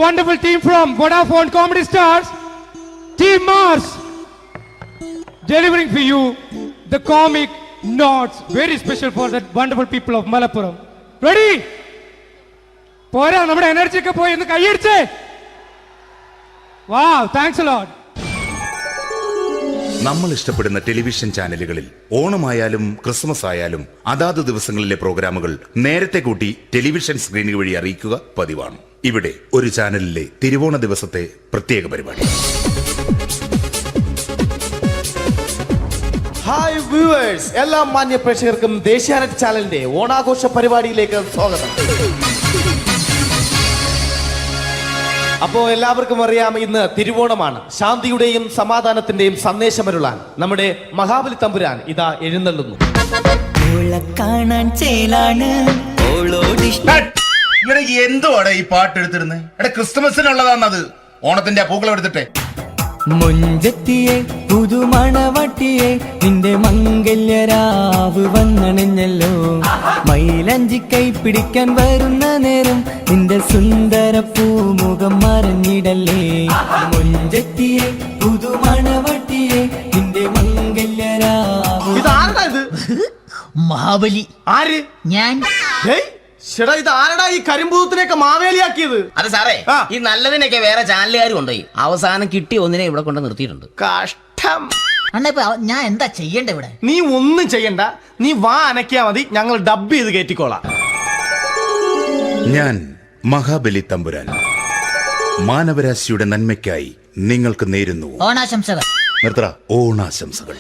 wonderful team from Vodafone Comedy Stars, Team Mars, delivering for you the comic notes, very special for the wonderful people of Malappuram. Ready? പോരാ, നമ്മുടെ energy ഒക്കെ പോയി ഒന്ന് കൈയടിച്ചേ. Wow, thanks a lot. നമ്മൾ ഇഷ്ടപ്പെടുന്ന television ചാനലുകളിൽ ഓണമായാലും Christmas ആയാലും അതാത് ദിവസങ്ങളിലെ പ്രോഗ്രാമുകൾ നേരത്തെ കൂട്ടി ടെലിവിഷൻ സ്ക്രീനുകൾ വഴി അറിയിക്കുക പതിവാണ്. ഇവിടെ ഒരു ചാനലിലെ തിരുവോണ ദിവസത്തെ പ്രത്യേക പരിപാടി. ഹായ് വ്യൂവേഴ്സ്, എല്ലാ മാന്യ പ്രേക്ഷകർക്കും ദേശീയാനെറ്റ് ചാനലിന്റെ ഓണാഘോഷ പരിപാടിയിലേക്ക് സ്വാഗതം. അപ്പോ എല്ലാവർക്കും അറിയാം, ഇന്ന് തിരുവോണമാണ്. ശാന്തിയുടെയും സമാധാനത്തിന്റെയും സന്ദേശമരുളാൻ നമ്മുടെ മഹാബലി തമ്പുരാൻ ഇതാ എഴുന്നള്ളുന്നു. എന്തുവാടാ ഈ പാട്ട് എടുത്തിരുന്നത്? ക്രിസ്മസിനുള്ളതാണത്. ഓണത്തിന്റെ പൂക്കളം എടുത്തിട്ടെ. മുഞ്ചത്തിയെ പുതുമണവട്ടിയെ നിന്റെ മംഗല്യരാവ് വന്നണിഞ്ഞല്ലോ. മൈലഞ്ചി കൈ പിടിക്കാൻ വരുന്ന നേരം നിന്റെ സുന്ദര പൂമുഖം മറഞ്ഞിടല്ലേ. മുഞ്ചത്തിയെ പുതുമണവട്ടിയെ നിന്റെ മംഗല്യരാവ്. ഇതാരടാ? മഹാബലി. ആര്? ഞാൻ. ചേട്ടാ, ഇത് ആരടാ ഈ കരിമ്പൂത്തിനെയൊക്കെ മാവേലിയാക്കിയത്? അത് സാറേ, ഈ നല്ലതിനൊക്കെ വേറെ ചാനലുകാർ കൊണ്ടുപോയി അവസാനം കിട്ടി ഒന്നിനെ ഇവിടെ കൊണ്ട് നിർത്തിയിട്ടുണ്ട്. കഷ്ടം. അണ്ണ ഇപ്പൊ ഞാൻ എന്താ ചെയ്യണ്ട ഇവിടെ? നീ ഒന്നും ചെയ്യണ്ട, നീ വാ അനക്കിയാ മതി, ഞങ്ങൾ ഡബ് ചെയ്ത് കയറ്റിക്കോളാം. ഞാൻ മഹാബലി തമ്പുരാൻ മാനവരാശിയുടെ നന്മയ്ക്കായി നിങ്ങൾക്ക് നേരുന്നു ഓണാശംസകൾ. നിർത്തറ. ഓണാശംസകൾ.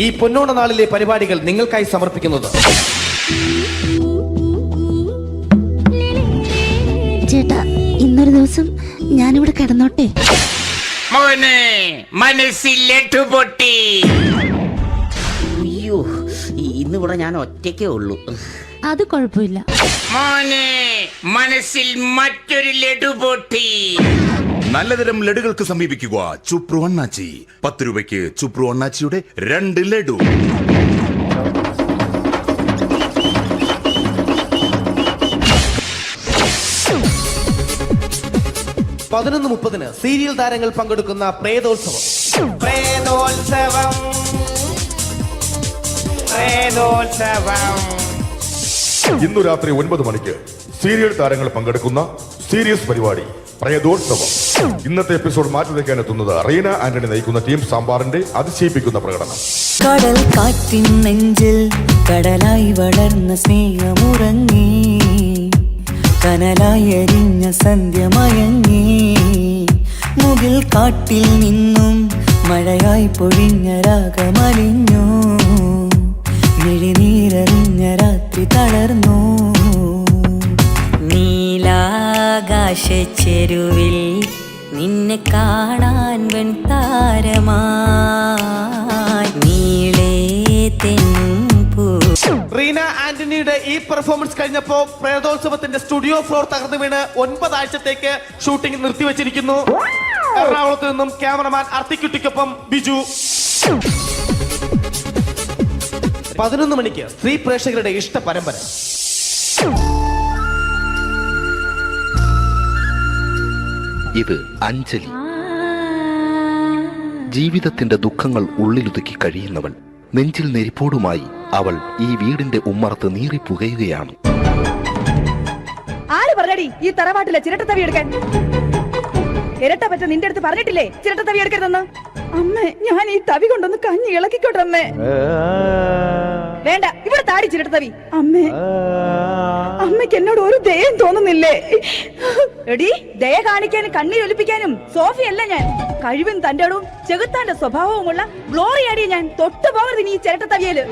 ഈ പൊന്നോണ നാളിലെ പരിപാടികൾ നിങ്ങൾക്കായി സമർപ്പിക്കുന്നത് ചേട്ടാ, ഇന്നൊരു ദിവസം ഞാനിവിടെ കിടന്നോട്ടെ. മോനെ മനസ്സിലെട്ടു പൊട്ടി. അയ്യോ, ഇന്നിവിടെ ഞാൻ ഒറ്റയ്ക്കേ ഉള്ളൂ. അത് കുഴപ്പമില്ല. മോനെ മനസ്സിൽ മറ്റൊരു ലഡു പൊട്ടി. നല്ലതരം ലഡുകൾക്ക് സമീപിക്കുക ചുപ്രു അണ്ണാച്ചി. 10 രൂപയ്ക്ക് ചുപ്രു അണ്ണാച്ചിയുടെ 2 ലഡു. (11:30) സീരിയൽ താരങ്ങൾ പങ്കെടുക്കുന്ന പ്രേതോത്സവം. ഇന്നു രാത്രി 9 മണിക്ക് സീരിയൽ താരങ്ങൾ പങ്കെടുക്കുന്ന സീരിയസ് പരിപാടി പ്രേതോത്സവം. ഇന്നത്തെ എപ്പിസോഡ് മാറ്റി വയ്ക്കാൻ എത്തുന്നത് റീന ആന്റണി നയിക്കുന്ന ടീം സാമ്പാറിന്റെ അതിശയിപ്പിക്കുന്ന പ്രകടനം. കടൽ കാറ്റിൻ നെഞ്ചിൽ കടലായി വളർന്ന സ്നേഹമുറങ്ങി, കനലായി എരിഞ്ഞ സന്ധ്യ മയങ്ങി. മുകിൽ കാട്ടിൽ നിന്നും മഴയായി പൊഴിഞ്ഞ രാഗമലിഞ്ഞു, മിഴിനീരറിഞ്ഞ രാത്രി തളർന്നു. നീലാകാശച്ചെരുവിൽ നിന്നെ കാണാൻ വെൺതാരമായി നീളേ തെൻപൂ. റീന ആന്റണിയുടെ ഈ പെർഫോമൻസ് കഴിഞ്ഞപ്പോ പ്രേതോത്സവത്തിന്റെ സ്റ്റുഡിയോ ഫ്ലോർ തകർന്നു വീണ് 9 ആഴ്ചത്തേക്ക് ഷൂട്ടിംഗ് നിർത്തിവെച്ചിരിക്കുന്നു. എറണാകുളത്ത് നിന്നും ക്യാമറമാൻ അർത്തിക്കുട്ടിക്കൊപ്പം ബിജു. 11 മണിക്ക് സ്ത്രീ പ്രേക്ഷകരുടെ ഇഷ്ട പരമ്പര. ഇത് അഞ്ജലി. ജീവിതത്തിന്റെ ദുഃഖങ്ങൾ ഉള്ളിലൊതുക്കി കഴിയുന്നവൾ. നെഞ്ചിൽ നെരിപ്പോടുമായി അവൾ ഈ വീടിന്റെ ഉമ്മറത്ത് നീറിപ്പുകയുകയാണ്. ആര് പറഞ്ഞടി ഈ തറവാട്ടിലെ ചിരട്ടത്തവി എടുക്കാൻ? ഇരട്ട പറ്റ നിന്റെ അടുത്ത് പറഞ്ഞിട്ടില്ലേ ചിരട്ടത്തവി എടുക്കരുതെന്ന്? അമ്മേ, ഞാൻ ഈ തവി കൊണ്ടൊന്ന് കഞ്ഞി ഇളക്കിക്കോട്ടെ അമ്മേ. വേണ്ട, ഇവിടെ താടി ചിരട്ടത്തവി. അമ്മേ, അമ്മയ്ക്ക് എന്നോട് ഒരു ദയം തോന്നുന്നില്ലേ? എടി, ദയ കാണിക്കാനും കണ്ണീരൊലിപ്പിക്കാനും സോഫിയല്ല ഞാൻ. കഴിവും തന്റെ ഇടവും ചെകുത്താന്റെ സ്വഭാവവുമുള്ള ഗ്ലോറിയാടിയ ഞാൻ. തൊട്ടു പോകരുത് ഈ ചിരട്ടത്തവിയല്.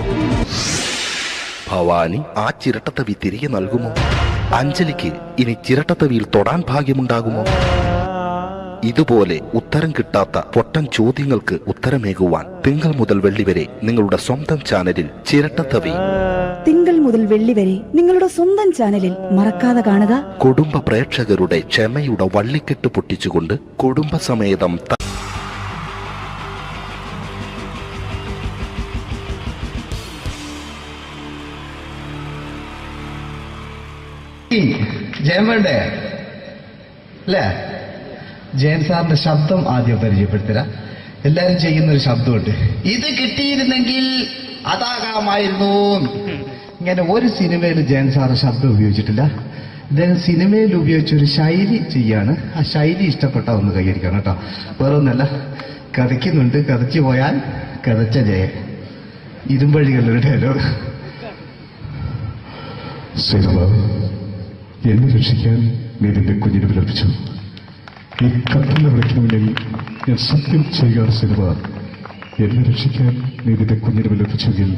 ഭവാനി ആ ചിരട്ടത്തവി തിരികെ നൽകുമോ? അഞ്ജലിക്ക് ഇനി ചിരട്ടത്തവിയിൽ തൊടാൻ ഭാഗ്യമുണ്ടാകുമോ? ഇതുപോലെ ഉത്തരം കിട്ടാത്ത പൊട്ടൻ ചോദ്യങ്ങൾക്ക് ഉത്തരമേകുവാൻ തിങ്കൾ മുതൽ വെള്ളി വരെ നിങ്ങളുടെ സ്വന്തം ചാനലിൽ ചിരട്ടത്തവി. തിങ്കൾ മുതൽ വെള്ളി വരെ നിങ്ങളുടെ സ്വന്തം ചാനലിൽ മറക്കാതെ കാണുക. കുടുംബ പ്രേക്ഷകരുടെ ക്ഷമയുടെ വള്ളിക്കെട്ട് പൊട്ടിച്ചുകൊണ്ട് കുടുംബസമേതം ജയൻ വേണ്ടേ അല്ലേ? ജയൻ സാറിന്റെ ശബ്ദം ആദ്യം പരിചയപ്പെടുത്തരാ. എല്ലാരും ചെയ്യുന്ന ഒരു ശബ്ദമുണ്ട്, ഇത് കിട്ടിയിരുന്നെങ്കിൽ അതാകാമായിരുന്നു. ഇങ്ങനെ ഒരു സിനിമയിൽ ജയൻ സാറ് ശബ്ദം ഉപയോഗിച്ചിട്ടില്ല. ഇദ്ദേഹം സിനിമയിൽ ഉപയോഗിച്ച ഒരു ശൈലി ചെയ്യാണ്. ആ ശൈലി ഇഷ്ടപ്പെട്ട ഒന്ന് കൈകരിക്കണം കേട്ടോ. വേറെ ഒന്നല്ല, കഥയ്ക്കുന്നുണ്ട്, കഥച്ചു പോയാൽ കഥച്ച ജയൻ. ഇരുമ്പഴികളുടെ ഡയലോഗ്. സൈനബ, എന്നെ രക്ഷിക്കാൻ നീ നിന്റെ കുഞ്ഞിനെ വിലപിച്ചു. ഈ കട്ടലിനെ വിളിക്കണമെങ്കിൽ ഞാൻ സത്യം ചെയ്യുകയാണ് സൈനബ. എന്നെ രക്ഷിക്കാൻ നീ നിന്റെ കുഞ്ഞിനെ വിലപിച്ചെങ്കിൽ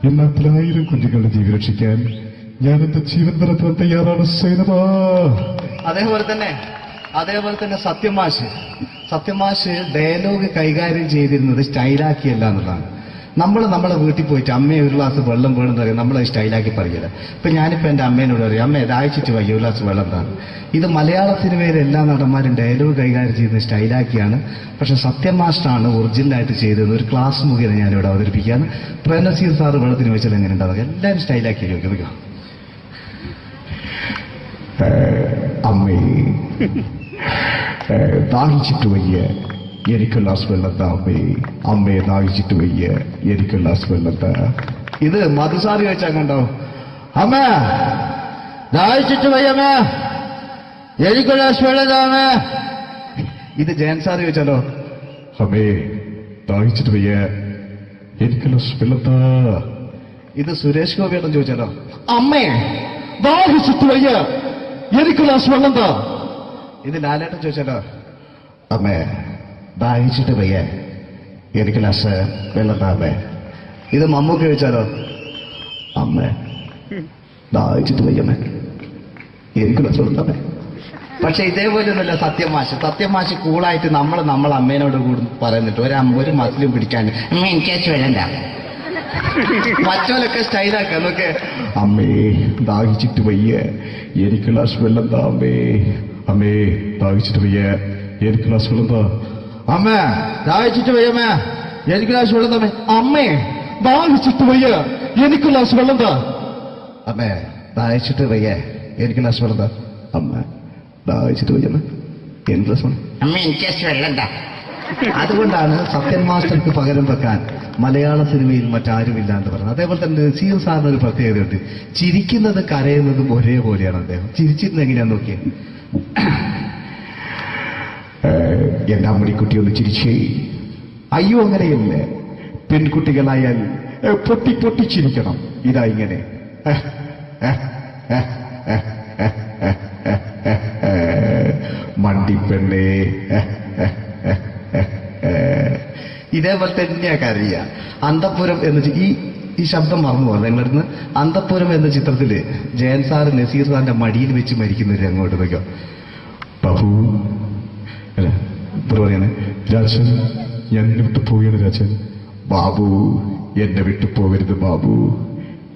ഈ 40,000 കുഞ്ഞുങ്ങളുടെ ജീവൻ രക്ഷിക്കാൻ ഞാൻ എന്റെ ജീവൻ നടത്താൻ തയ്യാറാണ് സൈനബ. അതേപോലെ തന്നെ സത്യമാഷ് ഡയലോഗ് കൈകാര്യം ചെയ്തിരുന്നത് സ്റ്റൈലാക്കിയല്ല എന്നുള്ളതാണ്. നമ്മളെ വീട്ടിൽ പോയിട്ട് അമ്മയെ ഒരു ഗ്ലാസ് വെള്ളം വേണമെന്ന് പറയും, നമ്മളത് സ്റ്റൈലാക്കി പറയില്ല. ഇപ്പൊ ഞാനിപ്പോ എന്റെ അമ്മേനോട് പറയും, അമ്മ ദാഹിച്ചിട്ട് വയ്യ ഒരു ഗ്ലാസ് വെള്ളം എന്താണ്. ഇത് മലയാള സിനിമയിലെ എല്ലാ നടന്മാരും ഡയലോഗ് കൈകാര്യം ചെയ്യുന്നത് സ്റ്റൈലാക്കിയാണ്. പക്ഷെ സത്യമാഷ്ടാണ് ഒറിജിനലായിട്ട് ചെയ്തത്. ഒരു ക്ലാസ് മുഖേന ഞാനിവിടെ അവതരിപ്പിക്കുകയാണ്. പ്രേംനസീർ സാറ് വെള്ളത്തിന് വെച്ചാൽ എങ്ങനെ ഉണ്ടാവുക? എല്ലാവരും സ്റ്റൈലാക്കി ചോദിക്കുക. അമ്മേ, ദാഹിച്ചിട്ട് വയ്യ, എനിക്ക് ഗ്ലാസ് വെള്ളം താ അമ്മേ. അമ്മയെ ദാഹിച്ചിട്ട് വയ്യ, എനിക്ക് ഗ്ലാസ് വെള്ളം താ. ഇത് മധുസാറി ചോദിച്ചാൽ കണ്ടോ, അമ്മ ദാഹിച്ചിട്ട് വയ്യമ്മേ, എനിക്ക് ഗ്ലാസ് വെള്ളം താ അമ്മേ. ഇത് ജയൻ സാറി ചോദിച്ചാലോ, അമ്മേ ദാഹിച്ചിട്ട് വയ്യ, എനിക്ക് ഗ്ലാസ് വെള്ളം താ. ഇത് സുരേഷ് ഗോപിയോടും ചോദിച്ചാലോ, അമ്മേ ദാഹിച്ചിട്ട് വയ്യ, എനിക്ക് ഗ്ലാസ് വെള്ളം താ. ഇത് ലാലേട്ടൻ ചോദിച്ചാലോ, അമ്മേ ദാഹിച്ചിട്ട് വയ്യ, എനിക്ക് ഗ്ലാസ് വെള്ളം താ അമ്മേ. ഇത് മമ്മൂക്ക് ചോദിച്ചാലോ, അമ്മേ ദാഹിച്ചിട്ട് വയ്യമ്മേ, എനിക്ക് ഗ്ലാസ് വെള്ളം താ അമ്മേ. പക്ഷെ ഇതേപോലെ ഒന്നുമല്ല സത്യമാഷ് കൂളായിട്ട് നമ്മളെ അമ്മേനോട് കൂടി പറയുന്നിട്ട് ഒരു മസിലും പിടിക്കാൻ എനിക്ക് വേണ്ട. മറ്റോലൊക്കെ സ്റ്റൈലാക്കാം നോക്കെ. അമ്മേ ദാഹിച്ചിട്ട് വയ്യ, എനിക്ക് ഗ്ലാസ് വെള്ളം താ അമ്മേ. അമ്മേ ദാഹിച്ചിട്ട് വയ്യ, എനിക്ക് ഗ്ലാസ് വെള്ളം താ. അമ്മ ദാഹിച്ചിട്ട് വയ്യമ്മ, എനിക്ക് ഗ്ലാസ് വെള്ളം താ. അമ്മേ ദാഹിച്ചിട്ട് വയ്യ, എനിക്ക് ഗ്ലാസ് വെള്ളം താ. അമ്മേ ദാഹിച്ചിട്ട് വയ്യ, എനിക്ക് ഗ്ലാസ് വെള്ളം താ. അമ്മ ദാഹിച്ചിട്ട് വയ്യമ്മ, എനിക്ക് ഗ്ലാസ് വെള്ളം. അമ്മ എനിക്ക് വെള്ളം താ. അതുകൊണ്ടാണ് സത്യൻ മാസ്റ്റർക്ക് പകരം വെക്കാൻ മലയാള സിനിമയിൽ മറ്റാരുമില്ല എന്ന് പറഞ്ഞത്. അതേപോലെ തന്നെ നസീർ സാറിന് ഒരു പ്രത്യേകതയുണ്ട്, ചിരിക്കുന്നത് കരയുന്നതും ഒരേപോലെയാണ് അദ്ദേഹം. ചിരിച്ചിരുന്നത് എങ്ങനെയാന്ന് നോക്കിയേ. എന്റെ അമ്മണിക്കുട്ടി ഒന്ന് ചിരിച്ചേ. അയ്യോ അങ്ങനെയല്ല, പെൺകുട്ടികളായാൽ പൊട്ടി പൊട്ടി ചിരിക്കണം. ഇതാ ഇങ്ങനെ മണ്ടിപ്പെണ്ണേ. ഇതേപോലെ തന്നെയാ കരയ. അന്തപ്പുരം എന്ന ഈ ശബ്ദം മറന്നു പോകുന്നത് നിങ്ങളടുന്ന്. അന്തപ്പുരം എന്ന ചിത്രത്തില് ജയൻ സാറ് നസീർ സാറിന്റെ മടിയിൽ വെച്ച് മരിക്കുന്നവര് അങ്ങോട്ട് നോക്കാം. ബാബു അല്ല പറയാണ്, രാജൻ ഞാൻ എന്നെ വിട്ടു പോവുകയാണ് രാജൻ. ബാബു എന്നെ വിട്ടു പോകരുത് ബാബു.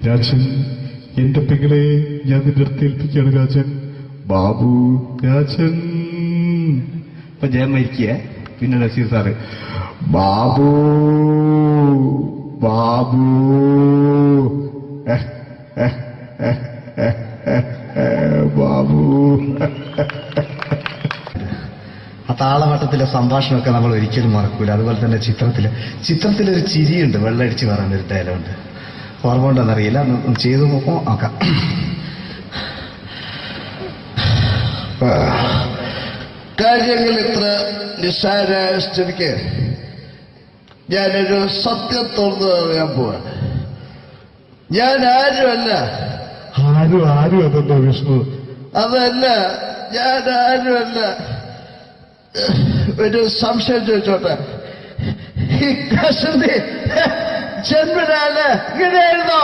രാജൻ എന്റെ പെങ്ങളെ ഞാൻ നിന്റെ അടുത്ത് ഏൽപ്പിക്കുകയാണ് രാജൻ. ബാബു രാജൻ. ഇപ്പൊ ജയൻ മരിക്കുക, പിന്നെ നസീർ സാറ് ബാബു ബാബു ബാബു. ആ താളവട്ടത്തിലെ സംഭാഷണമൊക്കെ നമ്മൾ ഒരിക്കലും മറക്കൂല. അതുപോലെ തന്നെ ചിത്രത്തിലൊരു ചിരിയുണ്ട്, വെള്ളടിച്ച് പറയുന്നൊരു ഡയലോഗുണ്ട്. ഓർമ്മ ഉണ്ടെന്നറിയില്ല, ഒന്ന് ചെയ്തു നോക്കാം. കാര്യങ്ങൾ ഇത്ര നിസ്സാരമായ സ്ഥിതിക്ക് ഞാനൊരു സത്യം തുറന്നു പറയാൻ പോവാ. ഞാൻ ആരുമല്ല. ആരും അതെന്താ വിഷ്ണു? അതല്ല, ഞാൻ ആരുമല്ല. ഒരു സംശയം ചോദിച്ചോട്ടെ, ഈ കസന്തി ജന്മനാണ് ഇങ്ങനെയായിരുന്നോ?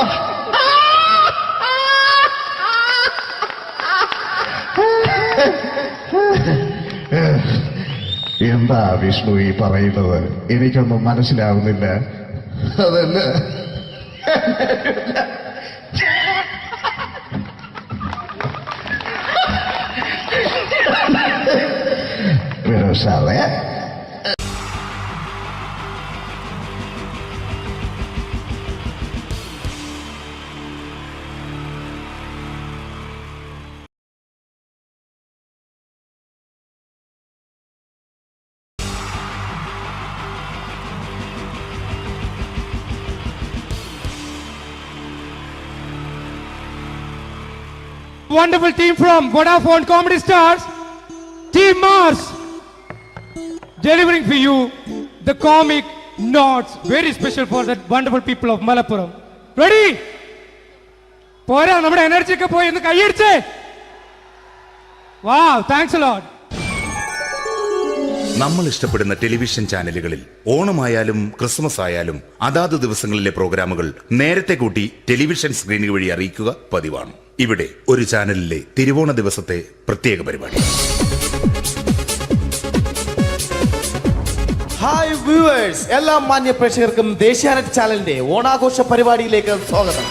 എന്താ വിഷ്ണു ഈ പറയുന്നത്? എനിക്കൊന്നും മനസ്സിലാവുന്നില്ല. അതല്ല, സാറേ wonderful team from Vodafone Comedy Stars, Team Mars, delivering for you the comic notes, very special for the wonderful people of Malappuram. Ready? പോരാ, നമ്മുടെ എനർജി ഒക്കെ പോയി ഒന്ന് കൈയടിച്ചേ. Wow, thanks a lot. നമ്മൾ ഇഷ്ടപ്പെടുന്ന ടെലിവിഷൻ ചാനലുകളിൽ ഓണമായാലും ക്രിസ്മസ് ആയാലും അതാത് ദിവസങ്ങളിലെ പ്രോഗ്രാമുകൾ നേരത്തെ കൂട്ടി ടെലിവിഷൻ സ്ക്രീനുകൾ വഴി അറിയിക്കുക പതിവാണ്. ഇവിടെ ഒരു ചാനലിലെ തിരുവോണ ദിവസത്തെ പ്രത്യേക പരിപാടി. ഹായ് വ്യൂവേഴ്സ്, എല്ലാ മാന്യ പ്രേക്ഷകർക്കും ദേശീയാനെറ്റ് ചാനലിന്റെ ഓണാഘോഷ പരിപാടിയിലേക്ക് സ്വാഗതം.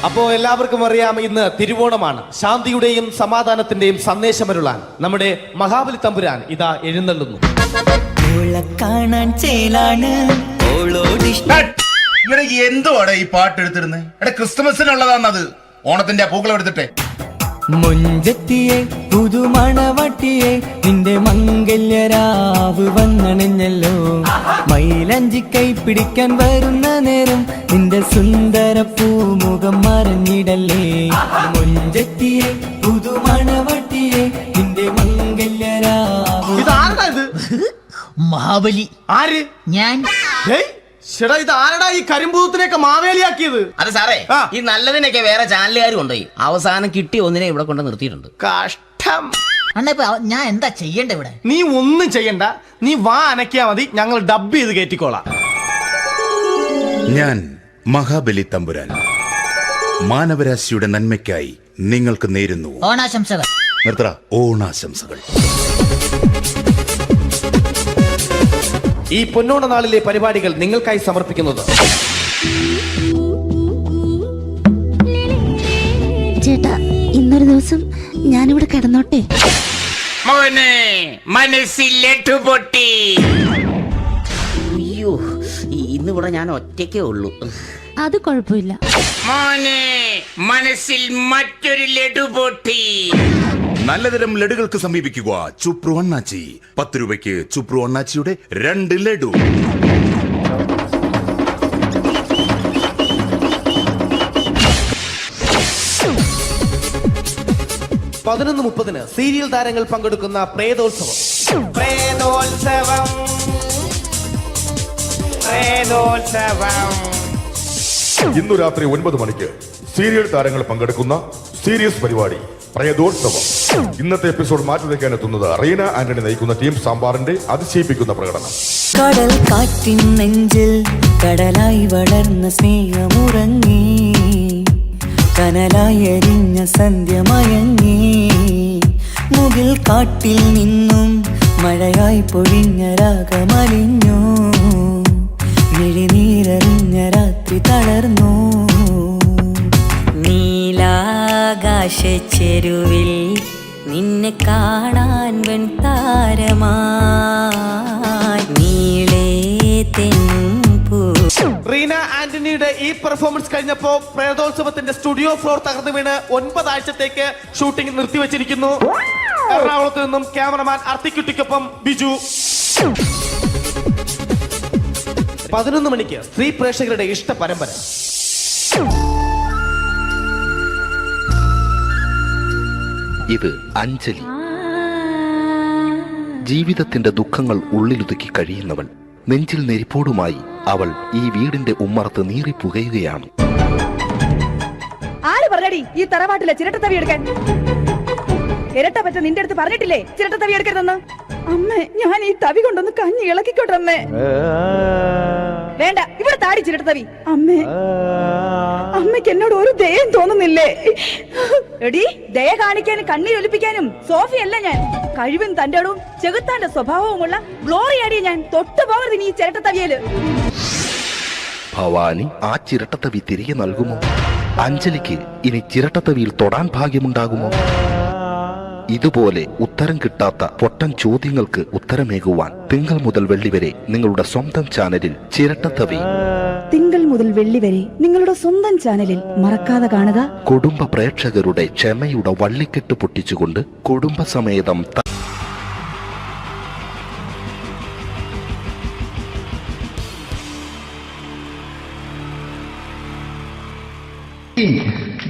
അപ്പോ എല്ലാവർക്കും അറിയാം, ഇന്ന് തിരുവോണമാണ്. ശാന്തിയുടെയും സമാധാനത്തിന്റെയും സന്ദേശമരുളാൻ നമ്മുടെ മഹാബലി തമ്പുരാൻ ഇതാ എഴുന്നള്ളുന്നു. കാണാൻ ചേലാണ് എന്തുവാടാ ഈ പാട്ട് എടുത്തിരുന്നത്? എടാ, ക്രിസ്മസിനുള്ളതാണത്. ഓണത്തിന്റെ പൂക്കളം എടുത്തിട്ടെ. മുഞ്ചത്തിയെ പുതുമണവട്ടിയെ നിന്റെ മംഗല്യരാവ് വന്നണിഞ്ഞല്ലോ. മൈലഞ്ചി കൈ പിടിക്കാൻ വരുന്ന നേരം നിന്റെ സുന്ദര പൂമുഖം മറഞ്ഞിടല്ലേ. മുഞ്ചത്തിയെ പുതുമണവട്ടിയെ നിന്റെ മംഗല്യരാവ്. ഇതാരടാ ഇത്? മഹാബലി. ആര്? ഞാൻ. ചേട്ടാ, ഇത് ആരടാ ഈ കരിമ്പൂത്തിനെയൊക്കെ മാവേലിയാക്കിയത്? അത് സാറേ, ഈ നല്ലതിനൊക്കെ വേറെ ചാനലുകാർ കൊണ്ടുപോയി അവസാനം കിട്ടി ഒന്നിനെ ഇവിടെ കൊണ്ട് നിർത്തിയിട്ടുണ്ട്. കഷ്ടം. ഞാൻ എന്താ ചെയ്യണ്ടേ ഇവിടെ? നീ ഒന്നും ചെയ്യണ്ട, നീ വാ അനക്കിയാ മതി, ഞങ്ങൾ ഡബ് ചെയ്ത് കയറ്റിക്കോളാം. ഞാൻ മഹാബലി തമ്പുരാൻ മാനവരാശിയുടെ നന്മയ്ക്കായി നിങ്ങൾക്ക് നേരുന്നു ഓണാശംസകൾ. നിർത്തറ. ഓണാശംസകൾ. ഈ പൊന്നോണ നാളിലെ പരിപാടികൾ നിങ്ങൾക്കായി സമർപ്പിക്കുന്നത് ചേട്ടാ, ഇന്നൊരു ദിവസം ഞാനിവിടെ കിടന്നോട്ടെ. മോനെ മനസ്സിൽ ലഡുപൊട്ടി. അയ്യോ, ഇന്നിവിടെ ഞാൻ ഒറ്റയ്ക്കേ ഉള്ളൂ. അത് കുഴപ്പമില്ല. മോനെ മനസ്സിൽ മറ്റൊരു ലഡുപൊട്ടി. നല്ലതരം ലഡുകൾക്ക് സമീപിക്കുക ചുപ്രു അണ്ണാച്ചി. 10 രൂപയ്ക്ക് ചുപ്രു അണ്ണാച്ചിയുടെ 2 ലഡു. പതിനൊന്ന് 30 സീരിയൽ താരങ്ങൾ പങ്കെടുക്കുന്ന പ്രേതോത്സവം. ഇന്നു രാത്രി 9 മണിക്ക് സീരിയൽ താരങ്ങൾ പങ്കെടുക്കുന്ന സീരിയസ് പരിപാടി പ്രേതോത്സവം. ഇന്നത്തെ എപ്പിസോഡ് മാറ്റി വയ്ക്കാൻ എത്തുന്നത് റീന ആന്റണി നയിക്കുന്ന ടീം സാമ്പാറിന്റെ അതിശയിപ്പിക്കുന്ന പ്രകടനം. കടൽ കാറ്റിൻ നെഞ്ചിൽ കടലായി വളർന്ന സ്നേഹമുറങ്ങി, കനലായി എരിഞ്ഞ സന്ധ്യ മയങ്ങി. മുകിൽ കാട്ടിൽ നിന്നും മഴയായി പൊഴിഞ്ഞ രാഗമലിഞ്ഞു, മിഴിനീരറിഞ്ഞ രാത്രി തളർന്നു. നീലാകാശ ചെരുവിൽ നിന്നെ കാണാൻ വെൺതാരമായി നീളേ തെൻപൂ. റീന ആന്റണിയുടെ ഈ പെർഫോമൻസ് കഴിഞ്ഞപ്പോ പ്രേതോത്സവത്തിന്റെ സ്റ്റുഡിയോ ഫ്ലോർ തകർന്നു വീണ് 9 ആഴ്ചത്തേക്ക് ഷൂട്ടിംഗ് നിർത്തിവെച്ചിരിക്കുന്നു. എറണാകുളത്ത് നിന്നും ക്യാമറമാൻ അർത്തിക്കുട്ടിക്കൊപ്പം ബിജു. 11 മണിക്ക് സ്ത്രീ പ്രേക്ഷകരുടെ ഇഷ്ട പരമ്പര. ഇത് അഞ്ജലി. ജീവിതത്തിന്റെ ദുഃഖങ്ങൾ ഉള്ളിലൊതുക്കി കഴിയുന്നവൾ. നെഞ്ചിൽ നെരിപ്പോടുമായി അവൾ ഈ വീടിന്റെ ഉമ്മറത്ത് നീറിപ്പുകയുകയാണ്. ആര് പറഞ്ഞടി ഈ തറവാട്ടിലെ ചിരട്ടത്തവി എടുക്കാൻ? ഇരട്ട പറ്റ നിന്റെ അടുത്ത് പറഞ്ഞിട്ടില്ലേ ചിരട്ടത്തവി എടുക്കരുതെന്ന്? അമ്മേ, ഞാൻ ഈ തവി കൊണ്ടൊന്ന് കഞ്ഞി ഇളക്കിക്കോട്ടെ അമ്മേ. വേണ്ട, ഇവിടെ താടി ചിരട്ടത്തവി. അമ്മേ, അമ്മയ്ക്ക് എന്നോട് ഒരു ദയം തോന്നുന്നില്ലേ? എടി, ദയ കാണിക്കാനും കണ്ണീരൊലിപ്പിക്കാനും സോഫിയല്ല ഞാൻ. കഴിവും തന്റെ ഇടവും ചെകുത്താന്റെ സ്വഭാവവുമുള്ള ഗ്ലോറി ആടിയ ഞാൻ. തൊട്ടു പോകരുത് നീ ചിരട്ടത്തവിയല്. ഭവാനി ആ ചിരട്ടത്തവി തിരികെ നൽകുമോ? അഞ്ജലിക്ക് ഇനി ചിരട്ടത്തവിയിൽ തൊടാൻ ഭാഗ്യമുണ്ടാകുമോ? ഇതുപോലെ ഉത്തരം കിട്ടാത്ത പൊട്ടൻ ചോദ്യങ്ങൾക്ക് ഉത്തരമേകുവാൻ തിങ്കൾ മുതൽ വെള്ളി വരെ നിങ്ങളുടെ സ്വന്തം ചാനലിൽ ചിരട്ടത്തവി. തിങ്കൾ മുതൽ വെള്ളി വരെ നിങ്ങളുടെ സ്വന്തം ചാനലിൽ മറക്കാതെ കാണുക. കുടുംബ പ്രേക്ഷകരുടെ ക്ഷമയുടെ വള്ളിക്കെട്ട് പൊട്ടിച്ചുകൊണ്ട് കുടുംബസമേതം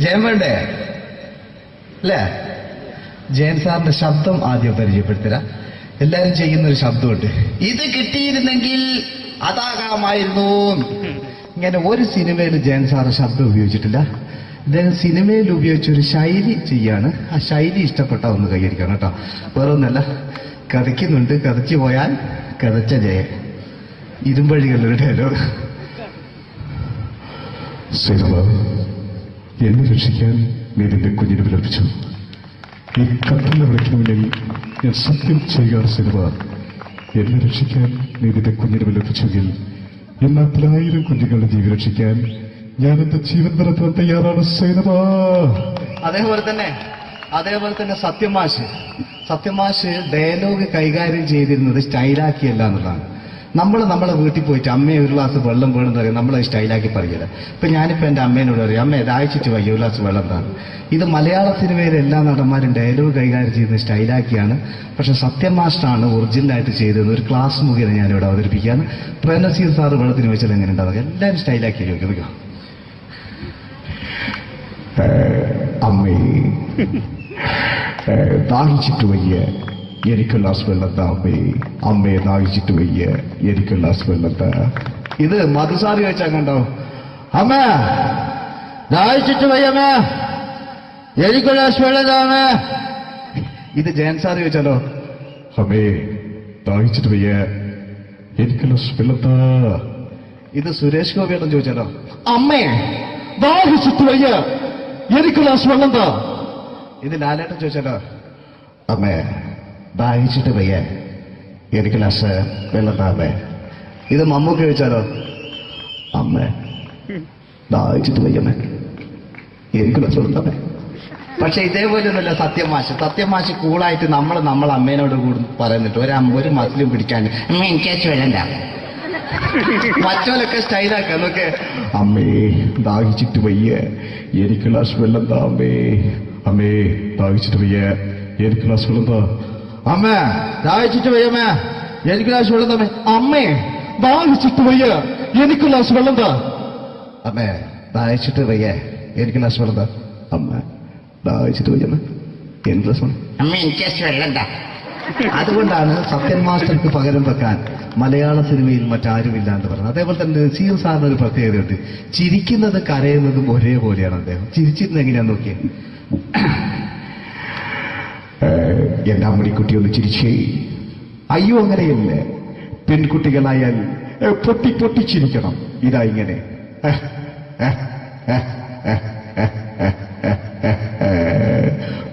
ജയൻ വേണ്ടേ അല്ലേ? ജയൻ സാറിന്റെ ശബ്ദം ആദ്യം പരിചയപ്പെടുത്തരാ. എല്ലാരും ചെയ്യുന്ന ഒരു ശബ്ദമുണ്ട്, ഇത് കിട്ടിയിരുന്നെങ്കിൽ അതാകാമായിരുന്നു. ഇങ്ങനെ ഒരു സിനിമയിൽ ജയൻ സാറ് ശബ്ദം ഉപയോഗിച്ചിട്ടില്ല. ഇദ്ദേഹം സിനിമയിൽ ഉപയോഗിച്ച ഒരു ശൈലി ചെയ്യാണ്. ആ ശൈലി ഇഷ്ടപ്പെട്ട ഒന്ന് കൈകരിക്കണം കേട്ടോ. വേറെ ഒന്നല്ല, കഥയ്ക്കുന്നുണ്ട്, കഥച്ചു പോയാൽ കഥച്ച ജയൻ. ഇരുമ്പഴികളുടെ ഡയലോഗ്. സിനിമ എന്നെ രക്ഷിക്കാൻ നീ നിന്റെ കുഞ്ഞിനെ വിലപിച്ചു. ഈ കട്ടലിനെ വിളിക്കണമെങ്കിൽ ഞാൻ സത്യം ചെയ്യുകയാണ്. സിനിമ എന്നെ രക്ഷിക്കാൻ നീ നിന്റെ കുഞ്ഞിനെ വിലപിച്ചെങ്കിൽ എല്ലാ 10,000 കുഞ്ഞുങ്ങളുടെ ജീവൻ രക്ഷിക്കാൻ ഞാൻ എന്റെ ജീവൻ നടത്താൻ തയ്യാറാണ് സിനിമ. അതേപോലെ തന്നെ സത്യമാഷ് ഡയലോഗ് കൈകാര്യം ചെയ്തിരുന്നത് സ്റ്റൈലാക്കിയല്ല എന്നുള്ളതാണ്. നമ്മളെ വീട്ടിൽ പോയിട്ട് അമ്മയെ ഒരു ഗ്ലാസ് വെള്ളം വേണമെന്ന് പറയും, നമ്മളത് സ്റ്റൈലാക്കി പറയില്ല. ഇപ്പൊ ഞാനിപ്പോ എന്റെ അമ്മേനോട് പറയും, അമ്മ ദാഹിച്ചിട്ട് വയ്യ ഒരു ഗ്ലാസ് വെള്ളം എന്താണ്. ഇത് മലയാള സിനിമയിലെ എല്ലാ നടന്മാരും ഡയലോഗ് കൈകാര്യം ചെയ്യുന്നത് സ്റ്റൈലാക്കിയാണ്. പക്ഷെ സത്യമാഷ്ടാണ് ഒറിജിനലായിട്ട് ചെയ്തത്. ഒരു ക്ലാസ് മുഖേന ഞാനിവിടെ അവതരിപ്പിക്കുകയാണ്. പ്രേംനസീർ സാറ് വെള്ളത്തിന് വെച്ചാൽ എങ്ങനെ ഉണ്ടാവുക? എല്ലാവരും സ്റ്റൈലാക്കി ചോദിക്കുക. അമ്മേ ദാഹിച്ചിട്ട് വയ്യ എനിക്ക് ഗ്ലാസ് വെള്ളം താ അമ്മേ. അമ്മയെ ദാഹിച്ചിട്ട് വയ്യ എനിക്ക് ഗ്ലാസ് വെള്ളം താ. ഇത് മധുസാറി വെച്ചാൽ കണ്ടോ, അമ്മ ദാഹിച്ചിട്ട് വയ്യമ്മേ എനിക്ക് ഗ്ലാസ് വെള്ളം താ അമ്മേ. ഇത് ജയൻ സാറി വെച്ചാലോ, അമ്മേ ദാഹിച്ചിട്ട് വയ്യ എനിക്ക് ഗ്ലാസ് വെള്ളം താ. ഇത് സുരേഷ് ഗോപിയോടും ചോദിച്ചാലോ, അമ്മേ ദാഹിച്ചിട്ട് വയ്യ എനിക്ക് ഗ്ലാസ് വെള്ളം താ. ഇത് ലാലേട്ടൻ ചോദിച്ചാലോ, അമ്മേ ദാഹിച്ചിട്ട് വയ്യ എനിക്ക് ഗ്ലാസ് വെള്ളം താ അമ്മേ. ഇത് മമ്മൂക്ക് ചോദിച്ചാലോ, അമ്മേ ദാഹിച്ചിട്ട് വയ്യമ്മേ എനിക്ക് ഗ്ലാസ് വെള്ളം താ അമ്മേ. പക്ഷെ ഇതേപോലെ ഒന്നുമല്ല സത്യമാഷ് കൂളായിട്ട് നമ്മളെ അമ്മേനോട് കൂടി പറയുന്നിട്ട് ഒരു മസിലും പിടിക്കാൻ അമ്മ എനിക്ക് വെള്ളണ്ട. മറ്റോലൊക്കെ സ്റ്റൈലാക്കാം നോക്കെ, അമ്മേ ദാഹിച്ചിട്ട് വയ്യ എനിക്ക് ഗ്ലാസ് വെള്ളം താ അമ്മേ. അമ്മേ ദാഹിച്ചിട്ട് വയ്യ എനിക്ക് ഗ്ലാസ് വെള്ളം താ. അമ്മ ദാഹിച്ചിട്ട് വയ്യമ്മ എനിക്ക് ഗ്ലാസ് വെള്ളം താ. അമ്മേ ദാഹിച്ചിട്ട് വയ്യ എനിക്ക് ഗ്ലാസ് വെള്ളം താ. അമ്മേ ദാഹിച്ചിട്ട് വയ്യ എനിക്ക് ഗ്ലാസ് വെള്ളം താ. അമ്മ ദാഹിച്ചിട്ട് വയ്യമ്മ എനിക്ക് ഗ്ലാസ് വെള്ളം അമ്മ എനിക്ക് വെള്ളം താ. അതുകൊണ്ടാണ് സത്യൻ മാസ്റ്റർക്ക് പകരം വെക്കാൻ മലയാള സിനിമയിൽ മറ്റാരുമില്ല എന്ന് പറഞ്ഞത്. അതേപോലെ തന്നെ നസീർ സാറിന് ഒരു പ്രത്യേകതയുണ്ട്, ചിരിക്കുന്നത് കരയുന്നതും ഒരേപോലെയാണ്. അദ്ദേഹം ചിരിച്ചിരുന്നത് എങ്ങനെയാന്ന് നോക്കിയേ, എന്റെ അമ്മണിക്കുട്ടി ഒന്ന് ചിരിച്ചേ. അയ്യോ അങ്ങനെയല്ല, പെൺകുട്ടികളായാൽ പൊട്ടി ചിരിക്കണം. ഇതാ ഇങ്ങനെ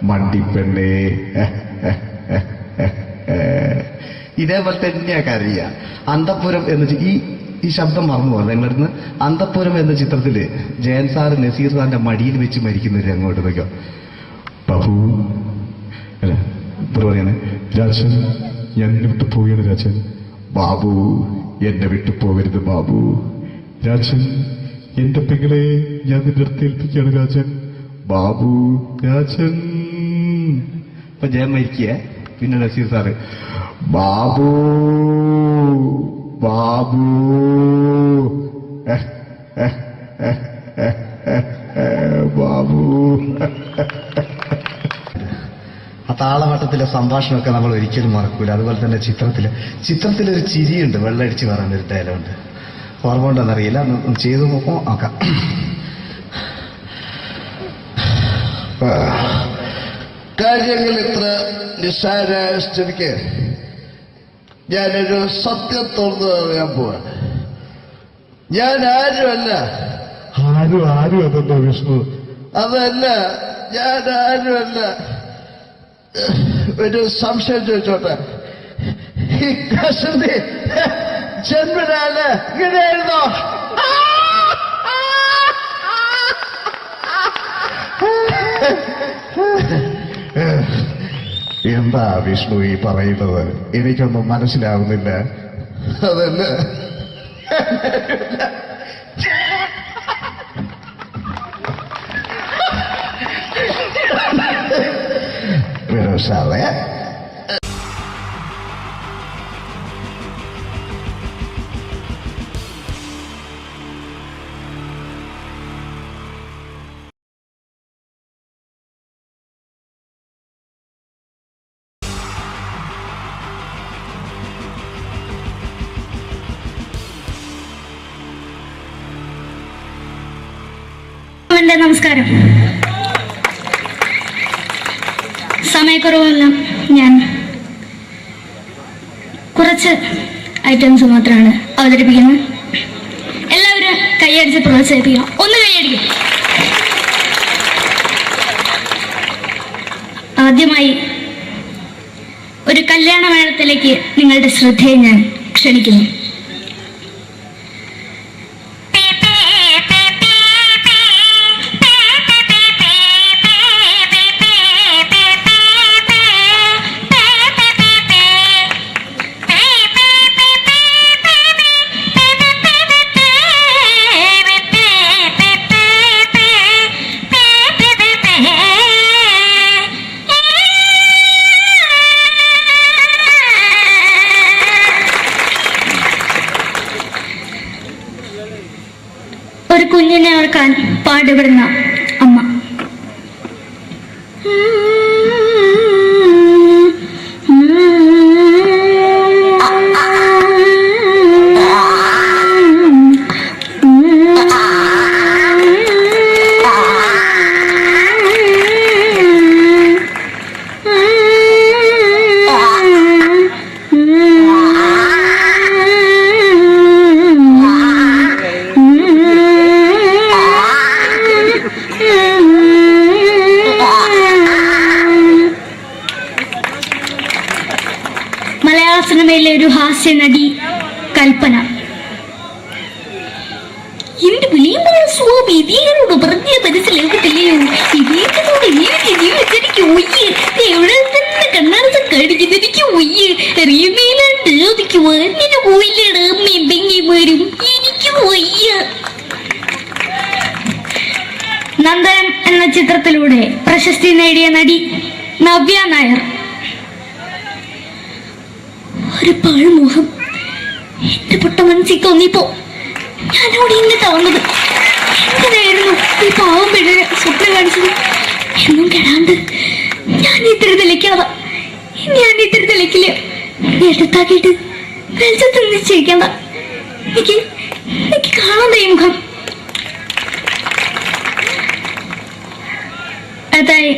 മണ്ടിപ്പെണ്ണേ. ഇതേപോലെ തന്നെയാ കരയ. അന്തപ്പുരം എന്ന ഈ ശബ്ദം മറന്നു പോകുന്നത് നിങ്ങളടുന്ന്. അന്തപ്പുരം എന്ന ചിത്രത്തില് ജയൻ സാറ് നസീർ സാറിന്റെ മടിയിൽ വെച്ച് മരിക്കുന്നവര് അങ്ങോട്ട് നോക്കാം. ബാബു അല്ല പറയാണ്, രാജൻ ഞാൻ എന്നെ വിട്ടു പോവുകയാണ് രാജൻ. ബാബു എന്നെ വിട്ടു പോകരുത് ബാബു. രാജൻ എന്റെ പെങ്ങളെ ഞാൻ നിന്റെ അടുത്ത് ഏൽപ്പിക്കുകയാണ് രാജൻ. ബാബു രാജൻ. ഇപ്പൊ ജയൻ മരിക്കുക. പിന്നെ നസീർ സാറ് ബാബു ബാബു ബാബു. ആ താളവട്ടത്തിലെ സംഭാഷണമൊക്കെ നമ്മൾ ഒരിക്കലും മറക്കൂല. അതുപോലെ തന്നെ ചിത്രത്തിലൊരു ചിരിയുണ്ട്, വെള്ളമടിച്ച് പറയാനൊരു ഡയലോഗുണ്ട്. ഓർമ്മ ഉണ്ടെന്നറിയില്ല, ഒന്ന് ചെയ്തു നോക്കാം. കാര്യങ്ങൾ ഇത്ര നിസ്സാരമായ സ്ഥിതിക്ക് ഞാനൊരു സത്യം തുറന്നു പറയാൻ പോവാ. ഞാൻ ആരുമല്ല. ആരും അതെന്താ വിഷ്ണു? അതല്ല, ഞാൻ ആരുമല്ല. ഒരു സംശയം ചോദിച്ചോട്ടെ, ഈ കസന്തി ജന്മനാണ് ഇങ്ങനെയായിരുന്നോ? എന്താ വിഷ്ണു ഈ പറയുന്നത്? എനിക്കൊന്നും മനസ്സിലാവുന്നില്ല. അതല്ല, സാറേ നമസ്കാരം. സമയക്കുറവെല്ലാം ഞാൻ കുറച്ച് ഐറ്റംസ് മാത്രമാണ് അവതരിപ്പിക്കുന്നത്. എല്ലാവരും കൈയടിച്ച് പ്രോത്സാഹിപ്പിക്കണം. ഒന്ന് കൈയടിക്കും. ആദ്യമായി ഒരു കല്യാണ മേളത്തിലേക്ക് നിങ്ങളുടെ ശ്രദ്ധയെ ഞാൻ ക്ഷണിക്കുന്നു. ഒരു കുഞ്ഞിനെ ഓർക്കാൻ പാടുപെടുന്ന അമ്മ. മലയാള സിനിമയിലെ ഒരു ഹാസ്യ നടി കൽപ്പന. എന്റെ വിളിയുമ്പോൾ സ്വാമി ഇതിനോട് പറഞ്ഞ മനസ്സിലാക്കത്തില്ലയോ? ഇതിനോട് ജീവിച്ചെനിക്ക് ഒയ്യ്, എവിടെ തന്നെ കണ്ണാടത്ത് കടിക്കുന്നത് എനിക്ക് ഒയ്യ്, അറിയുമേലാണ്ട് എനിക്ക് വന്നിന് പോയില്ലേടാ അമ്മയും പെങ്ങിമാരും, എനിക്ക് ഒയ്യ. നന്ദനം എന്ന ചിത്രത്തിലൂടെ പ്രശസ്തി നേടിയ നടി നവ്യ നായർ. ഒരു പാഴ്മുഖം എന്റെ പൊട്ട മനസ്സിൽ തോന്നിയപ്പോ ഞാനവിടെ ഇന്നിട്ടാ വന്നത്. എന്തിനായിരുന്നു ഈ പാവം പെണ്ണിന് സ്വപ്നം കാണിച്ചത്? എന്നും കെടാണ്ട് ഞാൻ ഇത്തിരി തെളിക്കാതെ ഞാൻ ഇത്തിരി തെളിക്കില്ല. എടുത്താക്കിയിട്ട് വെളിച്ചത്ത് നിശ്ചയിക്കണ്ട. എനിക്ക് കാണാൻ ഈ മുഖം. അതായി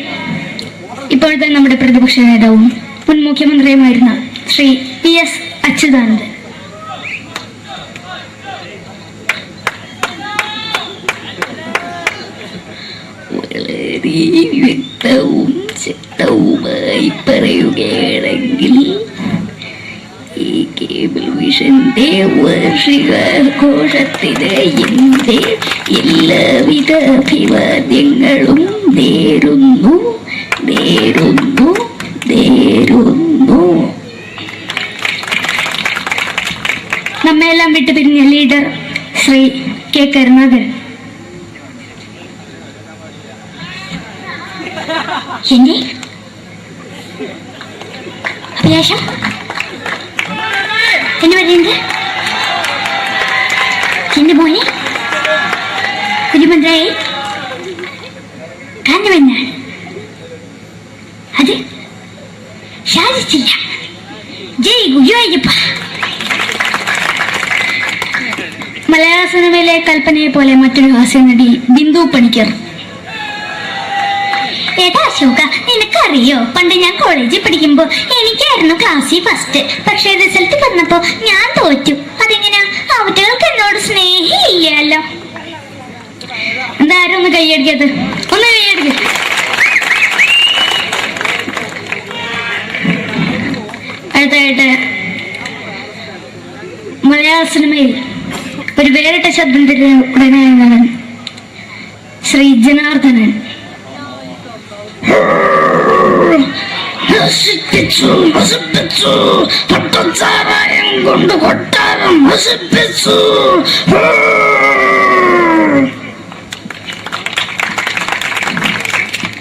ഇപ്പോഴത്തെ നമ്മുടെ പ്രതിപക്ഷ നേതാവും മുൻ മുഖ്യമന്ത്രിയുമായിരുന്ന ശ്രീ PS അച്യുതാനന്ദൻ. വളരെ വ്യക്തവും ശക്തവുമായി പറയുകയാണെങ്കിൽ ഈ കേബിൾ വിഷന്റെ വാർഷികാഘോഷത്തിന് എന്റെ എല്ലാവിധ അഭിവാദ്യങ്ങളും നേരുന്നു. നമ്മയെല്ലാം വിട്ടുപിരിഞ്ഞ ലീഡർ ശ്രീ K. കരുണാകരൻ. എന്റെ അഭിലാഷം എന്ന് പറയുന്നത് എന്റെ മോനെ കുരുമന്ത്രായി കാണുമെന്നാണ്. അത് സാധിച്ചില്ല. ജയ് ഗുരുവായൂരപ്പ. മലയാള സിനിമയിലെ കൽപ്പനയെ പോലെ മറ്റൊരു ഹാസ്യ നടി ബിന്ദു പണിക്കർ. ഏട്ടാ അശോക, നിനക്കറിയോ, പണ്ട് ഞാൻ കോളേജിൽ പഠിക്കുമ്പോ എനിക്കായിരുന്നു ക്ലാസ്സിൽ ഫസ്റ്റ്. പക്ഷെ റിസൾട്ട് വന്നപ്പോ ഞാൻ തോറ്റു. അതെങ്ങനെയാ? അവറ്റകൾക്ക് എന്നോട് സ്നേഹമില്ലല്ലോ. എന്താരും ഒന്ന് കൈയടിക്കത്? ഒന്ന് കൈയടിക്ക. അടുത്തായിട്ട് മലയാള സിനിമയിൽ ഒരു വേറിട്ട ശബ്ദത്തിന്റെ ഉടനെയാണ് ശ്രീ ജനാർദ്ദനൻ. കൊണ്ട് കൊട്ടാരം നശിപ്പിച്ചു.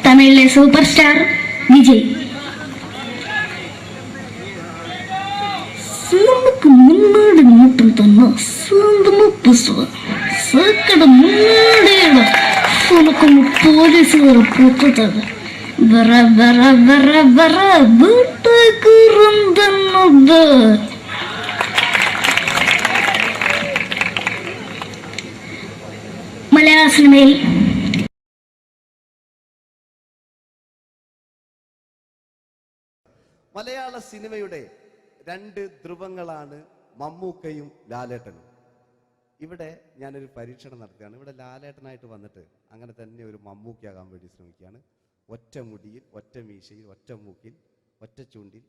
തമിഴിലെ സൂപ്പർ സ്റ്റാർ വിജയ്. നമുക്ക് മുന്നോട്ട് നോട്ടം തന്നെ സ്വന്തമോ പുസ്തകം സക്കട മുന്നോടിയാണ് ഉനക്ക് പോലീസുകാർ പൊത്തത് വറ വറ വറ വറ വീട്ടുകുറുന്നത്. മലയാള സിനിമയിൽ മലയാള സിനിമയുടെ രണ്ട് ധ്രുവങ്ങളാണ് മമ്മൂക്കയും ലാലേട്ടനും. ഇവിടെ ഞാനൊരു പരീക്ഷണം നടത്തുകയാണ്. ഇവിടെ ലാലേട്ടനായിട്ട് വന്നിട്ട് അങ്ങനെ തന്നെ ഒരു മമ്മൂക്കയാകാൻ വേണ്ടി ശ്രമിക്കുകയാണ്. ഒറ്റ മുടിയിൽ, ഒറ്റ മീശയിൽ, ഒറ്റ മൂക്കിൽ, ഒറ്റ ചൂണ്ടിൽ,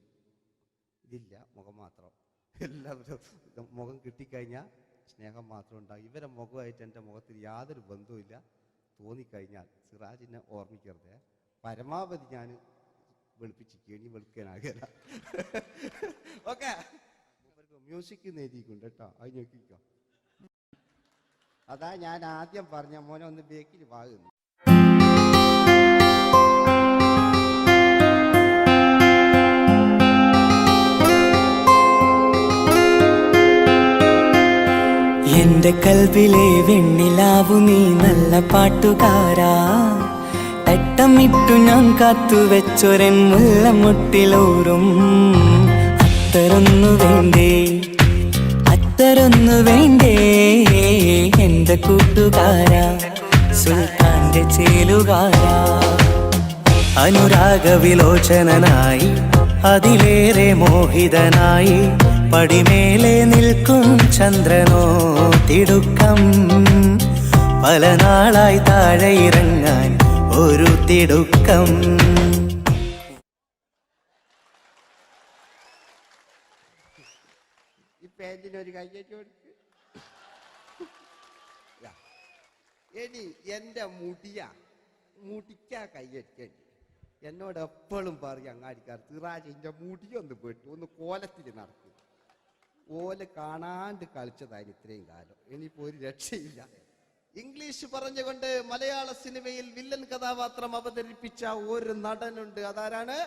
ഇതില്ല, മുഖം മാത്രം. എല്ലാവരും മുഖം കിട്ടിക്കഴിഞ്ഞാൽ സ്നേഹം മാത്രം ഉണ്ടാകും. ഇവരെ മുഖമായിട്ട് എൻ്റെ മുഖത്തിൽ യാതൊരു ബന്ധവുമില്ല. തോന്നിക്കഴിഞ്ഞാൽ സിറാജിനെ ഓർമ്മിക്കരുത്. പരമാവധി ഞാൻ വെളുപ്പിച്ചിരിക്കും, ഇനി വെളുക്കാനാകില്ല. ഓക്കെ, മ്യൂസിക് എഴുതിയിട്ടുണ്ട് കേട്ടോ, അത് നോക്കിക്കോ. അതാ ഞാൻ ആദ്യം പറഞ്ഞ മോനെ ഒന്ന് ബേക്കിൽ വാങ്ങുന്നു. എന്റെ കൽവിലെ വെണ്ണിലാവു നീ നല്ല പാട്ടുകാരാ, തട്ടമിട്ടു ഞാൻ കാത്തുവെച്ചൊരൻ മുല്ലമുട്ടിലോറും. അത്തരൊന്നു വേണ്ടേ, അത്തരൊന്നു വേണ്ടേ എന്റെ കൂട്ടുകാരാ, സുൽത്താന്റെ ചേലുകാരാ. അനുരാഗവിലോചനായി അതിലേറെ മോഹിതനായി പടിമേലെ നിൽക്കും ചന്ദ്രനോ തിടുക്കം. പല നാളായി താഴെ ഇറങ്ങാൻ ഒരു തിടുക്കം. ഈ പേജിനൊരു കയ്യേറ്റ് കൊടുക്ക്. എടി എൻ്റെ മുടിക്കാ കയ്യേറ്റേണ്ടി. എന്നോട് എപ്പോഴും പറയും അങ്ങാടിക്കാർ, സിറാജ് എൻ്റെ മുടിയൊന്ന് പെട്ടു, ഒന്ന് കോലത്തിൽ നടക്കും. ഓല് കാണാണ്ട് കളിച്ചതായിരുന്നു ഇത്രയും കാലം. ഇനിയിപ്പോ ഒരു രക്ഷയില്ല. ഇംഗ്ലീഷ് പറഞ്ഞുകൊണ്ട് മലയാള സിനിമയിൽ വില്ലൻ കഥാപാത്രം അവതരിപ്പിച്ച ഒരു നടനുണ്ട്. അതാരാണ്?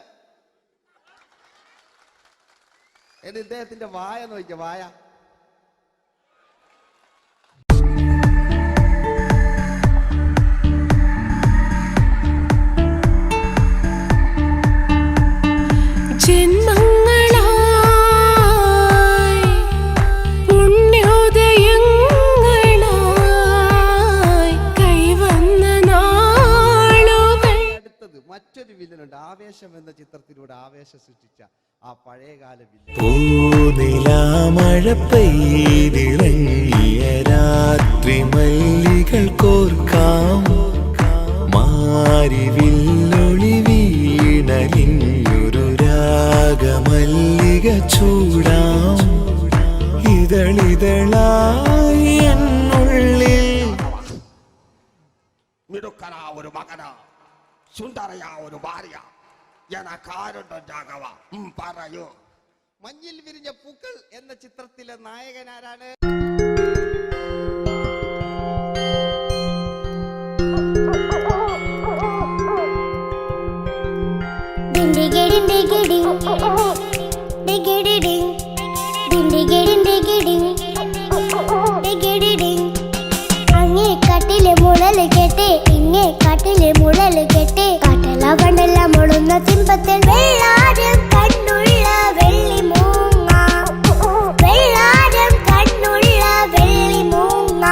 ഇദ്ദേഹത്തിന്റെ വായ നോക്കിയ വായ. മറ്റൊരു വില്ലനുണ്ട്. ആവേശം എന്ന ചിത്രത്തിലൂടെ ആവേശം സൃഷ്ടിച്ച ആ പഴയകാല വില്ലൻ. മഴ പെയ്തിറങ്ങിയ രാത്രി മല്ലികൾ കോർക്കാം, മാരിവില്ലൊളി വീണലിഞ്ഞൊരു രാഗമല്ലിക ചൂടാം. ഇതളിതളായി എന്നുള്ളിൽ മിടുക്കനാ ഒരു മകനാ, സുന്ദരയാ ഒരു ഭാര്യ, എനക്കാരുണ്ടോ രാഘവ, പറയൂ. മഞ്ഞിൽ വിരിഞ്ഞ പൂക്കൾ എന്ന ചിത്രത്തിലെ നായകനാരാണ്? അങ്ങേ കട്ടിലെ മുളല് കേട്ടേ, ഇങ്ങേ കാട്ടിലെ മുളല് കേട്ടേ, കാട്ടല കണ്ടല്ല മുളുന്ന സിംഹത്തിൽ വെള്ളാരം കണ്ണുള്ള വെള്ളി മൂങ്ങ, വെള്ളാരം കണ്ണുള്ള വെള്ളി മൂങ്ങ.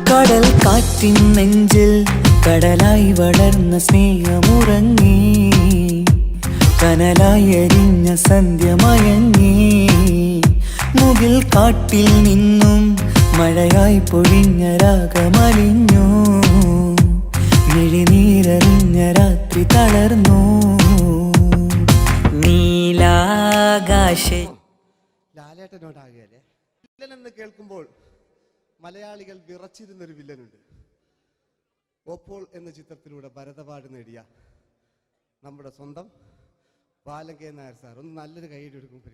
കടൽ കാറ്റിൻ നെഞ്ചിൽ കടലായി വളർന്ന സ്നേഹമുറങ്ങി, കനലായി എരിഞ്ഞ സന്ധ്യ മയങ്ങി. മുകിൽ കാട്ടിൽ നിന്നും മഴയായി പൊഴിഞ്ഞ രാഗമലിഞ്ഞു, മിഴിനീരറിഞ്ഞ രാത്രി തളർന്നു. നീലാകാശ ലാലേട്ടനോടാകല്ലേ വില്ലൻ എന്ന് കേൾക്കുമ്പോൾ മലയാളികൾ വിറച്ചിരുന്നൊരു വില്ലനുണ്ട്. ഓപ്പോൾ എന്ന ചിത്രത്തിലൂടെ ഭരതപാട് നേടിയ നമ്മുടെ സ്വന്തം ബാലൻ കെ നായർ സാർ. ഒന്ന് നല്ലൊരു കൈയ്യടി എടുക്കുമ്പോൾ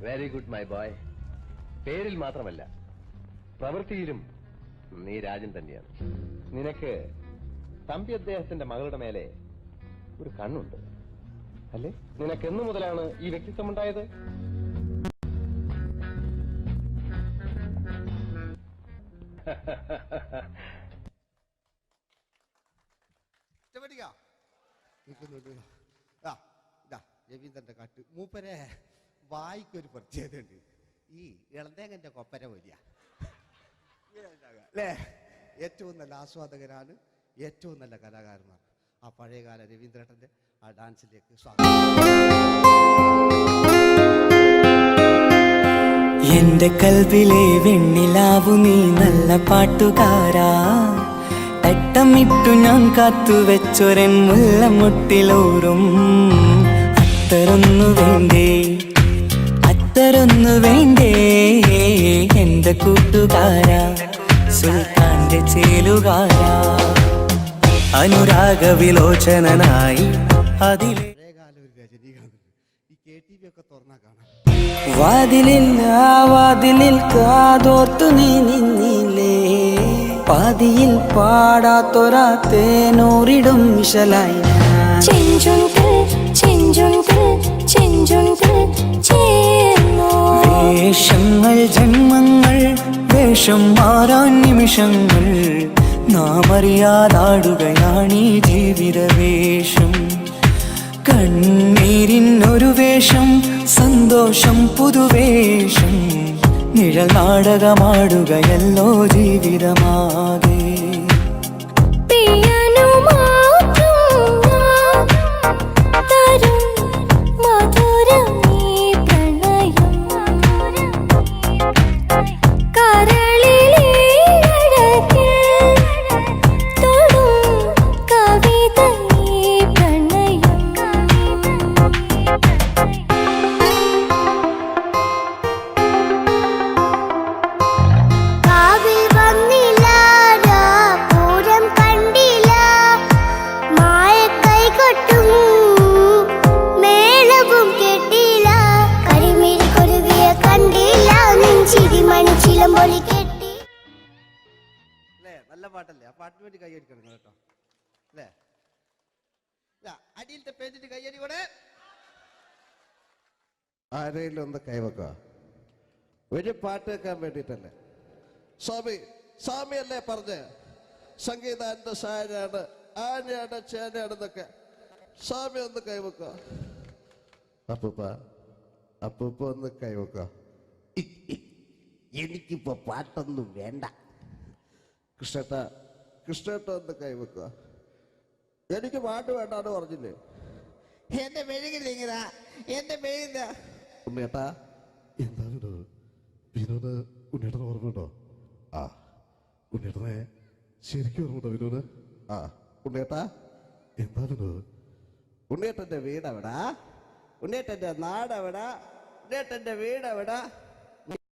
വെരി ഗുഡ് മൈ ബോയ്. പേരിൽ മാത്രമല്ല പ്രവൃത്തിയിലും നീ രാജൻ തന്നെയാണ്. നിനക്ക് തമ്പി അദ്ദേഹത്തിന്റെ മകളുടെ മേലെ ഒരു കണ്ണുണ്ട് അല്ലേ? നിനക്ക് എന്നു മുതലാണ് ഈ വ്യക്തിത്വം ഉണ്ടായത്? രവീന്ദ്രന്റെ കാട്ട് മൂപ്പരെ വായിക്കൊരു പ്രത്യേകത ഉണ്ട്. ഈ ഇളന്തേങ്ങന്റെ കൊപ്പര വലിയ അല്ലേ? ഏറ്റവും നല്ല ആസ്വാദകരാണ് ഏറ്റവും നല്ല കലാകാരന്മാർ. ആ പഴയകാല രവീന്ദ്രേട്ടൻ്റെ ആ ഡാൻസിലേക്ക് സ്വാഗതം. എന്റെ കൽവിലെ വെണ്ണിലാവു നീ നല്ല പാട്ടുകാരാ, തട്ടമിട്ടു ഞാൻ കാത്തുവെച്ചൊരൻ മുല്ലമുട്ടിലോറും അത്തരൊന്നു വേണ്ടേ, അത്തരൊന്നു വേണ്ടേ എന്റെ കൂട്ടുകാരാ, സുൽത്താന്റെ ചേലുകാരാ, അനുരാഗവിലോചനായി അതിലെ പഴയകാല ഒരു രജനീകാന്ത്. ഈ KTV ഒക്കെ തുറന്നാ കാണാം. വാതിലിൽ ആ വാതിലിൽ കാതോർത്തു നീ നിന്നില്ലേ, പാതിയിൽ പാടാത്തൊരാ തേനൂറിടും വിശലായി വേഷങ്ങൾ ജന്മങ്ങൾ വേഷം മാറാൻ നിമിഷങ്ങൾ നാം അറിയാതാടുകയാണീ ജീവിതവേഷം. കണ്ണീരിനൊരു വേഷം സന്തോഷം പുതുവേഷം നിഴൽ നാടകമാടുകയല്ലോ ജീവിതമാകെ. നല്ല പാട്ടല്ലേ? ആ പാട്ടിന് വേണ്ടി കൈയടിക്കണം കേട്ടോ അല്ലേ? അടിയിലത്തെ പേജിട്ട് കൈയടി കൂടെ ആരെങ്കിലും ഒന്ന് കൈവക്ക. ഒരു പാട്ട് വെക്കാൻ വേണ്ടിട്ടല്ലേ? സ്വാമി അല്ലേ പറഞ്ഞ് സംഗീതം എന്റെ സാരാണ്, ആനയാണ് ചേനയാണെന്നൊക്കെ. സ്വാമി ഒന്ന് കൈവക്ക. അപ്പൂപ്പ ഒന്ന് കൈവക്ക. എനിക്കിപ്പോ പാട്ടൊന്നും വേണ്ട. കൃഷ്ണേട്ട ഒന്ന് കൈവെക്കുക. എനിക്ക് പാട്ട് വേണ്ടാന്ന് പറഞ്ഞില്ലേ? എന്റെ മെഴുകില്ല എന്റെ മെഴുകില്ല. ഉണ്ണേട്ടാ എന്താ വിനോദ്? ഉണ്ണേട്ടന് ഓർമ്മയുണ്ടോ? ആ ഉണ്ണേട്ടനെ ശരിക്കും ഓർമ്മയുണ്ടോ വിനോദ്? ആ ഉണ്ണേട്ടാ എന്താ വിനോദ്? ഉണ്ണേട്ടന്റെ വീടെവിടാ? ഉണ്ണേട്ടന്റെ നാടെവിടാ? ഉണ്ണേട്ടന്റെ വീടെവിടാ?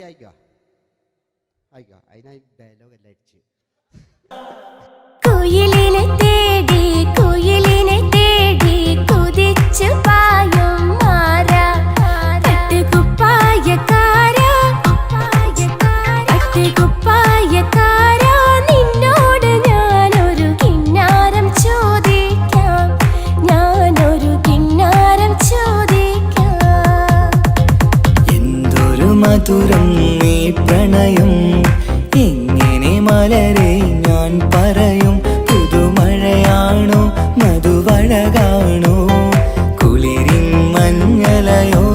ആയിക്കോ അതിനായി ഡയലോഗ് എല്ലാം അടിച്ച്. കുയിലിനെ തേടി കുതിച്ചു പായും മാറാ, പട്ടുകുപ്പായക്കാരാ നിന്നോട് ഞാനൊരു കിന്നാരം ചോദിക്കാം, എന്തൊരു മധുരം നീ പ്രണയം, എങ്ങനെ മലരെ ഞാൻ പറയും, പുതുമഴയാണോ മധുവഴകാണോ കുളിരിൻ മഞ്ഞലയോ,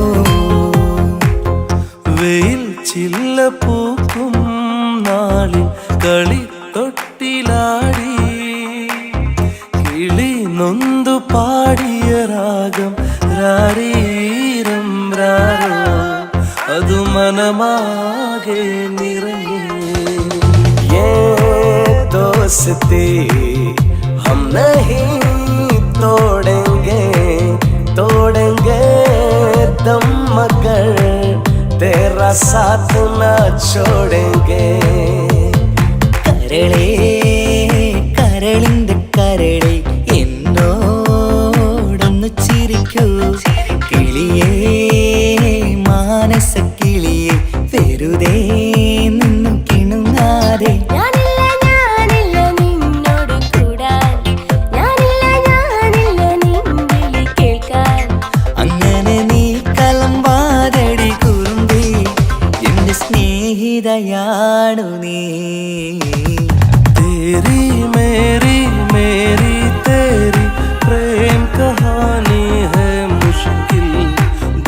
വെയിൽ ചില്ല പൂക്കും നാളിൽ കളിത്തൊട്ടിലാടി കിളി നൊന്തു പാടിയ രാഗം രാരീരം രാരോ അതു മനമാകെ നിറഞ്ഞേ. दोस्ती हम नहीं तोड़ेंगे दम मगर तेरा साथ न छोड़ेंगे. കരളേ കരളിന്റെ കരളെ എന്നോടൊന്നു ചിരിക്കൂ, കിളിയേ മാനസ കിളിയെ വെറുതെ നിന്നു കിണുങ്ങാതെ. അങ്ങനെ നീ കലമ്പാതടി കുറുമ്പി എന്റെ സ്നേഹിതയാണു നീ. तेरी मेरी मेरी तेरी प्रेम कहानी है मुश्किल,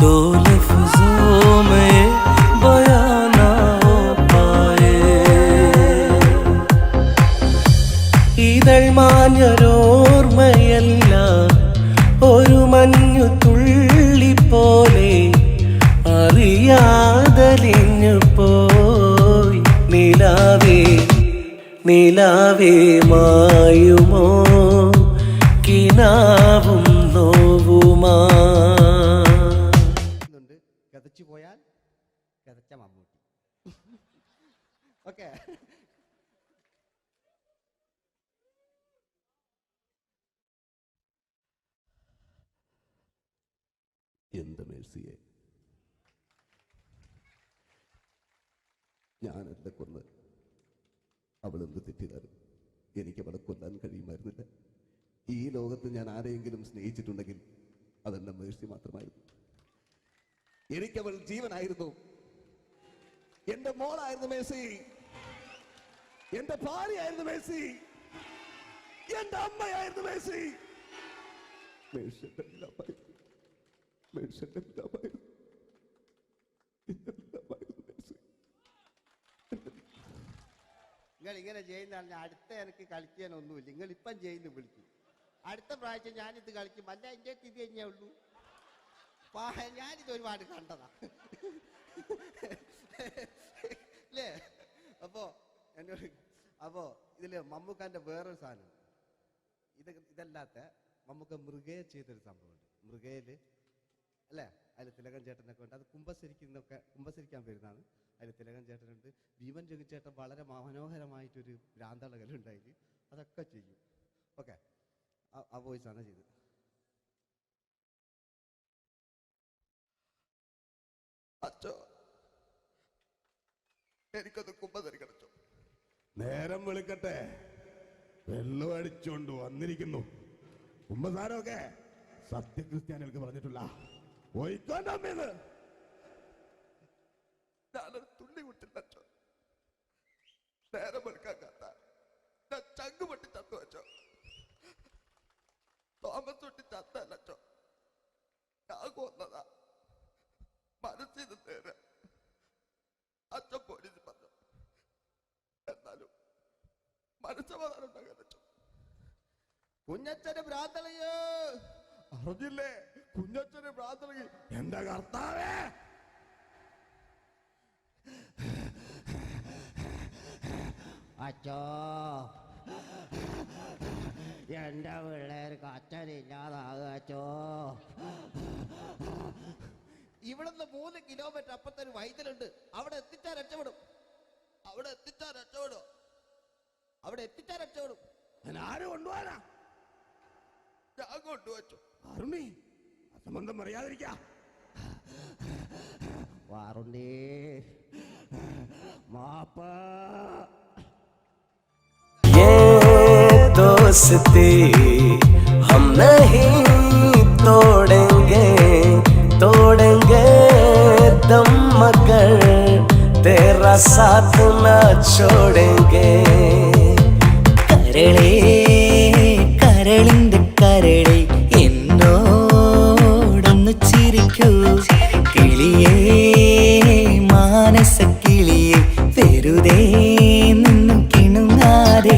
दो लफ्जों में बयां ना हो पाए. ഇതൾ മാഞ്ഞൊരോർമ്മയല്ല ഒരു മഞ്ഞു തുള്ളി പോലെ അറിയാതലിഞ്ഞു പോയി നിലാവേ നിലാവേ മായുമോ കിനാവും നോവുമാ. കഥച്ചു പോയാൽ കഥച്ച മമ്മൂട്ടി. ഓക്കെ, എന്ത് മേഴ്സിയെ, ഞാനല്ല കൊന്ന്, അവളെന്ത് തെറ്റിയതാലും എനിക്ക് അവളെ കൊല്ലാൻ കഴിയുമായിരുന്നില്ല. ഈ ലോകത്ത് ഞാൻ ആരെയെങ്കിലും സ്നേഹിച്ചിട്ടുണ്ടെങ്കിൽ അതെന്റെ മേഴ്സി മാത്രമായിരുന്നു. എനിക്കവൾ ജീവനായിരുന്നു, എന്റെ മോളായിരുന്നു മേഴ്സി, എന്റെ ഭാര്യയായിരുന്നു മേഴ്സി, എന്റെ അമ്മയായിരുന്നു മേഴ്സി. മേഴ്സിയുടെ എല്ലാമായിരുന്നു, മേഴ്സിയുടെ എല്ലാമായിരുന്നു, എല്ലാമായിരുന്നു മേഴ്സി. നിങ്ങൾ ഇങ്ങനെ ചെയ്യുന്നതാണ്. അടുത്ത എനിക്ക് കളിക്കാനൊന്നുമില്ല. നിങ്ങൾ ഇപ്പം ചെയ്യുന്നു വിളിക്കും. അടുത്ത പ്രാവശ്യം ഞാനിത് കളിക്കും. അല്ല, എൻ്റെ ഇത് തന്നെയേ ഉള്ളൂ. ഞാനിത് ഒരുപാട് കണ്ടതാ അല്ലേ? അപ്പോ ഇതില് മമ്മൂക്കാന്റെ വേറൊരു സാധനം, ഇതല്ലാത്ത മമ്മൂക്ക മൃഗയെ ചെയ്തൊരു സംഭവമുണ്ട്. മൃഗയില് അല്ലേ, അതിൽ തിലകൻ ചേട്ടനൊക്കെ ഉണ്ട്. അത് കുമ്പസരിക്കാൻ വരുന്നതാണ്. അതിൽ തിലകൻ ചേട്ടനുണ്ട്, ഭീമൻ രഘുചേട്ടൻ വളരെ മനോഹരമായിട്ടൊരു ഭ്രാന്തളകലുണ്ടായി. അതൊക്കെ ചെയ്യും. ഓക്കെ, ആ വോയിസാണ് ചെയ്തത്. അച്ചോ, എനിക്കൊന്ന് കുമ്പസരിക്കണച്ചോ. നേരം വിളിക്കട്ടെ, വെള്ളം അടിച്ചോണ്ട് വന്നിരിക്കുന്നു. കുമ്പസാരമൊക്കെ സത്യക്രിസ്ത്യാനികൾക്ക് പറഞ്ഞിട്ടുള്ള ഒയ്ക്കോന്റെ അമ്മേന്ന് ഞാനൊരു തുള്ളി വിട്ടില്ലച്ചോ. നേരം വെളുക്കാൻ കാത്ത ഞാൻ ചങ്ക് പൊട്ടി ചത്തു വെച്ചോ. തോമസ് തൊട്ടി ചത്തല്ലച്ചോ, ഞാൻ കൊന്നതാ. മനസ്സിന് നേരെ അച്ഛൻ പോലീസ് പറഞ്ഞു. എന്നാലും മനസ്സമാധാനം ഉണ്ടാകാനോ. കുഞ്ഞച്ഛന് ഭ്രാന്തളയോ അറിഞ്ഞില്ലേ? കുഞ്ഞച്ഛന് ഭ്രാന്തളകി. എന്റെ കർത്താവേ, അച്ചോ, എന്റെ പിള്ളേർക്ക് അച്ഛനില്ലാതാകച്ചോ. ഇവിടുന്ന് 3 കിലോമീറ്റർ അപ്പുറത്തെ ഒരു വൈദ്യുണ്ട്. അവിടെ എത്തിച്ചാൽ രക്ഷപ്പെടും. അവിടെ എത്തിച്ചാൽ രക്ഷപ്പെടും. ഞാൻ ആര് കൊണ്ടുപോകാനാ? ഞാൻ കൊണ്ടുവച്ചു. അരുണി, അസംബന്ധം പറയാതിരിക്ക. വാറുണ്ണി, മാപ്പ. दोस्ती हम नहीं तोड़ेंगे दम मगर तेरा साथ न छोड़ेंगे. കരളേ കരളിന്റെ കരളെ എന്നോടൊന്നു ചിരിക്കൂ. കിളിയേ മാനസ കിളിയെ വെറുതെ നിന്നു കിണുങ്ങാതെ.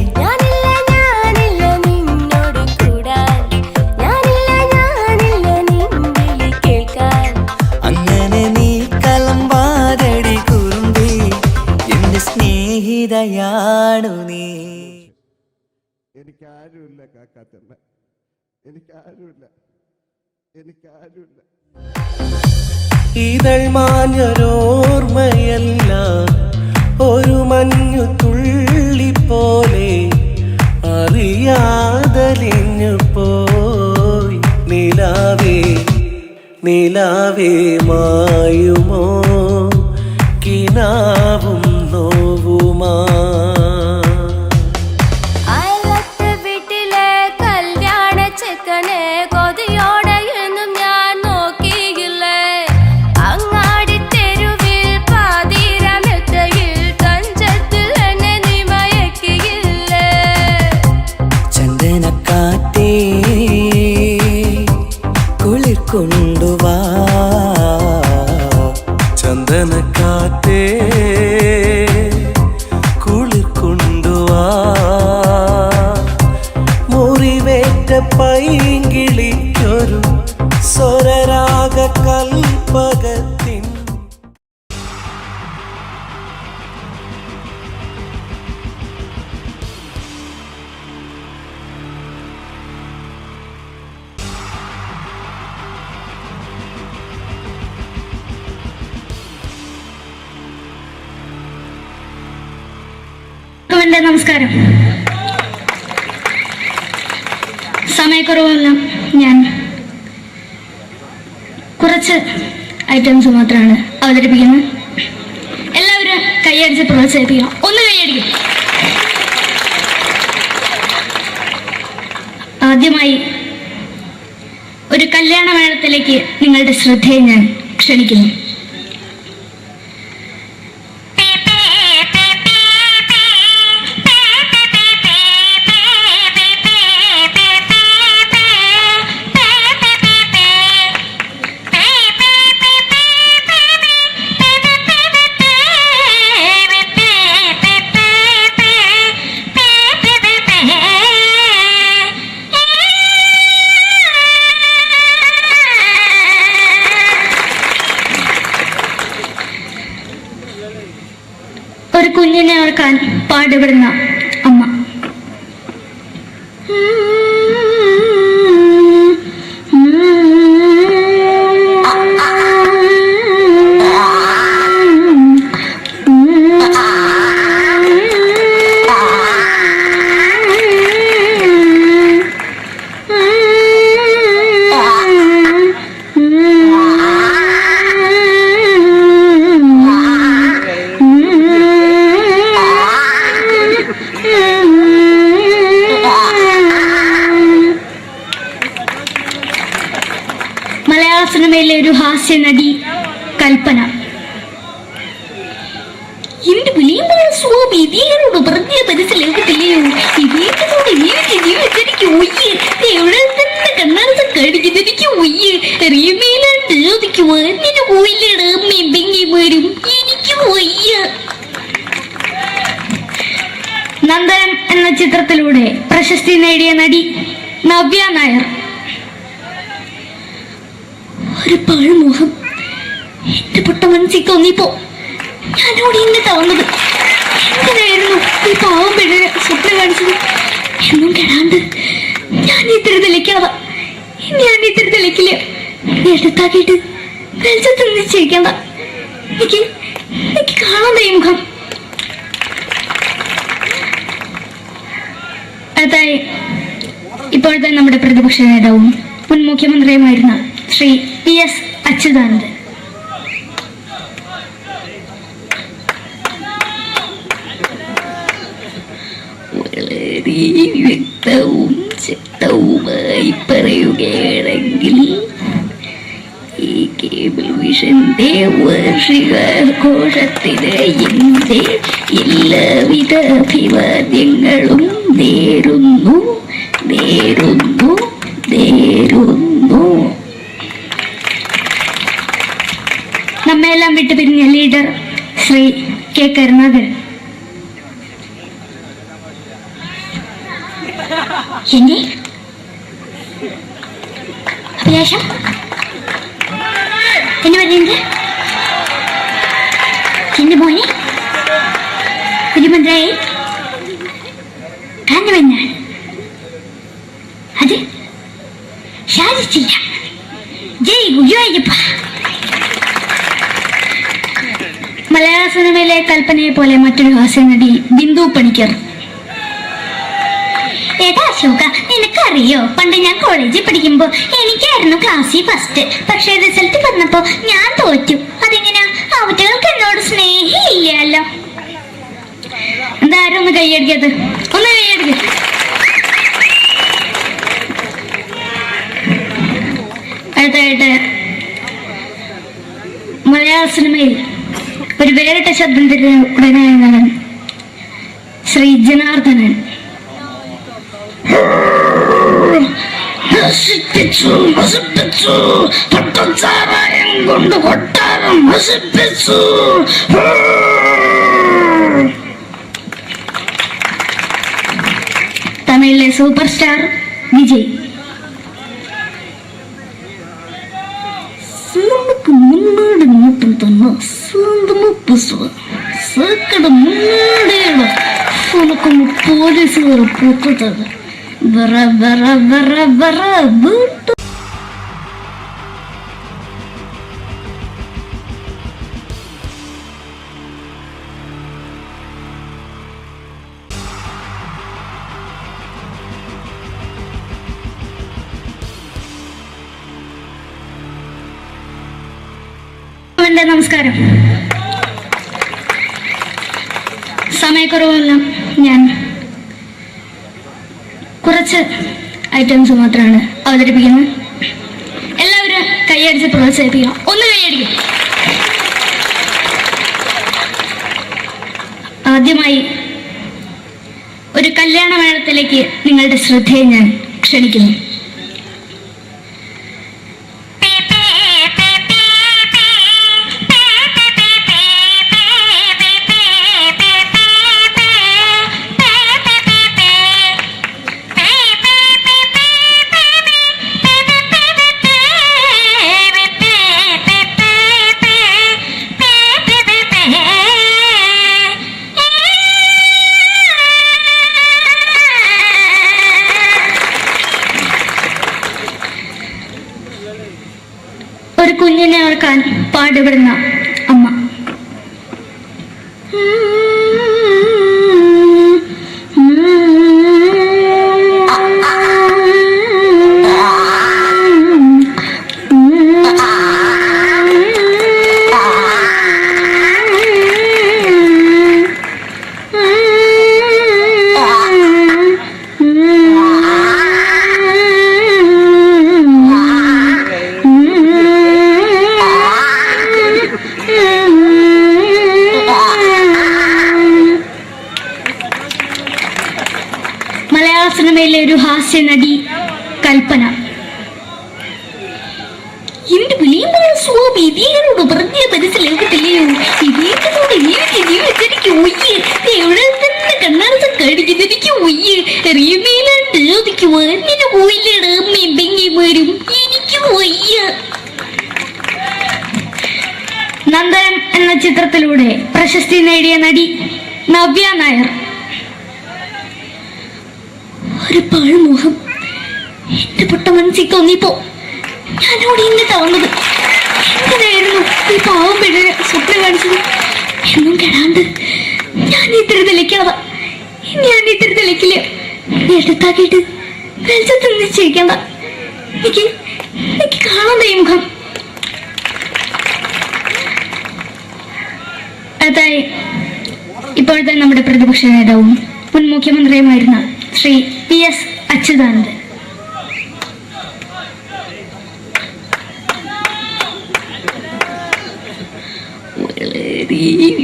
അങ്ങനെ നീ കലമ്പാതടി കുറുമ്പി എന്റെ സ്നേഹിതയാണു നീ. എനിക്കാരുമില്ല കാക്കാത്തമ്മ, എനിക്കാരുമില്ല. ഇതൾ മാഞ്ഞൊരോർമ്മയല്ല ഒരു മഞ്ഞു തുള്ളി പോലെ അറിയാതലിഞ്ഞു പോയി നിലാവേ നിലാവേ മായുമോ കിനാവും നോവുമാ. കൊണ്ടുവാ പൈങ്കിളിക്കൊരു സ്വരരാഗ കൽപ്പകത്തിൻ നമസ്കാരം. സമയക്കുറവെല്ലാം ഞാൻ കുറച്ച് ഐറ്റംസ് മാത്രമാണ് അവതരിപ്പിക്കുന്നത്. എല്ലാവരും കൈയടിച്ച് പ്രോത്സാഹിപ്പിക്കണം. ഒന്ന് കൈയടിക്കും. ആദ്യമായി ഒരു കല്യാണ മേളത്തിലേക്ക് നിങ്ങളുടെ ശ്രദ്ധയെ ഞാൻ ക്ഷണിക്കുന്നു. ഒരു കുഞ്ഞിനെ ഓർക്കാൻ പാടുപെടുന്ന അമ്മ. മലയാള സിനിമയിലെ ഒരു ഹാസ്യ നടി കൽപ്പന. എന്റെ വിളിയുമ്പോൾ സ്വാമി ഇതിനോട് പറഞ്ഞ മനസ്സിലാകത്തില്ലയോ? ഇതിനോട് ജീവിതത്തിലേക്ക് ഒയ്യ് എവിടെ തന്നെ കണ്ണാറ കടിക്കുന്നത് എനിക്ക് ഒയ്യ് റിയമേലാണ്ട് ചോദിക്ക് വന്നിട്ട് പോയില്ലേടാ അമ്മയും പെങ്ങിമാരും എനിക്ക് ഒയ്യ. നന്ദനം എന്ന ചിത്രത്തിലൂടെ പ്രശസ്തി നേടിയ നടി നവ്യ നായർ. ഒരു പഴമുഖം എന്റെ പൊട്ട മനസ്സിൽ തോന്നിയപ്പോ ഞാനോട് ഇന്നിട്ടാ വന്നത്. എന്തിനായിരുന്നു ഈ പാവം പെണ്ണിനെ സ്വപ്നം കാണിച്ചത്? എന്നും കെടാണ്ട് ഞാൻ ഇത്തിരി തെളിക്കാതെ ഞാൻ ഇത്തിരി തെളിക്കില്ല. എടുത്താക്കിയിട്ട് വെളിച്ചത്തിൽ നിശ്ചയിക്കണ്ട. എനിക്ക് കാണാൻ ഈ മുഖം. അടുത്തായി ഇപ്പോഴത്തെ നമ്മുടെ പ്രതിപക്ഷ നേതാവും മുൻ മുഖ്യമന്ത്രിയുമായിരുന്ന ശ്രീ PS അച്യുതാനന്ദൻ. വളരെ വ്യക്തവും ശക്തവുമായി പറയുകയാണെങ്കിൽ ഈ കേബിൾ വിഷന്റെ വാർഷികാഘോഷത്തിന് എന്റെ എല്ലാവിധ അഭിവാദ്യങ്ങളും നേരുന്നു. നമ്മെല്ലാം വിട്ടുപിരിഞ്ഞ ലീഡർ ശ്രീ K. കരുണാകരൻ. എന്റെ അഭിലാഷം എന്ന് പറയുന്നത് എന്റെ മോനെ തിരുമന്ത്രായി കാണുമെന്നാണ്. അത് സാധിച്ചില്ല. ജയ് ഗുരുവായൂരപ്പ. മലയാള സിനിമയിലെ കൽപ്പനയെ പോലെ മറ്റൊരു ഹാസ്യ നടി ബിന്ദു പണിക്കർ. ഏതാ അശോക, നിനക്കറിയോ പണ്ട് ഞാൻ കോളേജിൽ പഠിക്കുമ്പോ എനിക്കായിരുന്നു ക്ലാസ്സിൽ ഫസ്റ്റ്. പക്ഷെ റിസൾട്ട് വന്നപ്പോ ഞാൻ തോറ്റു. അതെങ്ങനെയാ? അവറ്റകൾക്ക് എന്നോട് സ്നേഹമില്ലല്ലോ. എന്താരും ഒന്ന് കൈയടിക്കത്? ഒന്ന് കൈയടിക്ക. അടുത്തായിട്ട് മലയാള സിനിമയിൽ ഒരു വേറിട്ട ശബ്ദം ഉടനായ നടൻ ശ്രീ ജനാർദ്ദനൻ. നശിപ്പിച്ചു പട്ടച്ചാറായം കൊണ്ട് കൊട്ടാരം നശിപ്പിച്ചു. തമിഴിലെ super star Vijay. Santana, Sandama Puswa, Sakada Mundela, Fonakam Police or Pukata, Bara, but. നമസ്കാരം. സമയക്കുറവല്ല, ഞാൻ കുറച്ച് ഐറ്റംസ് മാത്രമാണ് അവതരിപ്പിക്കുന്നത്. എല്ലാവരും കൈയടിച്ച് പ്രോത്സാഹിപ്പിക്കണം. ഒന്ന് കൈയടിക്കും. ആദ്യമായി ഒരു കല്യാണ മേളത്തിലേക്ക് നിങ്ങളുടെ ശ്രദ്ധയെ ഞാൻ ക്ഷണിക്കുന്നു. ഒരു കുഞ്ഞിനെ ഓർക്കാൻ പാടുപെടുന്ന അമ്മ. സിനിമയിലെ ഒരു ഹാസ്യ നടി കൽപ്പന. എന്റെ വിളിയുമ്പോൾ സ്വാമി ഇതിനോട് പറഞ്ഞ മനസ്സിലാകത്തില്ലയോ? ഇതേക്കോട് ജീവിച്ചെനിക്ക് ഒയ്യ്, എവിടെ തന്നെ കണ്ണാടത്ത് കടിക്കുന്ന എനിക്ക് ഒയ്യ്, അറിയുന്നതിലാണ്ട് എനിക്ക് വന്നിന് പോയില്ലേടാ മെമ്പെങ്കിമാരും, എനിക്ക് ഒയ്യ. നന്ദനം എന്ന ചിത്രത്തിലൂടെ പ്രശസ്തി നേടിയ നടി നവ്യ നായർ. ഒരു പാഴ്മോഹം എന്റെ പൊട്ട മനസ്സിൽ തോന്നിയപ്പോ ഞാനോട് ഇന്നിട്ടാ വന്നത്. എന്തിനായിരുന്നു ഈ പാവം പിഴയെ സ്വപ്നം കാണിച്ചത്? എന്നും കെടാണ്ട് ഞാൻ ഇത്തിരി തെളിക്കാതാ. ഞാൻ ഇത്തിരി തെളിക്കില്ല. എടുത്താക്കിയിട്ട് വെളിച്ചത്തിൽ നിശ്ചയിക്കണ്ട. എനിക്ക് കാണാൻ ഈ മുഖം. അതായി ഇപ്പോഴത്തെ നമ്മുടെ പ്രതിപക്ഷ നേതാവും മുൻ മുഖ്യമന്ത്രിയുമായിരുന്ന ശ്രീ PS അച്യുതാനന്ദൻ. വളരെ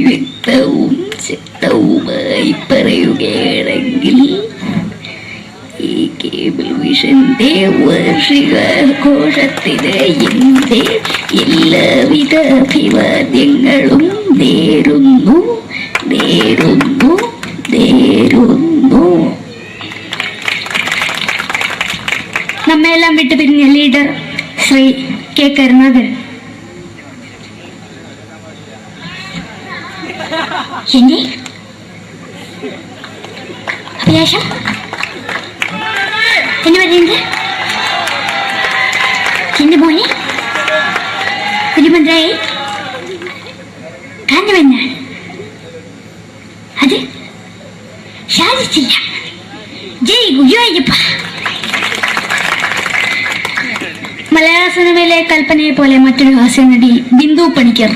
വ്യക്തവും ശക്തവുമായി പറയുകയാണെങ്കിൽ ഈ കേബിൾ വിഷന്റെ വാർഷികാഘോഷത്തിന് എന്റെ എല്ലാവിധ അഭിവാദ്യങ്ങളും നേരുന്നു. നമ്മയെല്ലാം വിട്ടുപിരിഞ്ഞ ലീഡർ ശ്രീ K. കരുണാകരൻ. എന്റെ അഭിലാഷം എന്ന് പറയുന്നത് എന്റെ മോനെ കുരുമന്ത്രായി കാണുമെന്നാണ്. അത് സാധിച്ചില്ല. ജയ് ഗുരുവായൂരപ്പ. മലയാള സിനിമയിലെ കൽപ്പനയെ പോലെ മറ്റൊരു ഹാസ്യ നടി ബിന്ദു പണിക്കർ.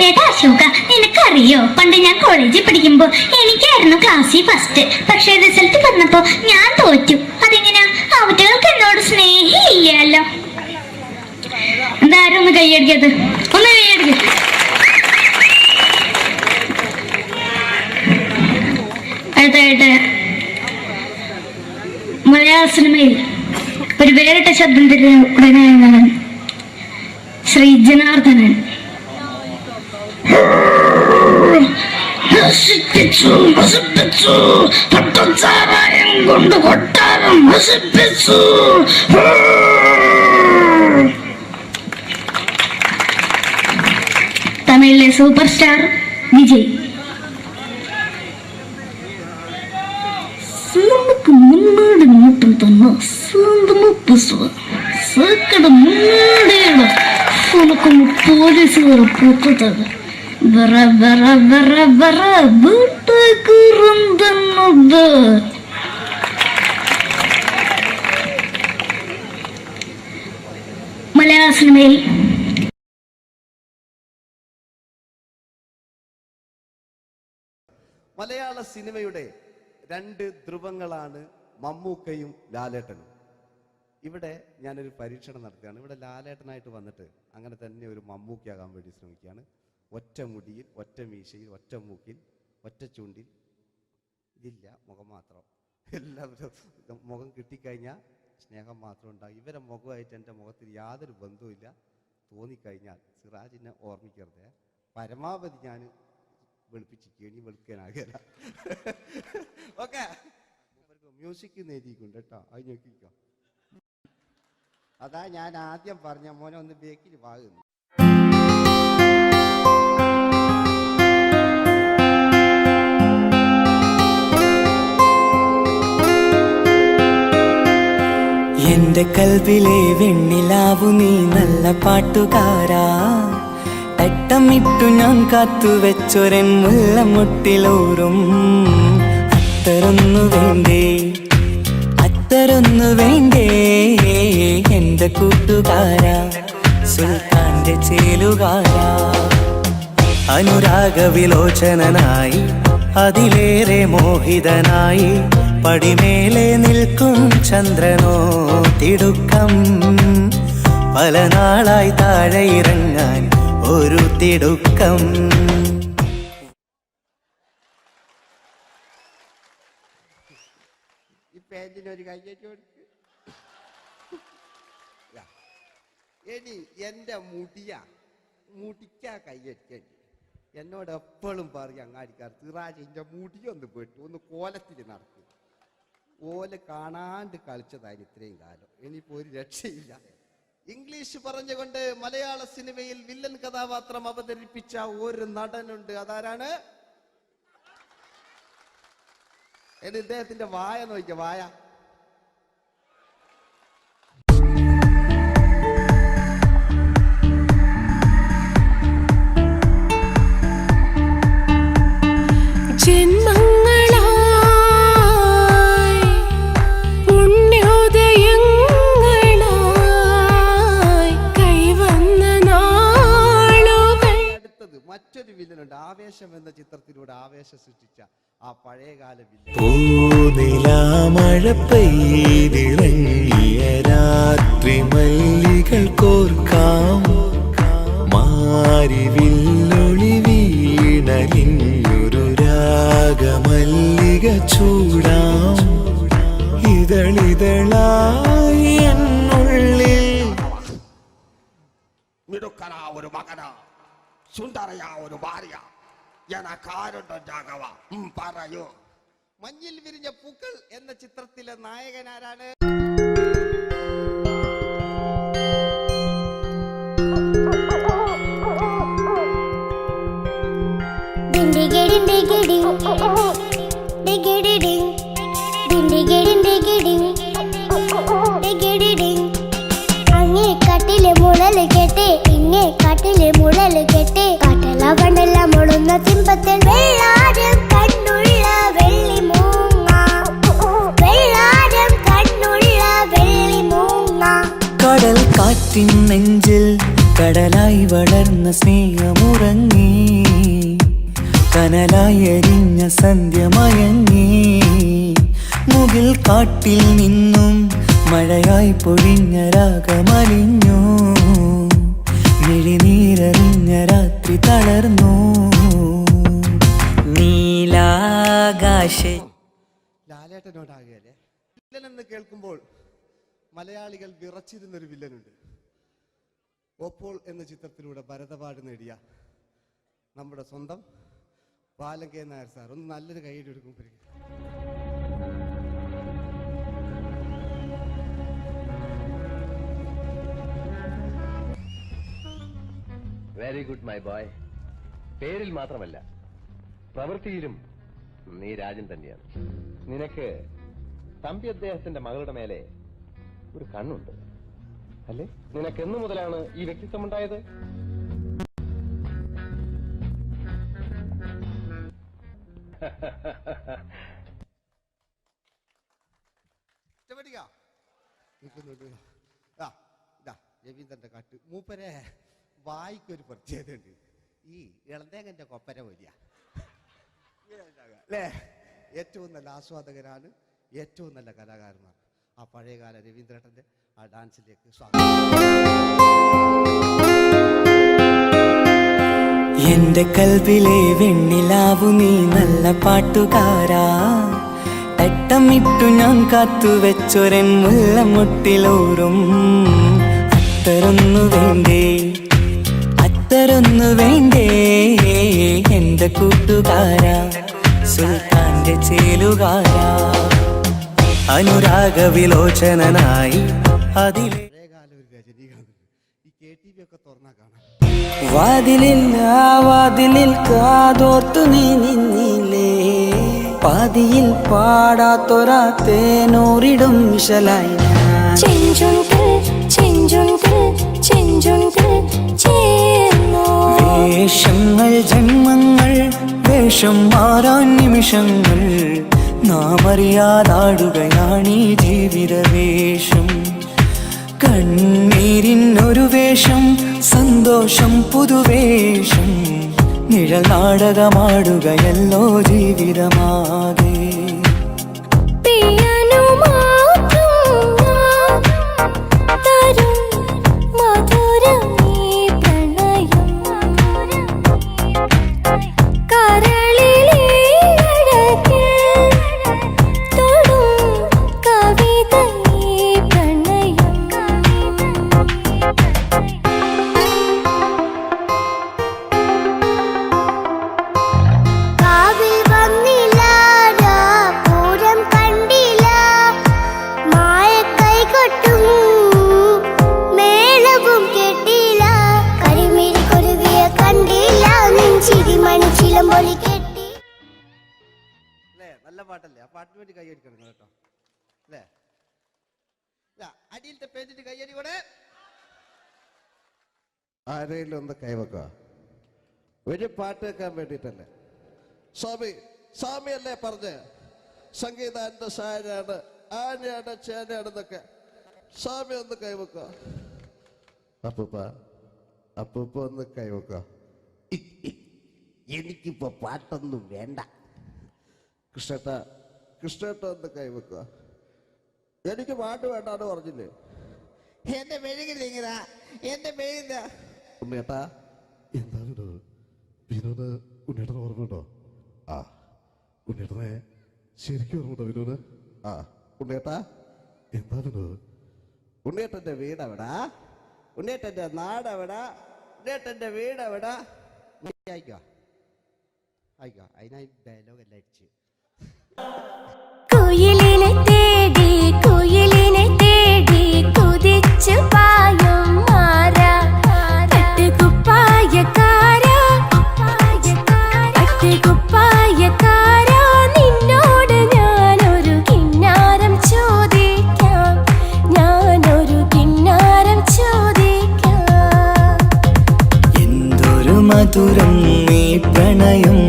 ഏട്ടാ അശോക, നിനക്കറിയോ, പണ്ട് ഞാൻ കോളേജിൽ പഠിക്കുമ്പോ എനിക്കായിരുന്നു ക്ലാസ്സിൽ ഫസ്റ്റ്. പക്ഷെ റിസൾട്ട് വന്നപ്പോ ഞാൻ തോറ്റു. അതെങ്ങനെയാ? അവറ്റകൾക്ക് എന്നോട് സ്നേഹമില്ലല്ലോ. എന്താരും ഒന്ന് കൈയടിക്കത്? ഒന്ന് കൈയടിക്ക. അടുത്തായിട്ട് മലയാള സിനിമയിൽ ഒരു വേറിട്ട ശബ്ദത്തിന്റെ ഉടനെയാണ് ശ്രീ ജനാർദ്ദനൻ. പട്ടച്ചാറായം കൊണ്ട് കൊട്ടാരം നശിപ്പിച്ചു. തമിഴിലെ സൂപ്പർ സ്റ്റാർ വിജയ്. നമുക്ക് മുன்னாடி மட்டும் തന്നെ സ്വന്തமா பேசுவேன். சேக்கட முன்னாடியே உனக்கு போலீஸுகார கூட்டத்தாங்க வர வர வர வர வீட்டுக்கு இருந்தது. മലയാള സിനിമയിൽ മലയാള സിനിമയുടെ രണ്ട് ധ്രുവങ്ങളാണ് മമ്മൂക്കയും ലാലേട്ടനും. ഇവിടെ ഞാനൊരു പരീക്ഷണം നടത്തുകയാണ്. ഇവിടെ ലാലേട്ടനായിട്ട് വന്നിട്ട് അങ്ങനെ തന്നെ ഒരു മമ്മൂക്കയാകാൻ വേണ്ടി ശ്രമിക്കുകയാണ്. ഒറ്റ മുടിയിൽ, ഒറ്റ മീശയിൽ, ഒറ്റ മൂക്കിൽ, ഒറ്റ ചൂണ്ടിൽ, ഇതില്ല, മുഖം മാത്രം. എല്ലാവരും മുഖം കിട്ടിക്കഴിഞ്ഞാൽ സ്നേഹം മാത്രം ഉണ്ടാകും. ഇവരെ മുഖമായിട്ട് എൻ്റെ മുഖത്തിൽ യാതൊരു ബന്ധവുമില്ല. തോന്നിക്കഴിഞ്ഞാൽ സിറാജിനെ ഓർമ്മിക്കരുത്. പരമാവധി ഞാൻ വെളുപ്പിച്ചിരിക്കുക, ഇനി വെളുക്കാനാകില്ല. ഓക്കെ, മ്യൂസിക് നേടിയിട്ടുണ്ട് കേട്ടോ, അത് നോക്കിക്കോ. അതാ ഞാൻ ആദ്യം പറഞ്ഞ മോനെ ഒന്ന് ബേക്കിൽ വാങ്ങുന്നു. എന്റെ കൽവിലെ വെണ്ണിലാവു നീ നല്ല പാട്ടുകാരാ. തട്ടമിട്ടു ഞാൻ കാത്തു വെച്ചൊരൻ മുല്ലമുട്ടിലോറും അത്തരൊന്നു വേണ്ടേ, അത്തരൊന്നു വേണ്ടേ എന്റെ കൂട്ടുകാരാ, സുൽത്താന്റെ ചേലുകാരാ. അനുരാഗവിലോചനായി അതിലേറെ മോഹിതനായി പടിമേലെ നിൽക്കും ചന്ദ്രനോ തിടുക്കം. പല നാളായി താഴെ ഇറങ്ങാൻ ഒരു തിടുക്കം. ഈ പേജിനൊരു കയ്യേറ്റ് കൊടുക്ക്. എടി എൻ്റെ മുടിക്കാ കയ്യേറ്റേണ്ടി. എന്നോട് എപ്പോഴും പറയും അങ്ങാടിക്കാർ, സിറാജിൻ്റെ മുടിയൊന്ന് പെട്ടു, ഒന്ന് കോലത്തിൽ നടക്കും. ഓല് കാണാണ്ട് കളിച്ചതായി ഇത്രയും കാലം, ഇനിയിപ്പോൾ ഒരു രക്ഷയില്ല. ഇംഗ്ലീഷ് പറഞ്ഞുകൊണ്ട് മലയാള സിനിമയിൽ വില്ലൻ കഥാപാത്രം അവതരിപ്പിച്ച ഒരു നടനുണ്ട്. അതാരാണ്? ഇദ്ദേഹത്തിന്റെ വായ നോക്കിയ വായ. മറ്റൊരു വില്ലനുണ്ട്, ആവേശം എന്ന ചിത്രത്തിലൂടെ ആവേശം സൃഷ്ടിച്ച ആ പഴയകാല വില്ലൻ. മഴ പെയ്തിറങ്ങിയ രാത്രി മല്ലികൾ കോർക്കാം, മാരിവില്ലൊളി വീണലിഞ്ഞൊരു രാഗമല്ലിക ചൂടാം, ഇതളിതളായി എന്നുള്ളിൽ. മിടുക്കനാ ഒരു മകനാ, സുന്ദരയാ ഒരു ഭാര്യ, എനക്കാരുണ്ടോ രാഘവ പറയൂ. മഞ്ഞിൽ വിരിഞ്ഞ പൂക്കൾ എന്ന ചിത്രത്തിലെ നായകനാരാണ്? അങ്ങേ കാട്ടിലെ മുളല് കേട്ടേ, ഇങ്ങേ കാട്ടിലെ മുളല് കേട്ടേ, കാട്ടല പണ്ടെല്ലാം മുളുന്ന സിംഹത്തിൽ വെള്ളാരം കണ്ണുള്ള വെള്ളി മൂങ്ങ, വെള്ളാരം കണ്ണുള്ള വെള്ളി മൂങ്ങ. കടൽ കാറ്റിൻ നെഞ്ചിൽ കടലായി വളർന്ന സ്നേഹമുറങ്ങി, കനലായി എരിഞ്ഞ സന്ധ്യ മയങ്ങി, മുകിൽ കാട്ടിൽ നിന്നും മഴയായി പൊഴിഞ്ഞ രാഗമലിഞ്ഞു, മിഴിനീരറിഞ്ഞ രാത്രി തളർന്നു. നീലാകാശ ലാലേട്ടനോടാകല്ലേ വില്ലൻ എന്ന് കേൾക്കുമ്പോൾ മലയാളികൾ വിറച്ചിരുന്നൊരു വില്ലനുണ്ട്. ഓപ്പോൾ എന്ന ചിത്രത്തിലൂടെ ഭരതപാട് നേടിയ നമ്മുടെ സ്വന്തം ബാലൻ കെ നായർ സാർ. ഒന്ന് നല്ലൊരു കൈയ്യടി എടുക്കുമ്പോൾ വെരി ഗുഡ് മൈ ബോയ്. പേരിൽ മാത്രമല്ല പ്രവൃത്തിയിലും നീ രാജൻ തന്നെയാണ്. നിനക്ക് തമ്പി അദ്ദേഹത്തിന്റെ മകളുടെ മേലെ ഒരു കണ്ണുണ്ട് അല്ലേ? നിനക്ക് എന്നു മുതലാണ് ഈ വ്യക്തിത്വം ഉണ്ടായത്? രവീന്ദ്രന്റെ കാട്ട് മൂപ്പരെ വായിക്കൊരു പ്രത്യേകതയുണ്ട്. ഈ ഇളന്തേങ്ങന്റെ കൊപ്പര വലിയ അല്ലേ? ഏറ്റവും നല്ല ആസ്വാദകരാണ്, ഏറ്റവും നല്ല കലാകാരന്മാർ. ആ പഴയകാല രവീന്ദ്രേട്ടന്റെ ആ ഡാൻസിലേക്ക് സ്വാഗതം. എന്റെ കൽവിലെ വെണ്ണിലാവു നീ നല്ല പാട്ടുകാരാ, തട്ടമിട്ടു ഞാൻ കാത്തുവെച്ചൊരൻ മുല്ലമുട്ടിലോറും അത്തരൊന്നു വേണ്ടേ, അത്തരൊന്നു വേണ്ടേ എന്റെ കൂട്ടുകാരാ, സുൽത്താന്റെ ചേലുകാരാ, അനുരാഗവിലോചനായി അതിലെ വാതിലിൽ വാതിലിൽ കാതോർത്തു നീ നിന്നില്ലേ, പാതിയിൽ പാടാത്തൊരാ തേനൂറിടും വിശലായി വേഷങ്ങൾ ജന്മങ്ങൾ വേഷം മാറാൻ നിമിഷങ്ങൾ നാം അറിയാതാടുകയാണീ ജീവിതവേഷം. കണ്ണീരിനൊരു വേഷം സന്തോഷം പുതുവേഷം, നിഴൽ നാടകമാടുകയല്ലോ ജീവിതമാകെ. നല്ല പാട്ടല്ലേ? ആ പാട്ടിന് വേണ്ടി കൈയടിക്കണം കേട്ടോ അല്ലേ? അടിയിലത്തെ പേജിന് കൈയടി കൂടെ ആരെങ്കിലും ഒന്ന് കൈവക്കുക. ഒരു പാട്ട് വെക്കാൻ വേണ്ടിട്ടല്ലേ? സ്വാമിയല്ലേ പറഞ്ഞ് സംഗീത എന്റെ സാരാണ്, ആനയാണ്, ചേനയാണെന്നൊക്കെ. സ്വാമി ഒന്ന് കൈവക്കുക. അപ്പൂപ്പ ഒന്ന് കൈവക്കുക. എനിക്കിപ്പോ പാട്ടൊന്നും വേണ്ട. കൃഷ്ണേട്ട ഒന്ന് കൈവെക്കുക. എനിക്ക് പാട്ട് വേണ്ടാന്ന് പറഞ്ഞില്ലേ? എന്റെ മെഴുകില്ല, എന്റെ മെഴുകില്ല. ഉണ്ണേട്ടാ എന്താണ് വിനോദ്? ഉണ്ണേട്ടന് ഓർമ്മയുണ്ടോ? ആ ഉണ്ണേട്ടനെ ശരിക്കും ഓർമ്മയുണ്ടോ വിനോദ്? ആ ഉണ്ണേട്ടാ എന്താണ് ഉണ്ണേട്ടന്റെ വീട് എവിടാ? ഉണ്ണേട്ടന്റെ നാട് എവിടാ? ഉണ്ണേട്ടന്റെ വീട് എവിടാ? ആയിക്കോ അതിനായി ഡയലോഗ് എല്ലാം അടിച്ച്. കുയിലിനെ തേടി കുതിച്ചു പായും മാറാ, പട്ടുകുപ്പായക്കാരാ, നിന്നോട് ഞാനൊരു കിന്നാരം ചോദിക്കാം, എന്തൊരു മധുരം നീ പ്രണയം,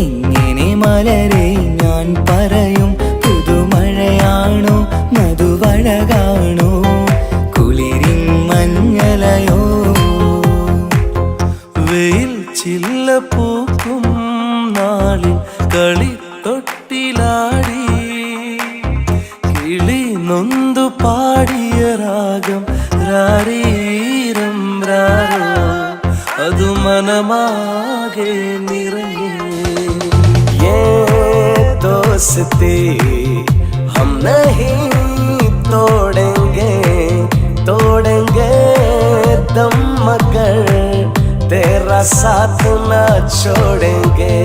എങ്ങനെ മലരെ ഞാൻ പറയും. പുതുമഴയാണോ മധുവഴകാണോ കുളിരിൻ മഞ്ഞലയോ, വെയിൽ ചില്ല പൂക്കും നാളിൽ കളിത്തൊട്ടിലാടി കിളി നൊന്തു പാടിയ രാഗം രാരീരം രാരോ, അത് മനമാകെ നിറഞ്ഞേ. दोस्ती हम नहीं तोड़ेंगे दम मगर तेरा साथ न छोड़ेंगे.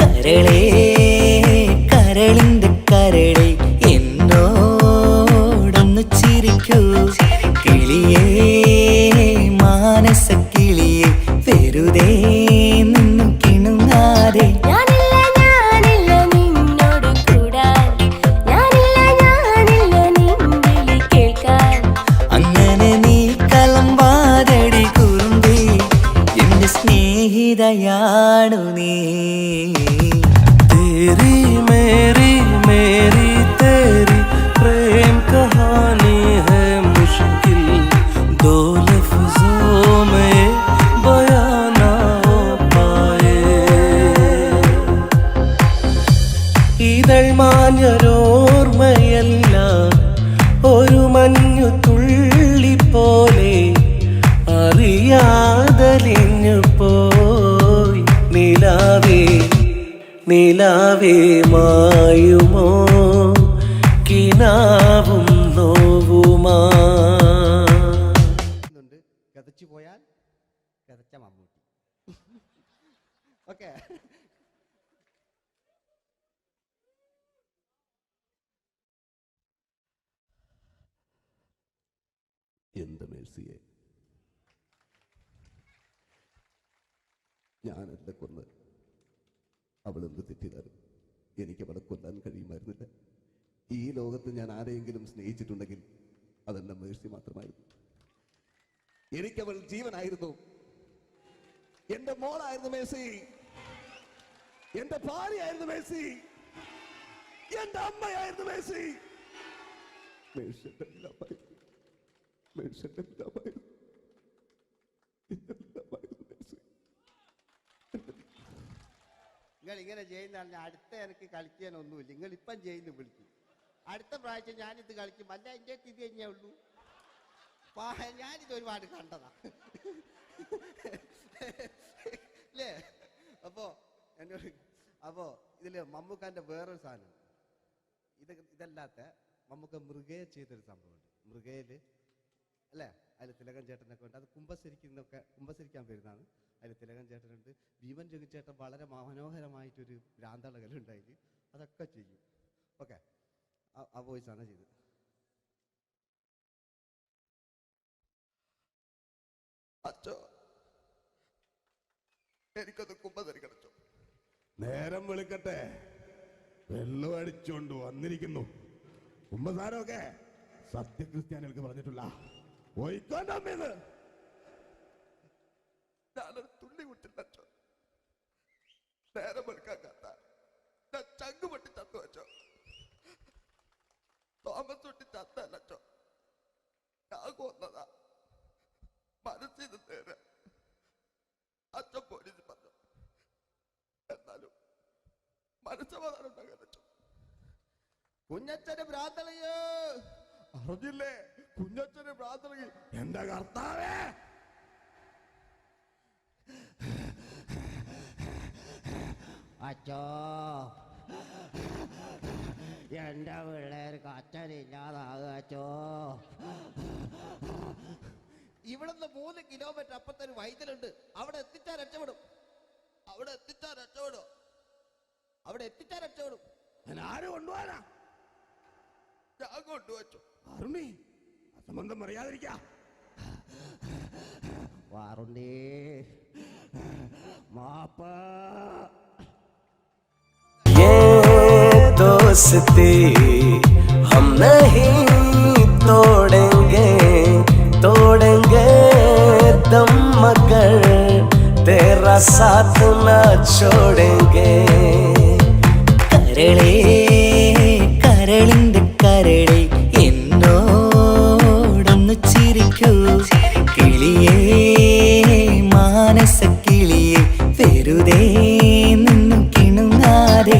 കരളേ കരളിന്റെ കരളെ എന്നോടൊന്നു ചിരിക്കൂ, കിളിയേ മാനസ കിളിയെ വെറുതെ ഇതൾ മാഞ്ഞൊരോർമ്മയല്ല ഒരു മഞ്ഞു തുള്ളി പോലെ അറിയാതലിഞ്ഞു പോയി നിലാവേ നിലാവേ മായുമോ കിനാവും നോവുമാ. കഥച്ചു പോയാൽ കഥച്ച മമ്മൂട്ടി. ഓക്കെ, എന്റെ മേഴ്സിയെ, ഞാനല്ല കൊന്ന്. അവളെന്ത് തെറ്റിയതാണ്. എനിക്ക് അവളെ കൊല്ലാൻ കഴിയുമായിരുന്നില്ല. ഈ ലോകത്ത് ഞാൻ ആരെയെങ്കിലും സ്നേഹിച്ചിട്ടുണ്ടെങ്കിൽ അതെന്റെ മേഴ്സി മാത്രമായിരുന്നു. എനിക്കവൾ ജീവനായിരുന്നു. എന്റെ മോളായിരുന്നു മേഴ്സി, എന്റെ ഭാര്യയായിരുന്നു മേഴ്സി, എന്റെ അമ്മയായിരുന്നു മേഴ്സി. മേഴ്സിയുടെ എല്ലാമായിരുന്നു. മേഴ്സിയുടെ എല്ലാമായിരുന്നു. നിങ്ങൾ ഇങ്ങനെ ചെയ്യുന്നതാണ്. അടുത്ത എനിക്ക് കളിക്കാനൊന്നുമില്ല. നിങ്ങൾ ഇപ്പം ചെയ്യുന്നു വിളിക്കും. അടുത്ത പ്രാവശ്യം ഞാനിത് കളിക്കും. അല്ല, എൻ്റെ ഇത് തന്നെയേ ഉള്ളൂ. ഞാനിത് ഒരുപാട് കണ്ടതാ അല്ലേ? അപ്പോ ഇതില് മമ്മൂക്കാന്റെ വേറൊരു സാധനം, ഇതല്ലാത്ത മമ്മൂക്ക മൃഗയെ ചെയ്തൊരു സംഭവമുണ്ട്. മൃഗയില് അല്ലേ, അതിൽ തിലകൻ ചേട്ടനൊക്കെ ഉണ്ട്. അത് കുമ്പസരിക്കാൻ വരുന്നതാണ്. അതിൽ തിലകൻ ചേട്ടനുണ്ട്, ഭീമൻ ജഗിച്ചേട്ടൻ വളരെ മനോഹരമായിട്ടൊരു ഭ്രാന്തളകലുണ്ടായി. അതൊക്കെ ചെയ്യും. ഓക്കെ, ആ വോയിസാണ് ചെയ്തത്. അച്ചോ, എനിക്കത് കുമ്പസരിക്കണച്ചോ. നേരം വിളിക്കട്ടെ, വെള്ളം അടിച്ചോണ്ട് വന്നിരിക്കുന്നു. കുമ്പസാരമൊക്കെ സത്യക്രിസ്ത്യാനികൾക്ക് പറഞ്ഞിട്ടുള്ള ഒയ്ക്കൊണ്ടമ്മേന്ന് ഞാനൊരു തുള്ളി വിട്ടില്ലച്ചോ. നേരം വെളുക്കാൻ കത്ത ഞാൻ ചങ്ക് പൊട്ടി ചത്തു വെച്ചോ. തോമസ് തൊട്ടി ചത്തല്ലച്ചോ, ഞാൻ കൊന്നതാ. മനസ്സിൽ നേരെ അച്ഛൻ പോലീസ് പറഞ്ഞു. എന്നാലും മനസ്സമാധാനം ഉണ്ടാകാനോ. കുഞ്ഞച്ഛന് ഭ്രാന്തളയോ അറിഞ്ഞില്ലേ? കുഞ്ഞച്ഛന് ഭ്രാന്തളകി. എന്റെ കർത്താവേ, അച്ചോ, എന്റെ പിള്ളേർക്ക് അച്ഛനില്ലാതാകച്ചോ. ഇവിടുന്ന് 3 കിലോമീറ്റർ അപ്പത്തൊരു വൈദ്യുണ്ട്. അവിടെ എത്തിച്ചാൽ രക്ഷപ്പെടും. അവിടെ എത്തിച്ചാൽ രക്ഷപ്പെടും. ഞാൻ ആരും കൊണ്ടുപോകാനാ? ഞാൻ കൊണ്ടുവച്ചു. അരുണി, അസംബന്ധം പറയാതിരിക്കാ. വാറുണ്ണി, മാപ്പ. दोस्ती हम नहीं तोड़ेंगे दम मगर तेरा साथ न छोड़ेंगे. കരളേ കരളിന്റെ കരളെ എന്നോടൊന്നു ചിരിക്കൂ. കിളിയേ മാനസ കിളിയെ വെറുതെ നിന്നു കിണുങ്ങാതെ.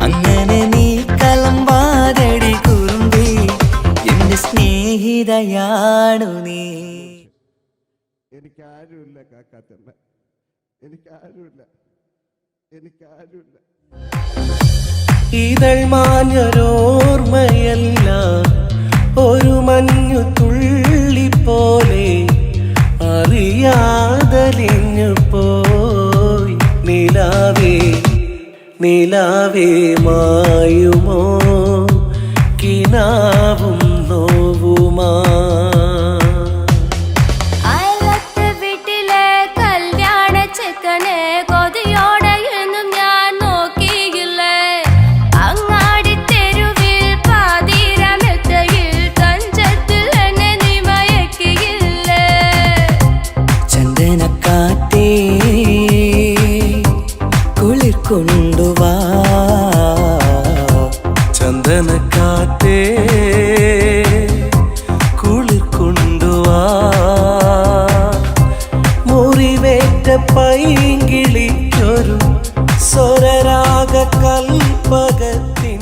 അങ്ങനെ നീ കലമ്പാതടി കുറുമ്പി, എന്റെ സ്നേഹിതയാണു നീ. എനിക്കാരുമില്ല കാക്കാത്തമ്മ, എനിക്കാരുമില്ല. ഇതൾ മാഞ്ഞൊരോർമ്മയല്ല ഒരു മഞ്ഞു തുള്ളി പോലെ അറിയാതലിഞ്ഞു പോയി നിലാവേ നിലാവേ മായുമോ കിനാവും നോവുമാ. കൊണ്ടുവാ ചന്ദനക്കാറ്റേ കുളിർ കൊണ്ടുവാ. പൈങ്കിളിക്കൊരു സ്വരരാഗ കൽപ്പകത്തിൻ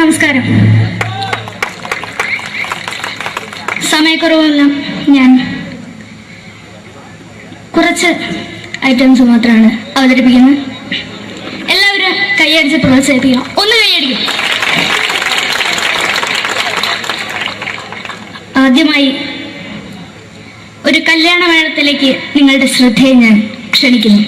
നമസ്കാരം. സമയക്കുറവെല്ലാം ഞാൻ കുറച്ച് ഐറ്റംസ് മാത്രമാണ് അവതരിപ്പിക്കുന്നത്. എല്ലാവരും കൈയടിച്ച് പ്രോത്സാഹിപ്പിക്കണം. ഒന്ന് കൈയടിക്കും. ആദ്യമായി ഒരു കല്യാണ മേളത്തിലേക്ക് നിങ്ങളുടെ ശ്രദ്ധയെ ഞാൻ ക്ഷണിക്കുന്നു.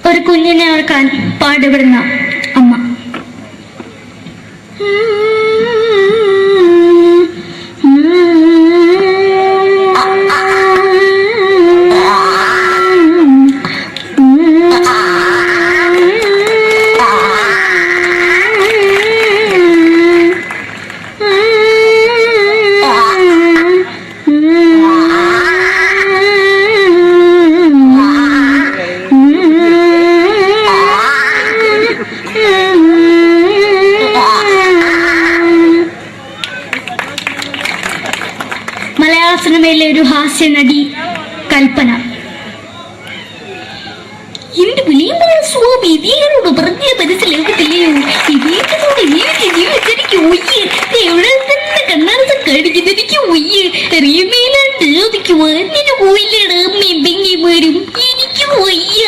ഒരു കുഞ്ഞിനെ ഓർക്കാൻ പാടുപെടുന്ന അമ്മ. മലയാള സിനിമയിലെ ഒരു ഹാസ്യ നടി കൽപ്പന. എന്റെ വിളിയുമ്പോൾ സ്വാമി ഇതിനോട് പറഞ്ഞ മനസ്സിലാക്കത്തില്ലയോ? ഇതിനോട് ജീവിച്ചെനിക്ക് ഒയ്യ്, എവിടെ തന്നെ കണ്ണാറത്ത് കടിക്കുന്നത് എനിക്ക് ഒയ്യ്, റിയമേലാണ്ട് എനിക്ക് വന്നിട്ട് പോയില്ലേടാ മെമ്പെങ്കിമാരും, എനിക്ക് ഒയ്യ.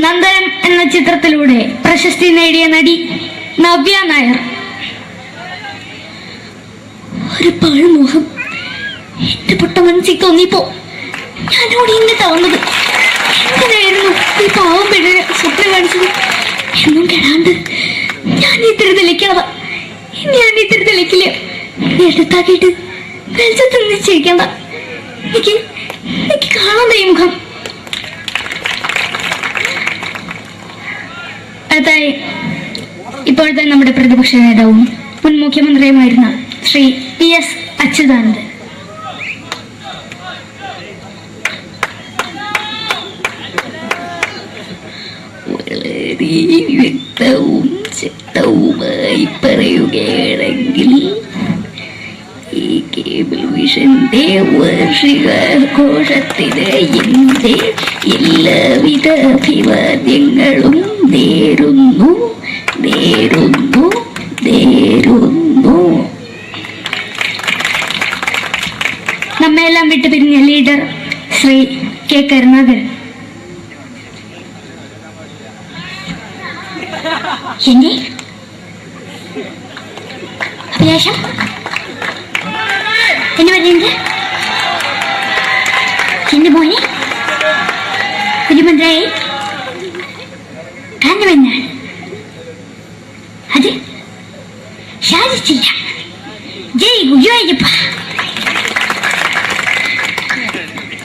നന്ദനം എന്ന ചിത്രത്തിലൂടെ പ്രശസ്തി നേടിയ നടി നവ്യ നായർ. ഒരു പാഴ്മോഹം എന്റെ പൊട്ട മനസ്സിൽ തോന്നിയപ്പോ ഞാനോട് ഇങ്ങോട്ടാ വന്നത്. എന്തിനായിരുന്നു ഈ പാവം പെണ്ണിനെ സ്വപ്നം കാണിച്ചത്? എന്നും കെടാണ്ട് ഞാൻ ഇത്തിരി തെളിക്കാതെ ഞാൻ ഇത്തിരി തെളിക്കില്ല. എടുത്താക്കിയിട്ട് വെളിച്ചത്ത് നിശ്ചയിക്കണ്ട. എനിക്ക് കാണാൻ ഈ മുഖം. അതായി ഇപ്പോഴത്തെ നമ്മുടെ പ്രതിപക്ഷ നേതാവും മുൻ മുഖ്യമന്ത്രിയുമായിരുന്ന ശ്രീ PS അച്യുതാനന്ദൻ. വളരെ വ്യക്തവും ശക്തവുമായി പറയുകയാണെങ്കിൽ ഈ കേബിൾ വിഷന്റെ വാർഷികാഘോഷത്തിന് എന്റെ എല്ലാവിധ അഭിവാദ്യങ്ങളും നേരുന്നു. നമ്മെല്ലാം വിട്ടുപിരിഞ്ഞ ലീഡർ ശ്രീ K. കരുണാകരൻ. എന്റെ അഭിലാഷം എന്ന് പറയുന്നത് എന്റെ മോനെ മുഖ്യമന്ത്രിയായി കാണുമെന്നാണ്. അത് സാധിച്ചില്ല. ജയ് ഗുരുവായൂരപ്പ.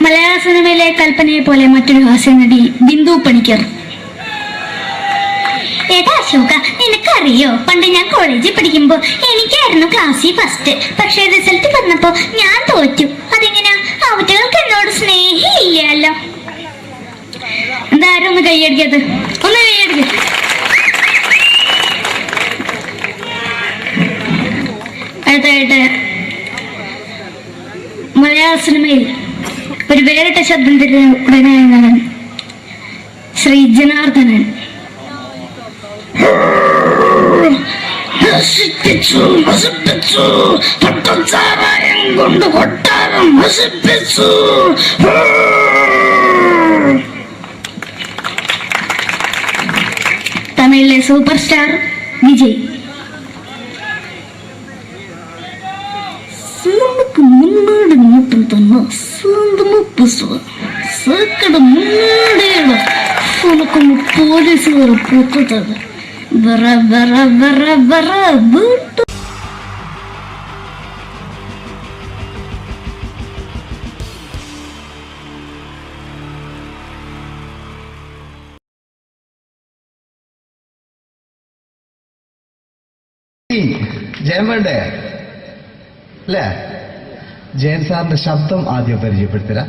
മലയാള സിനിമയിലെ കൽപ്പനയെ പോലെ മറ്റൊരു ഹാസ്യ നടി ബിന്ദു പണിക്കർ. ഏതാ അശോക, നിനക്കറിയോ പണ്ട് ഞാൻ കോളേജിൽ പഠിക്കുമ്പോ എനിക്കായിരുന്നു ക്ലാസ്സിൽ ഫസ്റ്റ്. പക്ഷെ റിസൾട്ട് വന്നപ്പോ ഞാൻ തോറ്റു. അതെങ്ങനെയാ? അവറ്റകൾക്ക് എന്നോട് സ്നേഹമില്ലല്ലോ. എന്താരും ഒന്ന് കൈയടിക്കത്? ഒന്ന് കൈയടിക്ക. അടുത്തായിട്ട് മലയാള സിനിമയിൽ ഒരു വേറിട്ട ശബ്ദത്തിന്റെ ഉടനെയാണ് ശ്രീ ജനാർദ്ദനൻ. കൊണ്ട് കൊട്ടാരം നശിപ്പിച്ചു. തമിഴിലെ സൂപ്പർ സ്റ്റാർ വിജയ്. തന്നെ സ്വന്തം പുസ്തകം സക്കട മുണ്ടേട ഉനക്കൊന്ന് പോലീസുകാർ പൊത്തത് വറ വറ വറ വറ വീട്ടു ജയൻ വേണ്ടേ അല്ലേ? ജയൻ സാറിന്റെ ശബ്ദം ആദ്യം പരിചയപ്പെടുത്തരാ.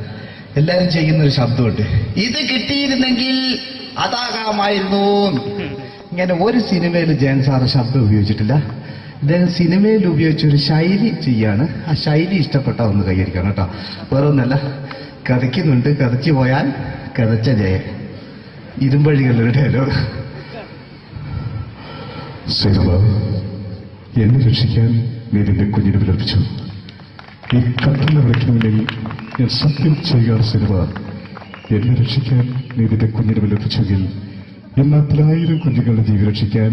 എല്ലാരും ചെയ്യുന്ന ഒരു ശബ്ദമുണ്ട്, ഇത് കിട്ടിയിരുന്നെങ്കിൽ അതാകാമായിരുന്നു. ഇങ്ങനെ ഒരു സിനിമയിൽ ജയൻ സാറ് ശബ്ദം ഉപയോഗിച്ചിട്ടില്ല. ഇദ്ദേഹം സിനിമയിൽ ഉപയോഗിച്ച ഒരു ശൈലി ചെയ്യാണ്. ആ ശൈലി ഇഷ്ടപ്പെട്ട ഒന്ന് കൈകരിക്കണം കേട്ടോ. വേറെ ഒന്നല്ല, കഥയ്ക്കുന്നുണ്ട്, കഥയ്ക്ക് പോയാൽ കഥച്ച ജയൻ. ഇരുമ്പഴികളുടെ ഡയലോഗ്. എന്നെ രക്ഷിക്കാൻ നീ നിന്റെ കുഞ്ഞിനെ വിലപിച്ചു. ഈ കത്തുന്ന വിളക്കിന് മുന്നിൽ ഞാൻ സത്യം ചെയ്യുകയാണ് സിനിമ. എന്നെ രക്ഷിക്കാൻ നീ നിന്റെ കുഞ്ഞിനെ വിലപിച്ചെങ്കിൽ എന്നാൽ 1000 കുഞ്ഞുങ്ങളുടെ ജീവൻ രക്ഷിക്കാൻ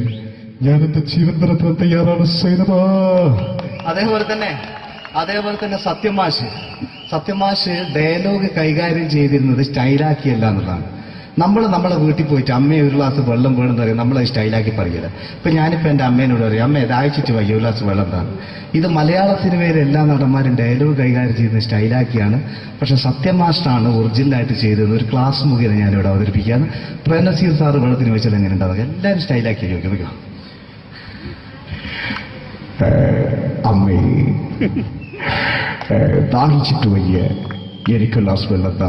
ഞാൻ എന്റെ ജീവൻ നടത്താൻ തയ്യാറാണ് സിനിമ. അതേപോലെ തന്നെ സത്യമാഷ് ഡയലോഗ് കൈകാര്യം ചെയ്തിരുന്നത് സ്റ്റൈലാക്കിയല്ല എന്നുള്ളതാണ്. നമ്മളെ വീട്ടിൽ പോയിട്ട് അമ്മയെ ഒരു ഗ്ലാസ് വെള്ളം വേണമെന്ന് പറയും, നമ്മളത് സ്റ്റൈലാക്കി പറയില്ല. ഇപ്പൊ ഞാനിപ്പോ എന്റെ അമ്മേനോട് പറയും, അമ്മ ദാഹിച്ചിട്ട് വയ്യ ഒരു ഗ്ലാസ് വെള്ളം എന്താണ്. ഇത് മലയാള സിനിമയിലെ എല്ലാ നടന്മാരും ഡയലോഗ് കൈകാര്യം ചെയ്യുന്നത് സ്റ്റൈലാക്കിയാണ്. പക്ഷെ സത്യം മാസ്റ്ററാണ് ഒറിജിനലായിട്ട് ചെയ്തത്. ഒരു ക്ലാസ് മുഖേന ഞാനിവിടെ അവതരിപ്പിക്കുകയാണ്. പ്രേംനസീർ സാറ് വെള്ളത്തിന് വെച്ചാൽ എങ്ങനെ ഉണ്ടാവുക? എല്ലാവരും സ്റ്റൈലാക്കി ചോദിക്കുക. അമ്മേ ദാഹിച്ചിട്ട് വയ്യ എനിക്ക് ഗ്ലാസ് വെള്ളം താ.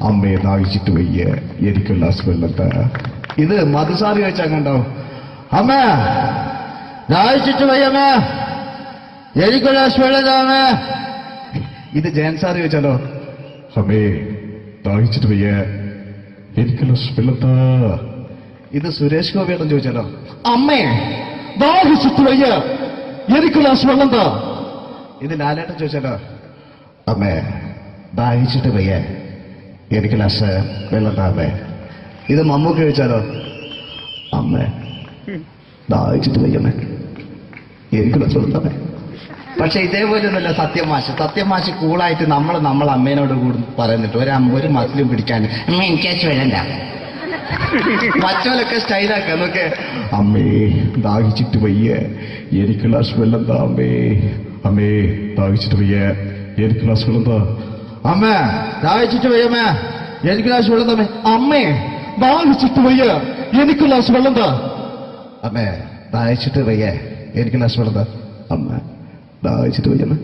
അമ്മയെ ദാഹിച്ചിട്ട് വയ്യ എനിക്ക് ഗ്ലാസ് വെള്ളം താ. ഇത് മധുസാറി വെച്ചാൽ കണ്ടാവും. അമ്മ ദാഹിച്ചിട്ട് വയ്യ അമ്മ എനിക്ക് ഗ്ലാസ് വെള്ളം താ. ഇത് ജയൻ സാറി വെച്ചാലോ, അമ്മേ ദാഹിച്ചിട്ട് വയ്യ എനിക്ക് ഗ്ലാസ് വെള്ളം താ. ഇത് സുരേഷ് ഗോപിയേട്ടൻ ചോദിച്ചാലോ, അമ്മേ ദാഹിച്ചിട്ട് വയ്യ എനിക്ക് ഗ്ലാസ് വെള്ളം താ. ഇത് ലാലേട്ടൻ ചോദിച്ചാലോ, അമ്മേ ദാഹിച്ചിട്ട് വയ്യ എനിക്ക് ഗ്ലാസ് വെള്ളം താമേ. ഇത് മമ്മൂക്ക് ചോദിച്ചാലോ, അമ്മേ ദാഹിച്ചിട്ട് വയ്യമ്മേ എനിക്ക് ഗ്ലാസ് വെള്ളം താമേ. പക്ഷെ ഇതേപോലെ ഒന്നല്ല സത്യമാഷ് കൂളായിട്ട് നമ്മളെ അമ്മേനോട് കൂടി പറയുന്നിട്ട് ഒരു മസിലും പിടിക്കാൻ അമ്മ എനിക്ക് വേണ്ട. മറ്റോലൊക്കെ സ്റ്റൈലാക്കാം നോക്കെ. അമ്മേ ദാഹിച്ചിട്ട് വയ്യ എനിക്ക് ഗ്ലാസ് വെള്ളം താമേ. അമ്മേ ദാഹിച്ചിട്ട് വയ്യ എനിക്ക് ഗ്ലാസ് വെള്ളം താ. അമ്മ ദാഹിച്ചിട്ട് വയ്യമ്മേ എനിക്ക് ഗ്ലാസ് വെള്ളം താമേ. അമ്മേ ദാഹിച്ചിട്ട് വയ്യ എനിക്ക് ഗ്ലാസ് വെള്ളം താ. അമ്മേ ദാഹിച്ചിട്ട് വയ്യ എനിക്ക് ഗ്ലാസ് വെള്ളം താ. അമ്മ ദാഹിച്ചിട്ട് വയ്യമ്മ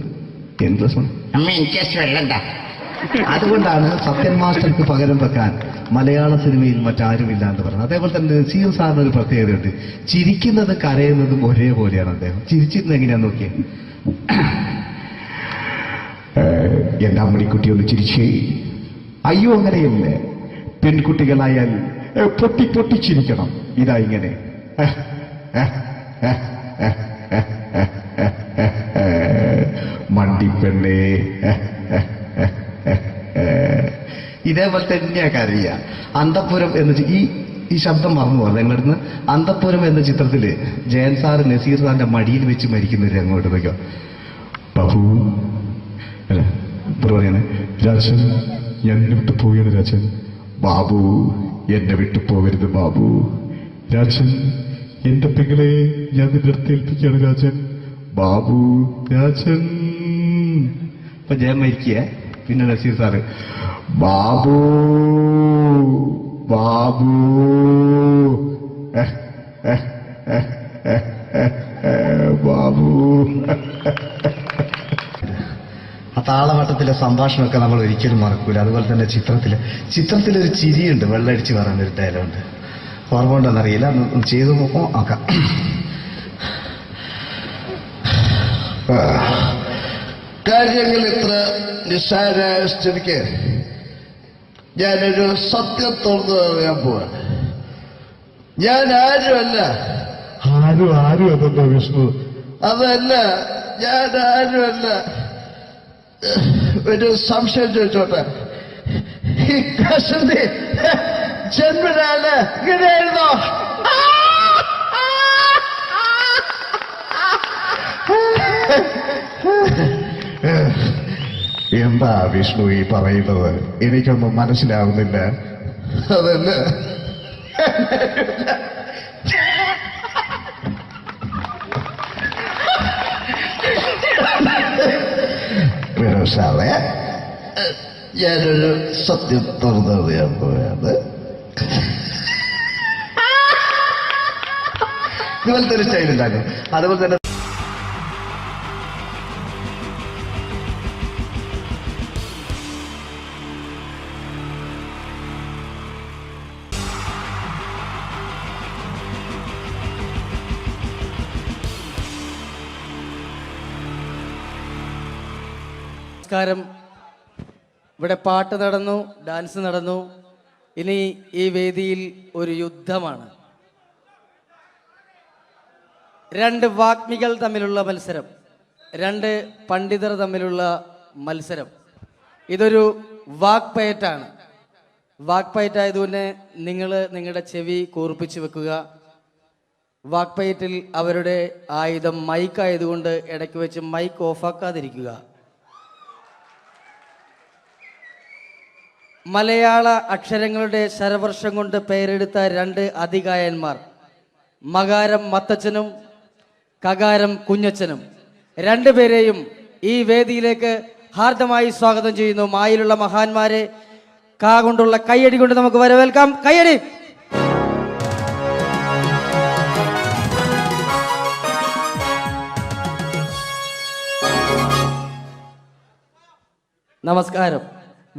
എനിക്ക് ഗ്ലാസ് വെള്ളം. അമ്മ എനിക്ക് വെള്ളം താ. അതുകൊണ്ടാണ് സത്യൻ മാസ്റ്റർക്ക് പകരം വെക്കാൻ മലയാള സിനിമയിൽ മറ്റാരുമില്ല എന്ന് പറയുന്നത്. അതേപോലെ തന്നെ നസീർ സാറിന് ഒരു പ്രത്യേകതയുണ്ട്, ചിരിക്കുന്നത് കരയുന്നതും ഒരേപോലെയാണ്. അദ്ദേഹം ചിരിച്ചിരുന്നത് എങ്ങനെയാന്ന് നോക്കിയേ. എന്റെ അമ്മണിക്കുട്ടി ഒന്ന് ചിരിച്ചേ. അയ്യോ അങ്ങനെയല്ലേ, പെൺകുട്ടികളായാൽ പൊട്ടി ചിരിക്കണം. ഇതാ ഇങ്ങനെ മണ്ടിപ്പെണ്ണേ. ഇതേപോലെ തന്നെയാ കരയ. അന്തപ്പുരം എന്ന ഈ ശബ്ദം മറന്നു പോകാം നിങ്ങളടുന്ന്. അന്തപ്പുരം എന്ന ചിത്രത്തില് ജയൻ സാറ് നസീർ സാറിന്റെ മടിയിൽ വെച്ച് മരിക്കുന്നവര് അങ്ങോട്ട് നോക്കാം. ബാബു അല്ല പറയാണ്, രാജൻ ഞാൻ എന്നെ വിട്ടു പോവുകയാണ് രാജൻ. ബാബു എന്നെ വിട്ടു പോകരുത് ബാബു. രാജൻ എന്റെ പെങ്ങളെ ഞാൻ നിന്റെ അടുത്ത് ഏൽപ്പിക്കുകയാണ് രാജൻ. ബാബു രാജൻ. ഇപ്പൊ ജയൻ മരിക്കുക. പിന്നെ നസീർ സാറ് ബാബു ബാബു ബാബു. ആ താളവട്ടത്തിലെ സംഭാഷണമൊക്കെ നമ്മൾ ഒരിക്കലും മറക്കൂല. അതുപോലെ തന്നെ ചിത്രത്തിലൊരു ചിരിയുണ്ട്, വെള്ളടിച്ച് പറയുന്നൊരു ഡയലോഗുണ്ട്. ഓർമ്മ ഉണ്ടെന്നറിയില്ല, ചെയ്തു നോക്കാം. കാര്യങ്ങൾ ഇത്ര നിസ്സാരമായ സ്ഥിതിക്ക് ഞാനൊരു സത്യം തുറന്നു പറയാൻ പോവാ. ഞാൻ ആരുമല്ല. ആരും അതെന്താ വിഷ്ണു? അതല്ല, ഞാൻ ആരുമല്ല. ഒരു സംശയം ചോദിച്ചോട്ടെ, ഈ കസന്തി ജന്മനാണ് ഇങ്ങനെയായിരുന്നോ? എന്താ വിഷ്ണു ഈ പറയുന്നത്? എനിക്കൊന്നും മനസ്സിലാവുന്നില്ല. അതല്ല സാറേ, ഞാനൊരു സത്യം തുറന്നറിയാൻ പോയത്. ഇതുപോലത്തെ ഒരു സ്റ്റൈലുണ്ടാക്കും. അതുപോലെ തന്നെ നമസ്കാരം. ഇവിടെ പാട്ട് നടന്നു, ഡാൻസ് നടന്നു. ഇനി ഈ വേദിയിൽ ഒരു യുദ്ധമാണ്. രണ്ട് വാഗ്മികൾ തമ്മിലുള്ള മത്സരം, രണ്ട് പണ്ഡിതർ തമ്മിലുള്ള മത്സരം. ഇതൊരു വാക്പയറ്റാണ്. വാക്പയറ്റായതുകൊണ്ട് നിങ്ങൾ നിങ്ങളുടെ ചെവി കൂർപ്പിച്ച് വെക്കുക. വാക്പയറ്റിൽ അവരുടെ ആയുധം മൈക്കായതുകൊണ്ട് ഇടയ്ക്ക് വെച്ച് മൈക്ക് ഓഫാക്കാതിരിക്കുക. മലയാള അക്ഷരങ്ങളുടെ ശരവർഷം കൊണ്ട് പേരെടുത്ത രണ്ട് അതികായന്മാർ, മകാരം മത്തച്ഛനും കകാരം കുഞ്ഞച്ഛനും, രണ്ടുപേരെയും ഈ വേദിയിലേക്ക് ഹാർദമായി സ്വാഗതം ചെയ്യുന്നു. മായിലുള്ള മഹാന്മാരെ കാ കൊണ്ടുള്ള കയ്യടി കൊണ്ട് നമുക്ക് വരവേൽക്കാം. കയ്യടി. നമസ്കാരം.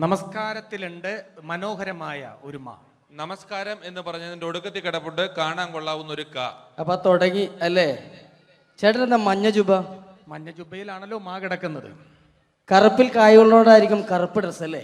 നമസ്കാരത്തിലുണ്ട് മനോഹരമായ ഒരു മാ. നമസ്കാരം എന്ന് പറഞ്ഞതിന്റെ ഒടുക്കത്തിൽ കിടപ്പുണ്ട് കാണാൻ കൊള്ളാവുന്ന ഒരു കാ. അപ്പൊ തുടങ്ങി അല്ലേ? ചേട്ടൻ എന്താ മഞ്ഞ ജുബ? മഞ്ഞ ജുബയിലാണല്ലോ മാ കിടക്കുന്നത്. കറുപ്പിൽ കായുള്ളോടായിരിക്കും കറുപ്പ് ഡ്രസ് അല്ലേ?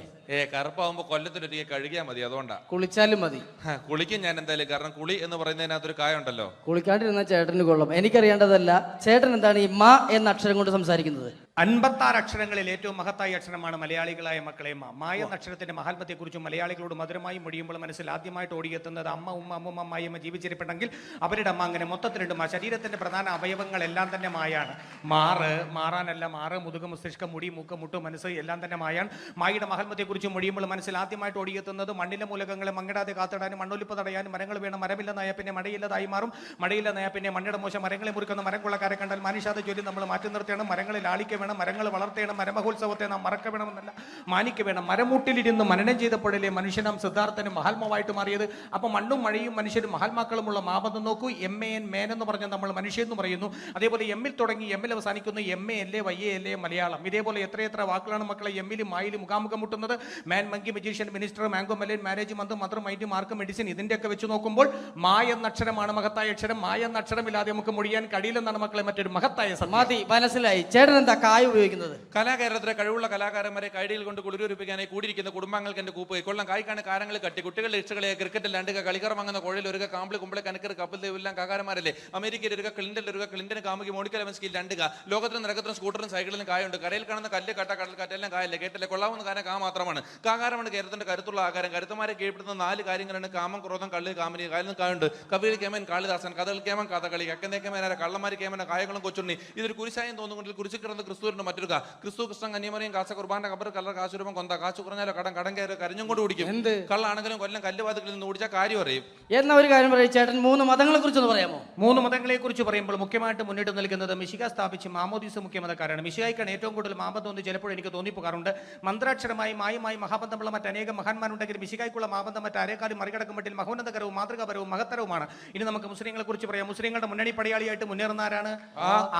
കറുപ്പാവുമ്പോ കൊല്ലത്തിലൊരിക്കൽ കഴുകിയാൽ മതി, അതുകൊണ്ടാ. കുളിച്ചാലും മതി. കുളിക്കും ഞാൻ എന്തായാലും, കാരണം കുളി എന്ന് പറയുന്നതിനകത്തൊരു കായുണ്ടല്ലോ. കുളിക്കാണ്ടിരുന്ന ചേട്ടന് കൊള്ളും. എനിക്കറിയേണ്ടതല്ല, ചേട്ടൻ എന്താണ് ഈ മാ എന്ന അക്ഷരം കൊണ്ട് സംസാരിക്കുന്നത്? 56 അക്ഷരങ്ങളിൽ ഏറ്റവും മഹത്തായ അക്ഷരമാണ് മലയാളികളായ മക്കളെ മാ. മായ എന്ന അക്ഷരത്തിന്റെ മഹാത്മ്യത്തെക്കുറിച്ചും മലയാളികളോട് മധുരമായി മൊഴിയുമ്പോൾ മനസ്സിൽ ആദ്യമായിട്ട് ഓടിയെത്തുന്നത് അമ്മ, ഉമ്മ, അമ്മുമ്മ, അമ്മായിയമ്മ ജീവിച്ചിരിപ്പുണ്ടെങ്കിൽ അവരുടെ അമ്മ. അങ്ങനെ മൊത്തത്തിലുണ്ട് മാ. ശരീരത്തിന്റെ പ്രധാന അവയവങ്ങളെല്ലാം തന്നെ മായാണ്. മാറ്, മാറാനല്ല, മാറ്, മുതുക, മസ്തിഷ്കം, മുടി, മൂക്ക്, മുട്ടു, മനസ്സ് എല്ലാം തന്നെ മായാണ്. മായയുടെ മഹാത്മ്യത്തെക്കുറിച്ച് മൊഴിയുമ്പോൾ മനസ്സിൽ ആദ്യമായിട്ട് ഓടിയെത്തുന്നത് മണ്ണിലെ മൂലകങ്ങളെ മങ്ങിടാതെ കാത്തിടാനും മണ്ണൊലിപ്പ് തടയാനും മരങ്ങൾ വേണം. മരമില്ലെന്നായ പിന്നെ മഴയില്ലതായി മാറും. മഴയില്ലെന്നായ പിന്നെ മണ്ണിയുടെ മോശം. മരങ്ങളെ മുറിക്കുന്ന മരം കൊള്ളക്കാരെ കണ്ടാൽ മനുഷ്യാതെ ജോലി നമ്മൾ മാറ്റി നിർത്തണം. മരങ്ങളെ ലാളിക്ക വേണം, മരങ്ങൾ വളർത്തേണം. മരമഹോത്സവത്തെ നാം മറക്ക വേണമെന്നല്ല, മാനിക്ക വേണം. മരമൂട്ടിലിരുന്ന് മനനം ചെയ്തപ്പോഴല്ലേ മനുഷ്യനാം സിദ്ധാർത്ഥനും മഹാത്മാവായിട്ട് മാറിയത്. അപ്പൊ മണ്ണും മഴയും മനുഷ്യരും മഹാത്മാക്കളുമുള്ള മാബന്ധം നോക്കൂ. MAN മേൻ എന്ന് പറഞ്ഞാൽ നമ്മൾ മനുഷ്യൻ എന്ന് പറയുന്നു. അതേപോലെ എമ്മിൽ തുടങ്ങി എമ്മിൽ അവസാനിക്കുന്നു. MA YA Malayalam. ഇതേപോലെ എത്രയെത്ര വാക്കുകളാണ് മക്കളെ എമ്മിലും മായിലും മുഖാമുഖം മുട്ടുന്നത്. Man, monkey, magician, minister, mango melon, marriage month, mother, mind, mark, medicine, ഇതിന്റെയൊക്കെ വെച്ച് നോക്കുമ്പോൾ മായ എന്ന അക്ഷരമാണ് മഹത്തായ അക്ഷരം. മായ എന്ന അക്ഷരമില്ലാതെ നമുക്ക് മൊഴിയാൻ കഴിയില്ലെന്നാണ് മക്കളെ മറ്റൊരു മഹത്തായ സമാധി. മനസ്സിലായി. ചേട്ടൻ എന്താ കായ ഉപയോഗിക്കുന്നത്? കലാകാരത്തിലെ കഴിവുള്ള കലാകാരന്മാരെ കൈഡിയിൽ കൊണ്ട് കുളിരൂരിപ്പിക്കാനായി കൂടിയിരിക്കുന്ന കുടുംബാംഗങ്ങൾക്ക് എന്റെ കൂപ്പ് കൊള്ളം കായ്ക്കാണ് കാരങ്ങൾ കട്ടി കുട്ടികളുടെ ഇഷ്ടകളെ ക്രിക്കറ്റിൽ രണ്ടുക കളിക്കർ വാങ്ങുന്ന കോഴിൽ ഒരു കാമ്പിളി കുമ്പളെ കനക്കർ കപ്പിൽ ദേവെല്ലാം കാകാരന്മാരല്ലേ. അമേരിക്കയിൽ ഒരു ക്ലിന്റൻ ഒരു ക്ലിന്റൻ കാമുകി മോണിക്കൽ എവൻസ്കിൽ രണ്ടുക. ലോകത്തിലും നിരക്കത്തിലും സ്കൂട്ടറും സൈക്കിളിലും കായുണ്ട്. കരയിൽ കാണുന്ന കല്ല് കട്ട കടൽക്കാറ്റെല്ലാം കായല്ലേ. കേട്ടല്ലേ കൊള്ളാവുന്ന കാര്യം കാ മാത്രമാണ്. കാകാരമാണ് കേരളത്തിന്റെ കരുത്തുള്ള ആകാരം. കരുത്തമാരെ കീഴ്പ്പെടുത്തുന്ന 4 കാര്യങ്ങളാണ് കാമം, ക്രോധം, കള്ളി, കാമിനി. കായലിൽ കായുണ്ട്. കവിയിൽ കേമൻ കാളിദാസൻ, കഥകൾ കേമൻ കഥകളി, കക്കന്തേ കേമനാര, കള്ളന്മാരി കേമന, കായകളും കൊച്ചുണ്ണി. ഇതൊരു കുരിശായം തോന്നുകൊണ്ടിൽ കുരിശു കിടന്ന് ക്രിസ്തുവിന്റെ മറ്റൊരു കാ. ക്രിസ്തു, കൃഷ്ണൻ, കന്യമറിയും, കാസ കുർബാന, കബർ, കല്ലർ, കാശുരൂപം, കൊന്ത. കാശു കുറഞ്ഞാലോ കടം കയറി കരഞ്ഞും കൊണ്ട് കുടിക്കും. എന്ത് കള്ളാണെങ്കിലും കൊല്ലം കല്ലുവാതികളിൽ നിന്ന് ഓടിച്ചാൽ കാര്യം അറിയും. എന്ന ഒരു കാര്യം പറയും ചേട്ടൻ. 3 മതങ്ങളെ കുറിച്ചൊന്ന് പറയാമോ? 3 മതങ്ങളെ കുറിച്ച് പറയുമ്പോൾ മുഖ്യമായിട്ട് മുന്നിട്ട് നിൽക്കുന്നത് മിശിക സ്ഥാപിച്ച് മാമോദീസ മുഖ്യമതക്കാരാണ്. മിശികായിക്കാണ് ഏറ്റവും കൂടുതൽ മാബന്ധം എന്ന് ചിലപ്പോൾ എനിക്ക് തോന്നിപ്പോകാറുണ്ട്. മന്ത്രാക്ഷരമായി മായുമായി മഹാബന്ധമുള്ള മറ്റനേകം മഹാന്മാരുണ്ടെങ്കിൽ മിശികായ്ക്കുള്ള മാബന്ധം മറ്റാരേക്കാളും മറികടക്കും മട്ടിൽ മഹോന്നതകരവും മാതൃകാപരവും മഹത്തരവുമാണ്. ഇനി നമുക്ക് മുസ്ലിങ്ങളെ കുറിച്ച് പറയാം. മുസ്ലിങ്ങളുടെ മുന്നണി പടയാളിയായിട്ട് മുന്നേറുന്ന ആരാണ്?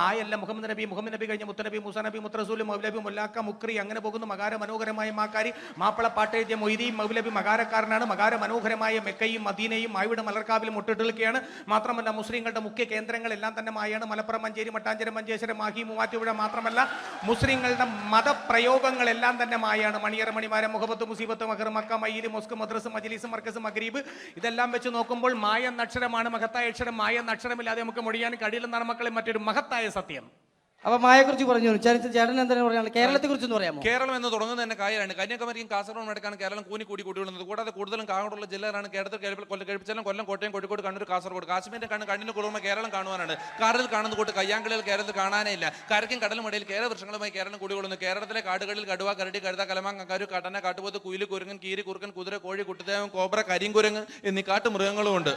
ആയല്ല, മുഹമ്മദ് നബി. മുഹമ്മദ് നബി കഴിഞ്ഞ മുത്തനബി, മൂസാ നബി, മുത്തറസൂൽ, മൗലബി, മുല്ലാക്ക, മുക്രി, അങ്ങനെ പോകുന്നു. മകാര മനോഹരമായ മാക്കാരി, മാപ്പിള പാട്ടെഴുതിയ മൊയ്തീൻ മൗലബി മകാരക്കാരനാണ്. മകാര മനോഹരമായ മെക്കയും മദീനയും മായുടെ മലർക്കാവിലും മുട്ടിട്ട് നിൽക്കുകയാണ്. മാത്രമല്ല മുസ്ലിങ്ങളുടെ മുഖ്യ കേന്ദ്രങ്ങളെല്ലാം തന്നെ മായാണ്. മലപ്പുറം, മഞ്ചേരി, മട്ടാഞ്ചേരി, മഞ്ചേശ്വരം, മാഹി, മൂവാറ്റുപുഴ. മാത്രമല്ല മുസ്ലിങ്ങളുടെ മതപ്രയോഗങ്ങളെല്ലാം തന്നെ മായാണ്. മണിയറ, മണിമാരം, മുഹബത്ത്, മുസീബത്ത്, മഹർ, മക്ക, മയ്യിൽ, മൊസ്ക്, മദ്രസ്, മജ്ലിസ്, മർക്കസ്, മഗ്രീബ്, ഇതെല്ലാം വെച്ച് നോക്കുമ്പോൾ മായ എന്ന അക്ഷരമാണ് മഹത്തായ അക്ഷരം. മായ എന്ന അക്ഷരമില്ലാതെ നമുക്ക് മൊഴിയാൻ കഴിയില്ലെന്നാണ് മക്കളെ മറ്റൊരു മഹത്തായ സത്യം. അപ്പൊ മായയെ കുറിച്ച് പറഞ്ഞു. ചേട്ടൻ എന്താണ് പറയാനുള്ളത്? കേരളത്തെ കുറിച്ച് പറയാമോ? കേരളം എന്ന് തുടങ്ങുന്നത് തന്നെ കായാണ്. കന്യാകുമാരിയും കാസർഗോഡ് അടക്കാണ് കേരളം കൂടി കൂടുന്നത്. കൂടാതെ കൂടുതലും കാടുള്ള ജില്ലകളാണ് കേരളത്തിൽ. കഴിപ്പിച്ചാലും കൊല്ലം, കോട്ടയം, കോഴിക്കോട്, കണ്ണൂർ, കാസർഗോഡ്. കാശ്മീരിന്റെ കണ്ണിന് കുളിർമ കേരളം കാണുവാനാണ്. കാറിൽ കാണുന്ന കൂട്ട് കയ്യാങ്കളികൾ കേരളത്തിൽ കാണാനേ ഇല്ല. കരയ്ക്കും കടലും ഇടയിൽ കേരള വൃക്ഷങ്ങളുമായി കേരളം കൂടികൊള്ളുന്നു. കേരളത്തിലെ കാടുകളിൽ കടുവ, കരടി, കഴുത, കലമാങ്ങ, കരു, കട്ടന, കാട്ടുപോത്ത്, കുയില്, കുരങ്ങൻ, കീരി, കുറുക്കൻ, കുതിര, കോഴി, കുട്ടിദേവൻ, കോബ്ര, കരിങ്കുരങ്ങ് എന്നീ കാട്ടുമൃഗങ്ങളും ഉണ്ട്.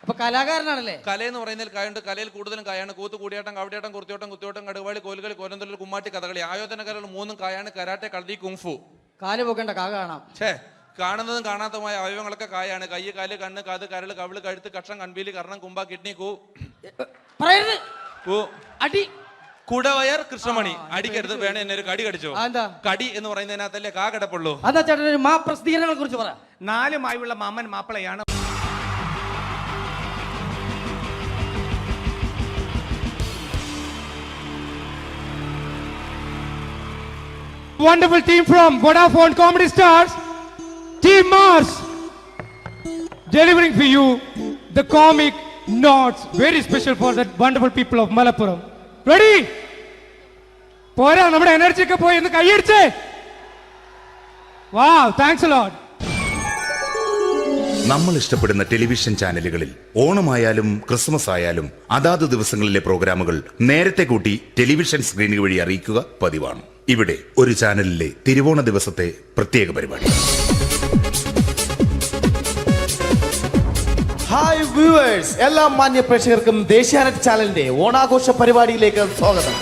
അപ്പൊ കലാകാരനാണല്ലേ? കലയെന്ന് പറയുന്നതിൽ കായുണ്ട്. കലയിൽ കൂടുതലും കായാണ്. കൂത്ത്, കൂടിയാട്ടം, കവടിയാട്ടം, കുർത്തിയോട്ടം, കുത്തിയോട്ടം, കടുവാളി, കോലുകളി, കോലന്തല്ലൽ, കുമ്മാട്ടി, കഥകളി. ആയോധന കലകൾ 3 കായാണ്. കരാട്ടെ, കളരി, കുങ്ഫു. കാല് പോക്കേണ്ട കാ കാണാം. കാണുന്നതും കാണാത്തതുമായ അവയവങ്ങളൊക്കെ കായാണ്. കൈ, കാല്, കണ്ണ്, കാത്, കരള്, കവിള്, കഴുത്ത്, കക്ഷം, കൺപീലി, കർണം, കുമ്പ, കിഡ്നി, അടി, കുടവയർ, കൃഷ്ണമണി. അടിക്കരുത്, വേണേ എന്നെ ഒരു കടി കടിച്ചോ. കടി എന്ന് പറയുന്നതിനകത്തല്ലേ കാ കിടപ്പുള്ളൂ. അതാ ചേട്ടൻ ഒരു മാ പ്രസിദ്ധീകരണങ്ങളെ കുറിച്ച് പറ. 4 മായുള്ള മാമൻ മാപ്പിളയാണ്. Wonderful team from Vodafone Comedy Stars, Team Mars, delivering for you the comic notes, very special for the wonderful people of Malappuram. Ready? പോരാ, നമ്മുടെ എനർജി ഒക്കെ പോയി ഒന്ന് കൈയടിച്ചേ. Wow, thanks a lot. നമ്മൾ ഇഷ്ടപ്പെടുന്ന ടെലിവിഷൻ ചാനലുകളിൽ ഓണമായാലും ക്രിസ്മസ് ആയാലും അതാത് ദിവസങ്ങളിലെ പ്രോഗ്രാമുകൾ നേരത്തെ കൂട്ടി ടെലിവിഷൻ സ്ക്രീനുകൾ വഴി അറിയിക്കുക പതിവാണ്. ഇവിടെ ഒരു ചാനലിലെ തിരുവോണ ദിവസത്തെ പ്രത്യേക പരിപാടി. ഹായ് വ്യൂവേഴ്സ്, എല്ലാ മാന്യ പ്രേക്ഷകർക്കും ദേശീയാനെറ്റ് ചാനലിന്റെ ഓണാഘോഷ പരിപാടിയിലേക്ക് സ്വാഗതം.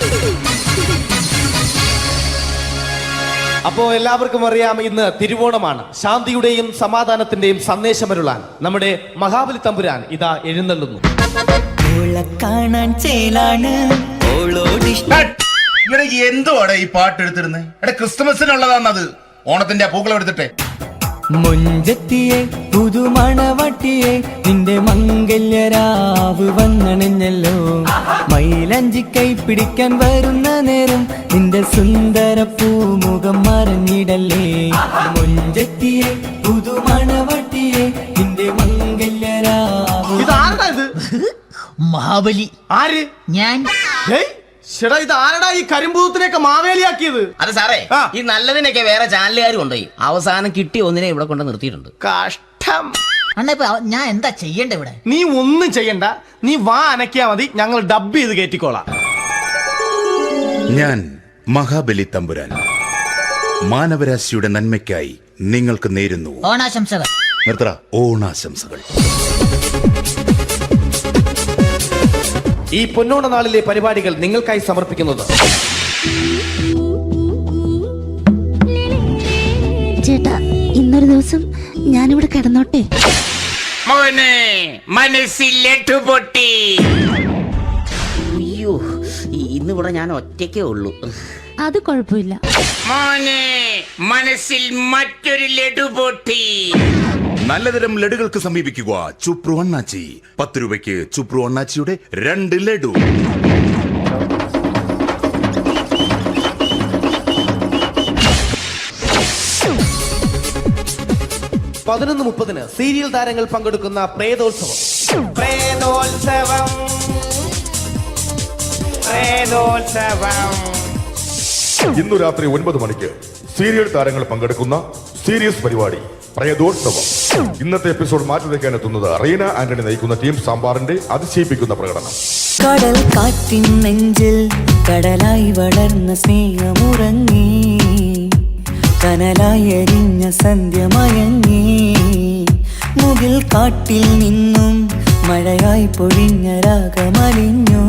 അപ്പോ എല്ലാവർക്കും അറിയാം, ഇന്ന് തിരുവോണമാണ്. ശാന്തിയുടെയും സമാധാനത്തിന്റെയും സന്ദേശമരുളാൻ നമ്മുടെ മഹാബലി തമ്പുരാൻ ഇതാ എഴുന്നള്ളുന്നു. എന്തുവാടെ ഈ പാട്ട് എടുത്തിരുന്നത്? ക്രിസ്മസിനുള്ളതാണത്. ഓണത്തിന്റെ പൂക്കളം എടുത്തിട്ടെ. മുഞ്ചത്തിയെ പുതുമണവട്ടിയെ നിന്റെ മംഗല്യരാവ് വന്നണിഞ്ഞല്ലോ. മൈലഞ്ചി കൈ പിടിക്കാൻ വരുന്ന നേരം നിന്റെ സുന്ദര പൂമുഖം മറഞ്ഞിടല്ലേ. മുഞ്ചത്തിയെ പുതുമണവട്ടിയെ നിന്റെ മംഗല്യരാവ്. ഇതാരടാ ഇത്? മഹാബലി. ആര്? ഞാൻ. ചേട്ടാ, ഇത് ആരടാ ഈ കരിമ്പൂത്തിനെയൊക്കെ മാവേലിയാക്കിയത്? അത് സാറേ, ഈ നല്ലതിനൊക്കെ വേറെ ചാനലുകാർ കൊണ്ടുപോയി അവസാനം കിട്ടി ഒന്നിനെ ഇവിടെ കൊണ്ട് നിർത്തിയിട്ടുണ്ട്. കഷ്ടം. അണ്ണാ ഞാൻ എന്താ ചെയ്യണ്ടേ ഇവിടെ? നീ ഒന്നും ചെയ്യണ്ട, നീ വാ അനക്കിയാ മതി, ഞങ്ങൾ ഡബ് ചെയ്ത് കയറ്റിക്കോളാം. ഞാൻ മഹാബലി തമ്പുരാൻ മാനവരാശിയുടെ നന്മയ്ക്കായി നിങ്ങൾക്ക് നേരുന്നു ഓണാശംസകൾ. നിർത്തറ ഓണാശംസകൾ. ഈ പൊന്നോണ നാളിലെ പരിപാടികൾ നിങ്ങൾക്കായി സമർപ്പിക്കുന്നത് ചേട്ടാ, ഇന്നൊരു ദിവസം ഞാനിവിടെ കിടന്നോട്ടെ? മോനെ മനസ്സിൽ ലഡുപൊട്ടി. അയ്യോ, ഇന്നിവിടെ ഞാൻ ഒറ്റയ്ക്കേ ഉള്ളൂ. അത് കുഴപ്പമില്ല. മോനെ മനസ്സിൽ മറ്റൊരു ലഡുപൊട്ടി. നല്ലതരം ലഡുകൾക്ക് സമീപിക്കുക ചുപ്രു അണ്ണാച്ചി. 10 രൂപയ്ക്ക് ചുപ്രു അണ്ണാച്ചിയുടെ 2 ലഡു. 11:30 സീരിയൽ താരങ്ങൾ പങ്കെടുക്കുന്ന പ്രേതോത്സവം. ഇന്നു രാത്രി 9 മണിക്ക് സീരിയൽ താരങ്ങൾ പങ്കെടുക്കുന്ന സീരിയസ് പരിപാടി പ്രേതോത്സവം. ഇന്നത്തെ എപ്പിസോഡ് മാറ്റി വയ്ക്കാൻ എത്തുന്നത് റീന ആന്റണി നയിക്കുന്ന ടീം സാമ്പാറിന്റെ അതിശയിപ്പിക്കുന്ന പ്രകടനം. കടൽ കാറ്റിൻ നെഞ്ചിൽ കടലായി വളർന്ന സ്നേഹമുറങ്ങി, കനലായി എരിഞ്ഞ സന്ധ്യ മയങ്ങി. മുകിൽ കാട്ടിൽ നിന്നും മഴയായി പൊഴിഞ്ഞ രാഗമലിഞ്ഞു,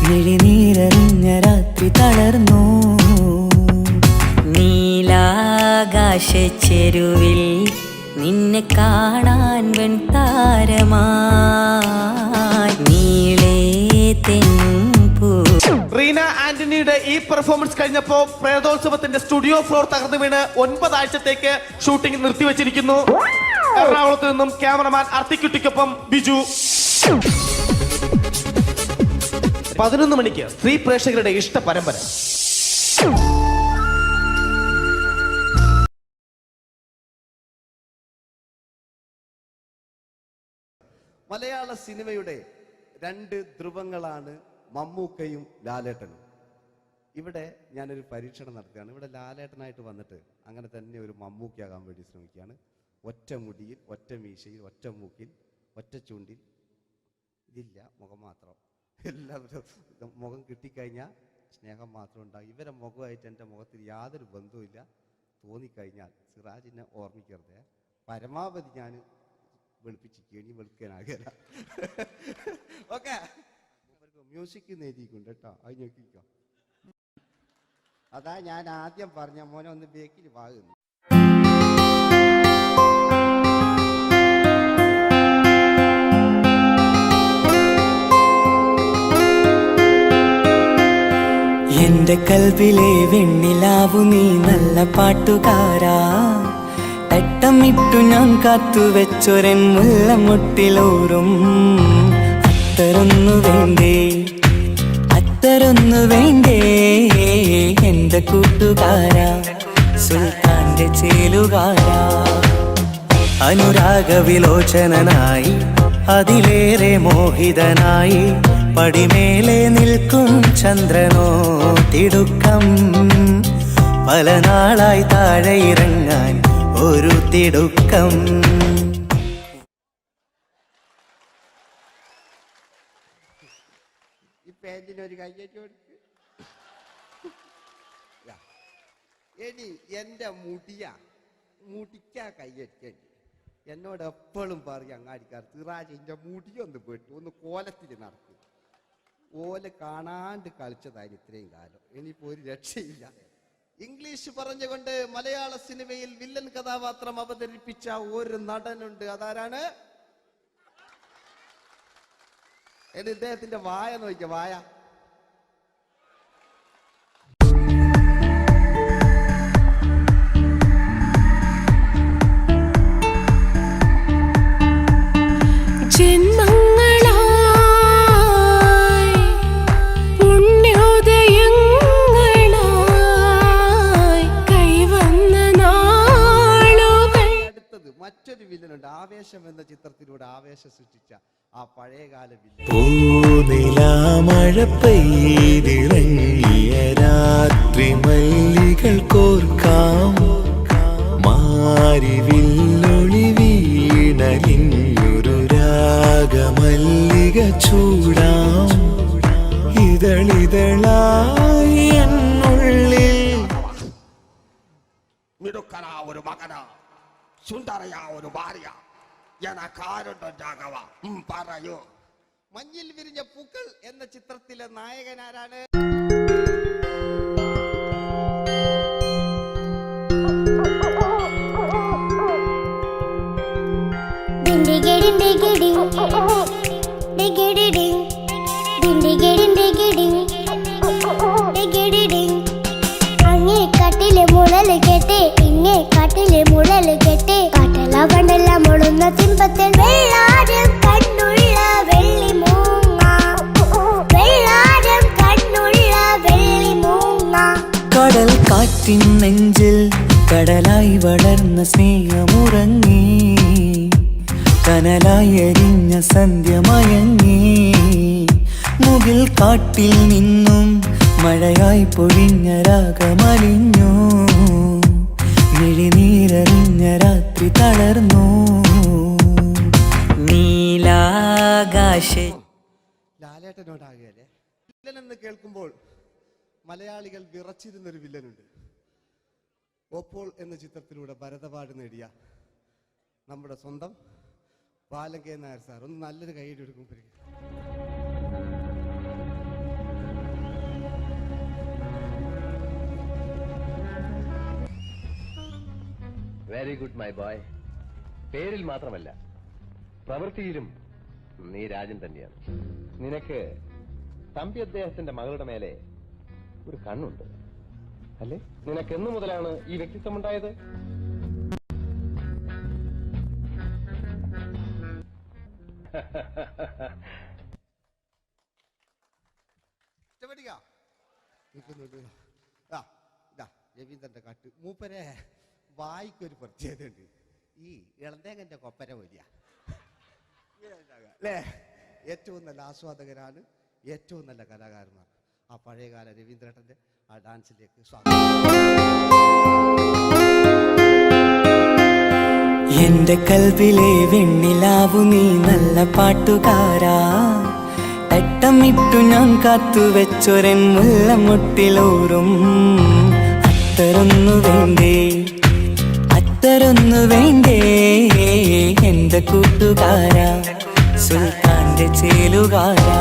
മിഴിനീരറിഞ്ഞ രാത്രി തളർന്നു. നീലാകാശ ചെരുവിൽ നിന്നെ കാണാൻ വെൺതാരമായി നീളേ തെൻപൂ. റീന ആന്റണിയുടെ ഈ പെർഫോമൻസ് കഴിഞ്ഞപ്പോ പ്രേതോത്സവത്തിന്റെ സ്റ്റുഡിയോ ഫ്ലോർ തകർന്നു വീണ് 9 ആഴ്ചത്തേക്ക് ഷൂട്ടിംഗ് നിർത്തിവെച്ചിരിക്കുന്നു. എറണാകുളത്ത് നിന്നും ക്യാമറമാൻ അർത്തിക്കുട്ടിക്കൊപ്പം ബിജു. 11 മണിക്ക് സ്ത്രീ പ്രേക്ഷകരുടെ ഇഷ്ട പരമ്പര. മലയാള സിനിമയുടെ 2 ധ്രുവങ്ങളാണ് മമ്മൂക്കയും ലാലേട്ടനും. ഇവിടെ ഞാനൊരു പരീക്ഷണം നടത്തുകയാണ്. ഇവിടെ ലാലേട്ടനായിട്ട് വന്നിട്ട് അങ്ങനെ തന്നെ ഒരു മമ്മൂക്കയാകാൻ വേണ്ടി ശ്രമിക്കുകയാണ്. ഒറ്റ മുടിയിൽ, ഒറ്റ മീശയിൽ, ഒറ്റ മൂക്കിൽ, ഒറ്റ ചൂണ്ടിൽ, ഇതില്ല, മുഖം മാത്രം. എല്ലാവരും മുഖം കിട്ടിക്കഴിഞ്ഞാൽ സ്നേഹം മാത്രം ഉണ്ടാകും. ഇവരെ മുഖമായിട്ട് എൻ്റെ മുഖത്തിൽ യാതൊരു ബന്ധവുമില്ല. തോന്നിക്കഴിഞ്ഞാൽ സിറാജിനെ ഓർമ്മിക്കരുത്. പരമാവധി ഞാൻ വെളുപ്പിച്ചിരിക്കുക, ഇനി വെളുക്കാനാകില്ല. ഓക്കെ, മ്യൂസിക് നേടിയിട്ടുണ്ട് കേട്ടോ, അത് നോക്കിക്കോ. അതാ ഞാൻ ആദ്യം പറഞ്ഞ മോനെ ഒന്ന് ബേക്കിൽ വാങ്ങുന്നു. എന്റെ കൽവിലെ വെണ്ണിലാവു നീ നല്ല പാട്ടുകാരാ, തട്ടമിട്ടു ഞാൻ കാത്തുവെച്ചൊരൻ മുല്ലമുട്ടിലോറും. അത്തരൊന്നു വേണ്ടേ, അത്തരൊന്നു വേണ്ടേ എന്റെ കൂട്ടുകാരാ, സുൽത്താന്റെ ചേലുകാരാ. അനുരാഗവിലോചനായി അതിലേറെ മോഹിതനായി പടിമേലെ നിൽക്കും ചന്ദ്രനോ തിടുക്കം. പല നാളായി താഴെ ഇറങ്ങാൻ ഒരു തിടുക്കം. ഈ പാൻറ്റിനൊരു കയ്യേറ്റ് കൊടുക്ക്. എടി എൻ്റെ മുടിക്കാ കയ്യേറ്റേണ്ടി. എന്നോട് എപ്പോഴും പറയും അങ്ങാടിക്കാർ, സിറാജ് എൻ്റെ മുടിയൊന്ന് പെട്ടു, ഒന്ന് കോലത്തിൽ നടക്കും. ഓല കാണാണ്ട് കളിച്ചതായി ഇത്രയും കാലം, ഇനിയിപ്പോൾ ഒരു രക്ഷയില്ല. ഇംഗ്ലീഷ് പറഞ്ഞുകൊണ്ട് മലയാള സിനിമയിൽ വില്ലൻ കഥാപാത്രം അവതരിപ്പിച്ച ഒരു നടനുണ്ട്. അതാരാണ്? ഇദ്ദേഹത്തിന്റെ വായ നോക്കിയ വായ. മറ്റൊരു വില്ലനുണ്ട്, ആവേശം എന്ന ചിത്രത്തിലൂടെ ആവേശം സൃഷ്ടിച്ച ആ പഴയകാല വില്ലൻ. പൂനിലാമഴ പെയ്തിറങ്ങിയ രാത്രി മല്ലികൾ കോർക്കാം, മാരിവില്ലൊളി വീണലിഞ്ഞൊരു രാഗമല്ലിക ചൂടാം, ഇതളിതളായി എന്നുള്ളിൽ. മിടുക്കനാ ഒരു മകനാ, സുന്ദരയാ ഒരു ഭാര്യ, എനക്കാരുണ്ടോ രാഘവ, പറയൂ. മഞ്ഞിൽ വിരിഞ്ഞ പൂക്കൾ എന്ന ചിത്രത്തിലെ നായകനാരാണ്? അങ്ങേ കാട്ടിലെ മുഴല് കേട്ടേ, ഇങ്ങേ കാട്ടിലെ മുഴല് കേട്ടേ, കാട്ടല കണ്ടല്ല മുളുന്ന തിമ്പത്തിൽ വെള്ളാരം കണ്ണുള്ള വെള്ളി മൂങ്ങ, വെള്ളാരം കണ്ണുള്ള വെള്ളി മൂങ്ങ. കടൽ കാറ്റിൻ നെഞ്ചിൽ കടലായി വളർന്ന സ്നേഹമുറങ്ങി, കനലായി എരിഞ്ഞ സന്ധ്യ മയങ്ങി. മുകിൽ കാട്ടിൽ നിന്നും മഴയായി പൊഴിഞ്ഞ രാഗമലിഞ്ഞു, മിഴിനീരറിഞ്ഞ രാത്രി തളർന്നു. നീലാകാശ ലാലേട്ടനോടാകല്ലേ വില്ലൻ എന്ന് കേൾക്കുമ്പോൾ മലയാളികൾ വിറച്ചിരുന്നൊരു വില്ലനുണ്ട്. ഓപ്പോൾ എന്ന ചിത്രത്തിലൂടെ ഭരതപാട് നേടിയ നമ്മുടെ സ്വന്തം ബാലൻ കെ നായർ സാർ. ഒന്ന് നല്ലൊരു കൈയ്യടി എടുക്കുമ്പോൾ വെരി ഗുഡ് മൈ ബോയ്. പേരിൽ മാത്രമല്ല പ്രവൃത്തിയിലും നീ രാജൻ തന്നെയാണ്. നിനക്ക് തമ്പി അദ്ദേഹത്തിന്റെ മകളുടെ മേലെ ഒരു കണ്ണുണ്ട് അല്ലേ? നിനക്ക് എന്നു മുതലാണ് ഈ വ്യക്തിത്വം ഉണ്ടായത്? രവീന്ദ്രന്റെ കാട്ട് മൂപ്പരെ വായിക്കൊരു പ്രത്യേകതയുണ്ട്. ഈ ഇളന്തേങ്ങന്റെ കൊപ്പര വലിയ അല്ലേ, ഏറ്റവും നല്ല ആസ്വാദകരാണ്. ഏറ്റവും നല്ല കലാകാരന്മാർ. ആ പഴയകാല രവീന്ദ്രേട്ടൻ്റെ ആ ഡാൻസിലേക്ക് എന്റെ കൽവിലെ വെണ്ണിലാവു നീ നല്ല പാട്ടുകാരാ, തട്ടമിട്ടു ഞാൻ കാത്തു വെച്ചൊരൻ മുല്ലമുട്ടിലോറും അത്തരൊന്നു വേണ്ടേ, അത്തരൊന്നു വേണ്ടേ എന്റെ കൂട്ടുകാരാ, സുൽത്താന്റെ ചേലുകാരാ,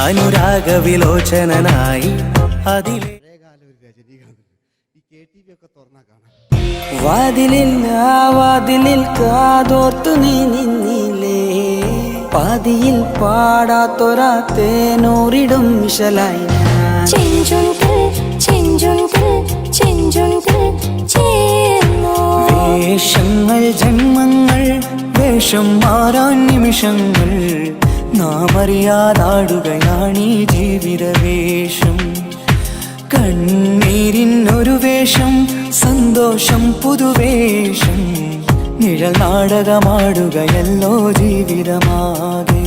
അനുരാഗവിലോചനായി അതിലെ വാതിലിൽ കാതോർത്തു നീ നിന്നില്ലേ, പാതിയിൽ പാടാത്തൊരാ തേനൂറിടും മിശലായി വേഷങ്ങൾ ജന്മങ്ങൾ വേഷം മാറാൻ നിമിഷങ്ങൾ നാം അറിയാതാടുകയാണീ ജീവിതവേഷം. കണ്ണീരിനൊരു വേഷം സന്തോഷം പുതുവേഷം, നിഴൽ നാടകമാടുകയല്ലോ ജീവിതമാകെ.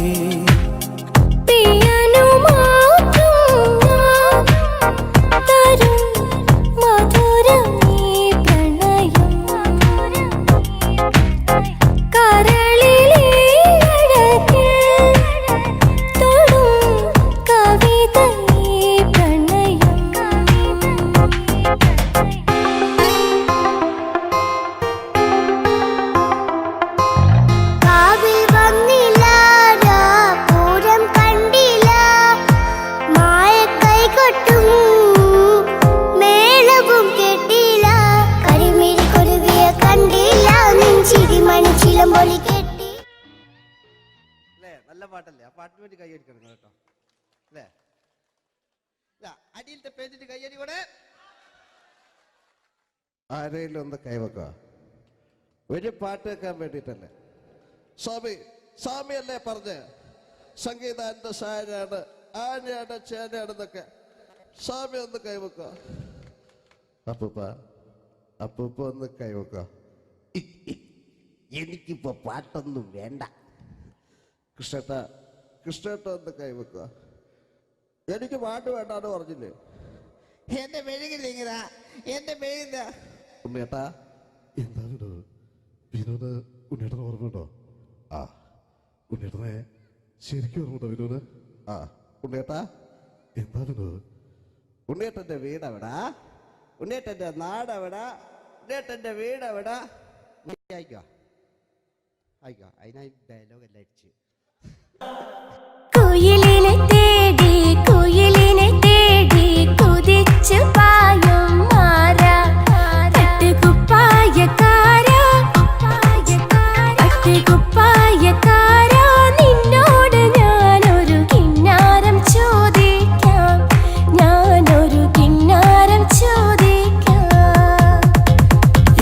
നല്ല പാട്ടല്ലേ? ആ പാട്ടിന് വേണ്ടി കൈയടിക്കണം കേട്ടോ അല്ലേ? അടിയിലത്തെ പേജിന് കൈയടി കൂടെ ആരെങ്കിലും ഒന്ന് കൈവക്കുക. ഒരു പാട്ട് വെക്കാൻ വേണ്ടിയിട്ടല്ലേ? സ്വാമിയല്ലേ പറഞ്ഞ് സംഗീത എന്റെ സാരാണ്, ആനയാണ്, ചേനയാണെന്നൊക്കെ. സ്വാമി ഒന്ന് കൈവക്കുക. അപ്പൂപ്പ ഒന്ന് കൈവക്കുക. എനിക്കിപ്പോ പാട്ടൊന്നും വേണ്ട. കൃഷ്ണേട്ട ഒന്ന് കൈവെക്കുക. എനിക്ക് പാട്ട് വേണ്ടാന്ന് പറഞ്ഞില്ലേ? എന്റെ മെഴുകില്ല, എന്റെ മെഴുകില്ല. ഉണ്ണേട്ടാ എന്താണ് വിനോദ്? ഉണ്ണേട്ടന് ഓർമ്മയുണ്ടോ? ആ ഉണ്ണേട്ടനെ ശരിക്കും ഓർമ്മയുണ്ടോ വിനോദ്? ആ ഉണ്ണേട്ടാ എന്താണ് ഉണ്ണേട്ടന്റെ വീടെവിടാ? ഉണ്ണേട്ടന്റെ നാടെവിടാ? ഉണ്ണേട്ടന്റെ വീടെവിടാ? അയക്കോ അതിനായി ഡയലോഗ് എല്ലാം അടിച്ച്. കുയിലിനെ തേടി കുതിച്ചു പായും മാറാ, പട്ടുകുപ്പായക്കാരാ, നിന്നോട് ഞാനൊരു കിന്നാരം ചോദിക്കാം,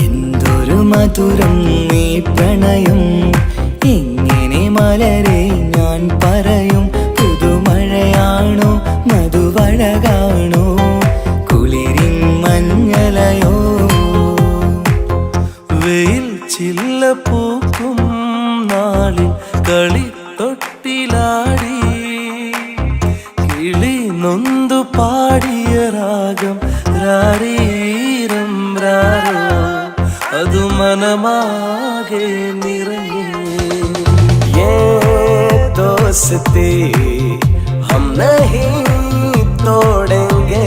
എന്തൊരു മധുരം നീ പ്രണയം, എങ്ങനെ മലരെ ഞാൻ പറയും. പുതുമഴയാണോ മധുവഴകാണോ കുളിരിൻ മഞ്ഞലയോ, വെയിൽ ചില്ല പൂക്കും നാളിൽ കളി തൊട്ടിലാടി, കിളി നൊന്തു പാടിയ രാഗം രാരീരം രാരോ, അത് മനമാകെ നിറഞ്ഞേ. दोस्ती हम नहीं तोड़ेंगे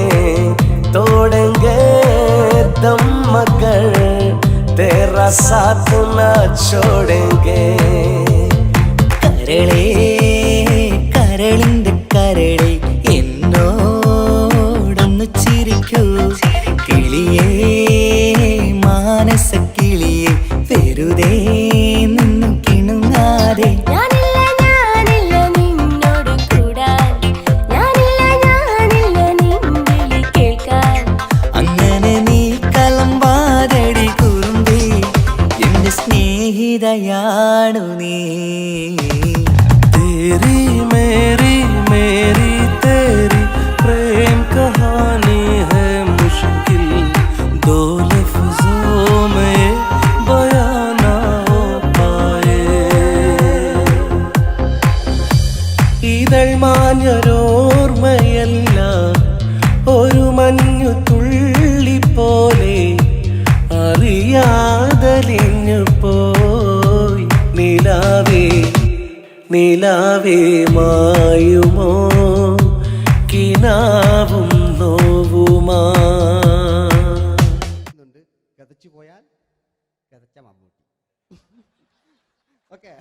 दम मगर तेरा साथ न छोड़ेंगे. കരളേ കരളിന്റെ കരളെ എന്നോടൊന്ന് ചിരിക്കൂ, കിളിയേ മാനസ കിളിയെ വെറുതെ നിന്നു കിണുങ്ങാതെ. അങ്ങനെ നീ കലമ്പാതടി കുറുമ്പി, എന്റെ സ്നേഹിതയാണു നീ. ഇതൾ മാഞ്ഞൊരോർമ്മയല്ല ഒരു മഞ്ഞു തുള്ളി പോലെ അറിയാതലിഞ്ഞു പോയി നിലാവേ നിലാവേ മായുമോ കിനാവും നോവുമാ. കഥച്ചു പോയാൽ കഥച്ച മമ്മൂട്ടി. ഓക്കെ,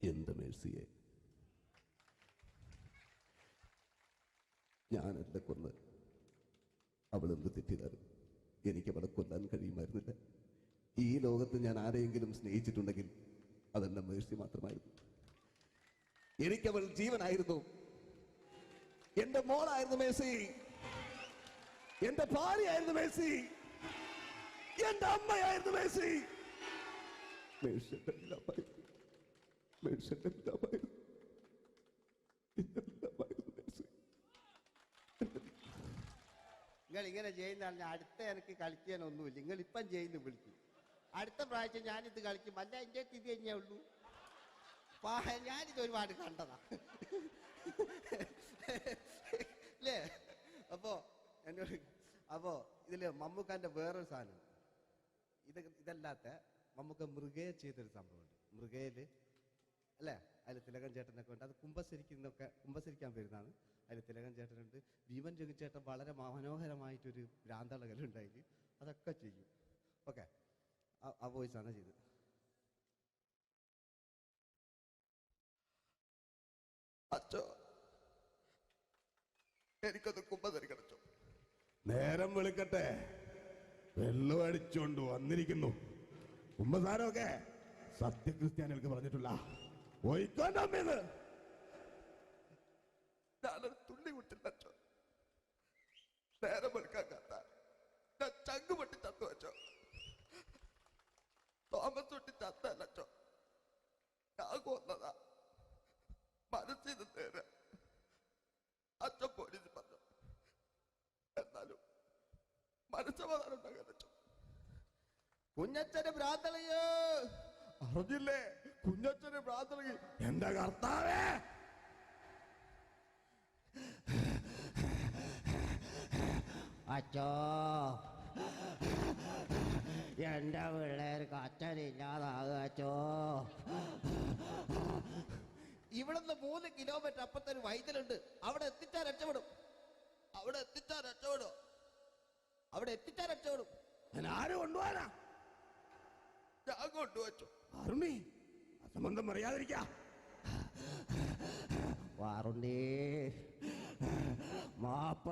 എന്റെ മേഴ്സിയെ, ഞാനല്ല കൊന്ന്. അവളെന്ത് തെറ്റിയതാണ്. എനിക്ക് അവളെ കൊല്ലാൻ കഴിയുമായിരുന്നില്ല. ഈ ലോകത്ത് ഞാൻ ആരെയെങ്കിലും സ്നേഹിച്ചിട്ടുണ്ടെങ്കിൽ അതെന്റെ മേഴ്സി മാത്രമായിരുന്നു. എനിക്കവൾ ജീവനായിരുന്നു. എന്റെ മോളായിരുന്നു മേഴ്സി, എന്റെ ഭാര്യയായിരുന്നു മേഴ്സി, എന്റെ അമ്മയായിരുന്നു മേഴ്സി. മേഴ്സിയുടെ എല്ലാമായിരുന്നു. മേഴ്സിയുടെ എല്ലാമായിരുന്നു. നിങ്ങൾ ഇങ്ങനെ ചെയ്യുന്നതാണ്. അടുത്ത എനിക്ക് കളിക്കാനൊന്നുമില്ല. നിങ്ങൾ ഇപ്പം ചെയ്യുന്നു വിളിക്കും. അടുത്ത പ്രാവശ്യം ഞാനിത് കളിക്കും. അല്ല, എൻ്റെ ഇത് തന്നെയേ ഉള്ളൂ. ഞാനിത് ഒരുപാട് കണ്ടതാ അല്ലേ? അപ്പോ ഇതില് മമ്മൂക്കാന്റെ വേറൊരു സാധനം, ഇതല്ലാത്ത മമ്മൂക്ക മൃഗയെ ചെയ്തൊരു സംഭവമുണ്ട്. മൃഗയില് അല്ലേ, അതിൽ തിലകൻ ചേട്ടനൊക്കെ ഉണ്ട്. അത് കുമ്പസരിക്കാൻ വരുന്നതാണ്. അതിൽ തിലകൻ ചേട്ടനുണ്ട്, ഭീമൻ ജഗിച്ചേട്ടൻ വളരെ മനോഹരമായിട്ടൊരു ഭ്രാന്തളകലുണ്ടായി. അതൊക്കെ ചെയ്യും. ഓക്കെ, ആ വോയിസാണ് ചെയ്തത്. അച്ചോ, എനിക്കൊന്ന് കുമ്പസരിക്കണച്ചോ. നേരം വെളുക്കട്ടെ, വെള്ളം അടിച്ചോണ്ട് വന്നിരിക്കുന്നു. കുമ്പസാരമൊക്കെ സത്യക്രിസ്ത്യാനികൾക്ക് പറഞ്ഞിട്ടുള്ള ഒയ്ക്കൊണ്ടമ്മേന്ന് ഞാനൊരു തുള്ളി വിട്ടില്ല. നേരം വെളുക്കാൻ കത്ത ഞാൻ ചങ്ക് പൊട്ടി ചത്തു വെച്ചോ. തോമസ് തൊട്ടി ചത്തല്ലോ, ഞാൻ കൊന്നതാ. മനസ്സിൽ നേരെ അച്ഛൻ പോലീസ് പറഞ്ഞു. എന്നാലും മനസ്സമാധാനം ഉണ്ടാകാൻ കുഞ്ഞച്ഛന് ഭ്രാന്തളയോ അറിഞ്ഞില്ലേ? കുഞ്ഞച്ഛന് ഭ്രാന്തളകി. എന്റെ കർത്താവേ, അച്ഛോ, എന്റെ പിള്ളേർക്ക് അച്ഛനില്ലാതാകുക അച്ഛോ. ഇവിടുന്ന് 3 കിലോമീറ്റർ അപ്പുറത്തൊരു വൈദ്യുണ്ട്. അവിടെ എത്തിച്ചാൽ രക്ഷപ്പെടും. ആര് കൊണ്ടുപോകാനാ? ഞാൻ കൊണ്ടുവച്ചു. അരുണി, അസംബന്ധം അറിയാതിരിക്കാ. വാറുണ്ണി, മാപ്പ.